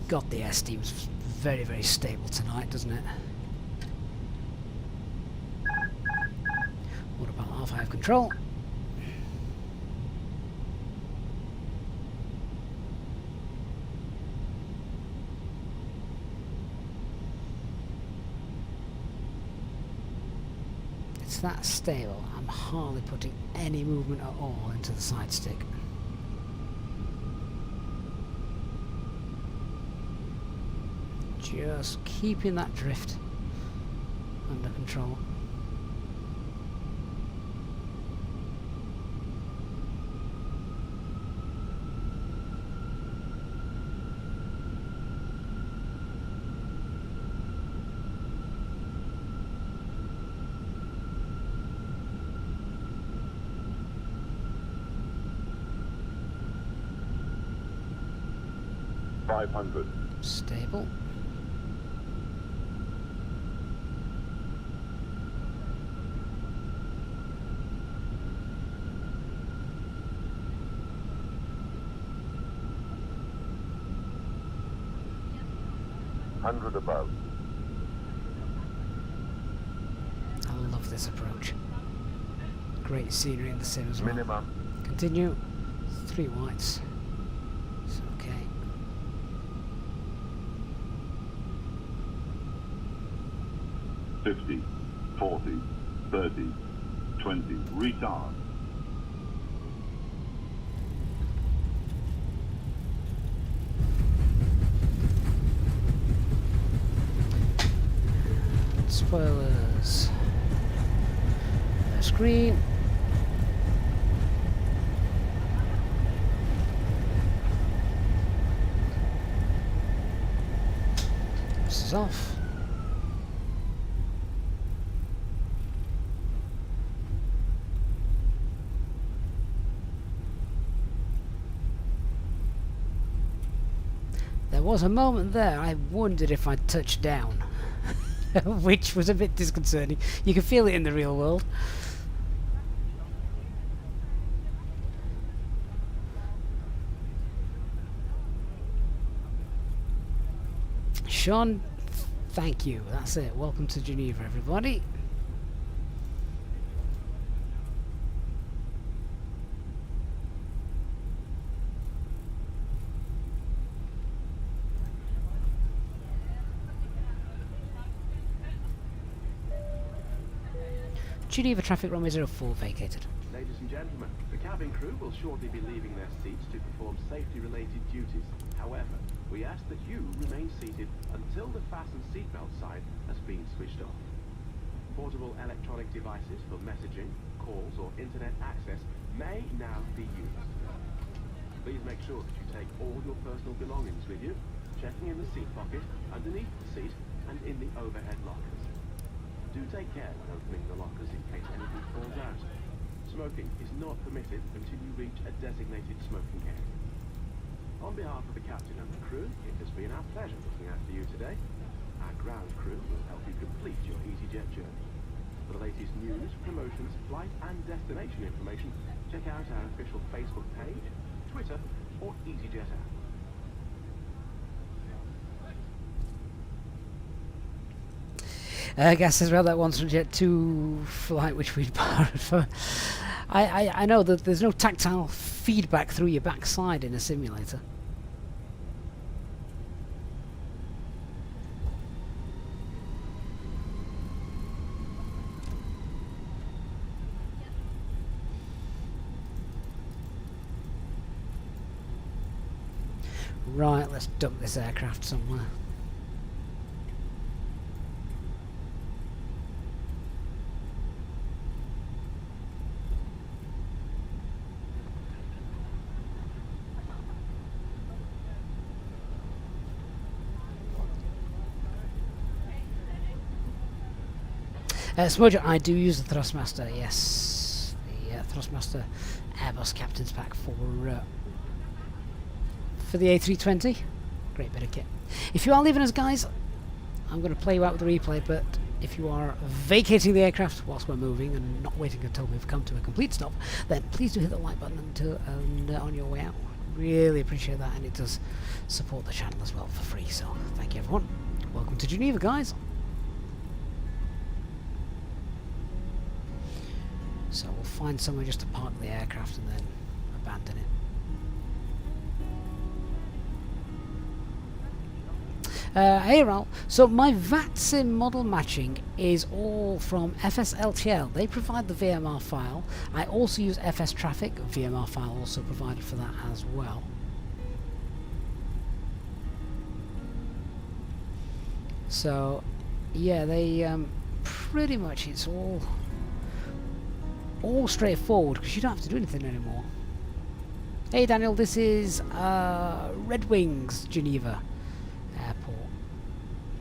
God, the air steam's very, very stable tonight, doesn't it? What about Alpha have control? It's that stable. I'm hardly putting any movement at all into the side stick. Just keeping that drift under control. $500. Stable. 100 above. I love this approach. Great scenery in the sim as well. Minimum. Continue. 3 whites. It's okay. $50, $40, $30, $20. Retard. Spoilers. Screen. This is off. There was a moment there I wondered if I'd touched down. Which was a bit disconcerting. You can feel it in the real world. Sean, thank you. That's it. Welcome to Geneva, everybody. Geneva traffic runway 04 vacated. Ladies and gentlemen, the cabin crew will shortly be leaving their seats to perform safety-related duties. However, we ask that you remain seated until the fasten seatbelt sign has been switched off. Portable electronic devices for messaging, calls or internet access may now be used. Please make sure that you take all your personal belongings with you, checking in the seat pocket, underneath the seat and in the overhead lockers. Do take care when opening the lockers in case anything falls out. Smoking is not permitted until you reach a designated smoking area. On behalf of the captain and the crew, it has been our pleasure looking after you today. Our ground crew will help you complete your Easyjet journey. For the latest news, promotions, flight and destination information, check out our official Facebook page, Twitter or Easyjet app. I guess as well that 1Jet2 flight which we'd borrowed for. I know that there's no tactile feedback through your backside in a simulator. Right, let's dump this aircraft somewhere. Smojo, I do use the Thrustmaster, yes. The Thrustmaster Airbus Captain's Pack for the A320. Great bit of kit. If you are leaving us, guys, I'm going to play you out with the replay, but if you are vacating the aircraft whilst we're moving and not waiting until we've come to a complete stop, then please do hit the like button on your way out. Really appreciate that, and it does support the channel as well for free, so thank you everyone. Welcome to Geneva, guys. So we'll find somewhere just to park the aircraft and then abandon it. Hey Raul, so my VATSIM model matching is all from FSLTL. They provide the VMR file. I also use FSTraffic, VMR file also provided for that as well. So yeah, they pretty much, it's all straightforward because you don't have to do anything anymore. Hey Daniel, this is Red Wings Geneva Airport,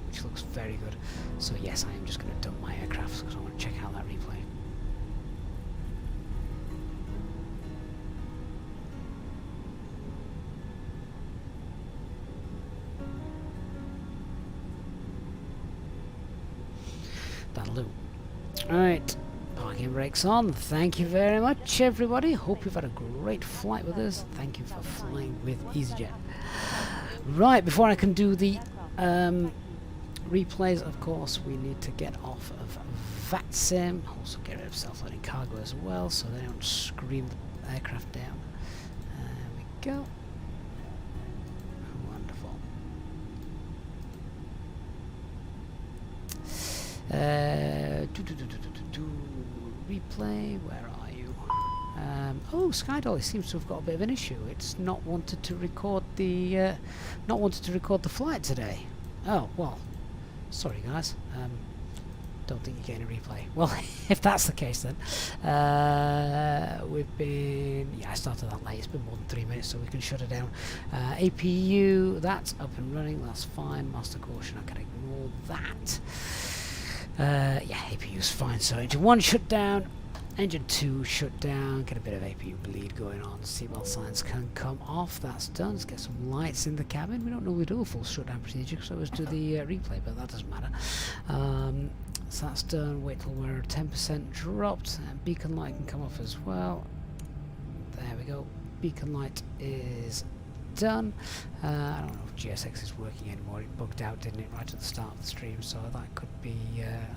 which looks very good. So yes, I am just going to dump my aircraft because I want to check out that replay. That'll do. Alright. Parking brakes on. Thank you very much, everybody. Hope you've had a great flight with us. Thank you for flying with Easyjet. Right, before I can do the replays, of course, we need to get off of VATSIM. Also get rid of self-loading cargo as well, so they don't scream the aircraft down. There we go. Wonderful. Replay, where are you? Oh, Skydolly seems to have got a bit of an issue. It's not wanted to record the flight today. Oh well, sorry guys. Don't think you're getting a replay. Well, if that's the case, then we've been. Yeah, I started that late. It's been more than 3 minutes, so we can shut it down. APU, that's up and running. That's fine. Master caution, I can ignore that. Yeah, APU's fine. So engine 1 shut down. Engine 2 shut down, get a bit of APU bleed going on, seatbelt signs can come off, that's done. Let's get some lights in the cabin. We don't normally do a full shutdown procedure, so let's do the replay, but that doesn't matter. So that's done, wait till we're 10% dropped, and beacon light can come off as well. There we go, beacon light is done. I don't know if GSX is working anymore, it bugged out, didn't it, right at the start of the stream, so that could be,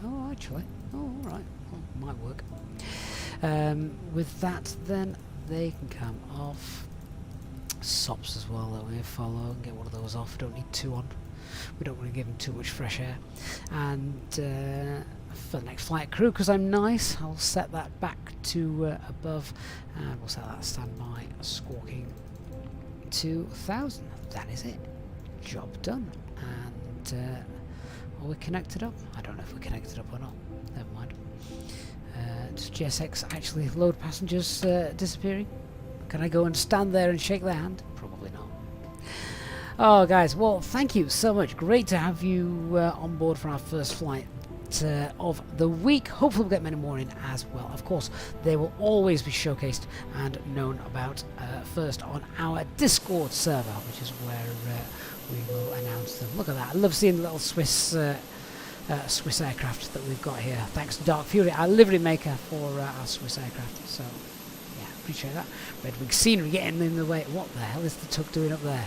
oh actually, oh alright, well, might work. With that then, they can come off. SOPs as well that we follow, and get one of those off, don't need 2 on. We don't want to give them too much fresh air. And for the next flight crew, because I'm nice, I'll set that back to above, and we'll set that standby squawking to 1000. That is it. Job done. And are we connected up? I don't know if we're connected up or not. Never mind. Does GSX actually load passengers disappearing? Can I go and stand there and shake their hand? Probably not. Oh guys, well thank you so much. Great to have you on board for our first flight of the week. Hopefully we'll get many more in as well. Of course, they will always be showcased and known about first on our Discord server, which is where we will announce them. Look at that. I love seeing the little Swiss aircraft that we've got here. Thanks to Dark Fury, our livery maker, for our Swiss aircraft. So, yeah, appreciate that. Red wing scenery getting in the way. What the hell is the tug doing up there?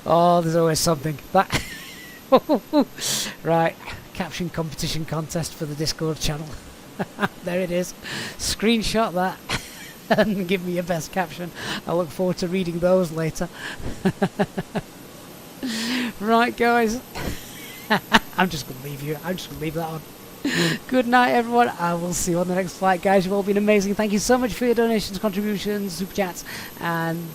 Oh, there's always something. That right, caption competition contest for the Discord channel. There it is. Screenshot that and give me your best caption. I look forward to reading those later. Right, guys. I'm just going to leave you. I'm just going to leave that on. Good night, everyone. I will see you on the next flight, guys. You've all been amazing. Thank you so much for your donations, contributions, super chats, and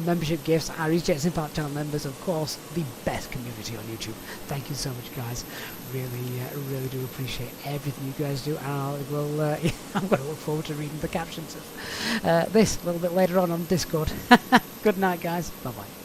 membership gifts. Our Easyjet Impact channel members, of course, the best community on YouTube. Thank you so much, guys. Really do appreciate everything you guys do. And I'm going to look forward to reading the captions of this a little bit later on Discord. Good night, guys. Bye-bye.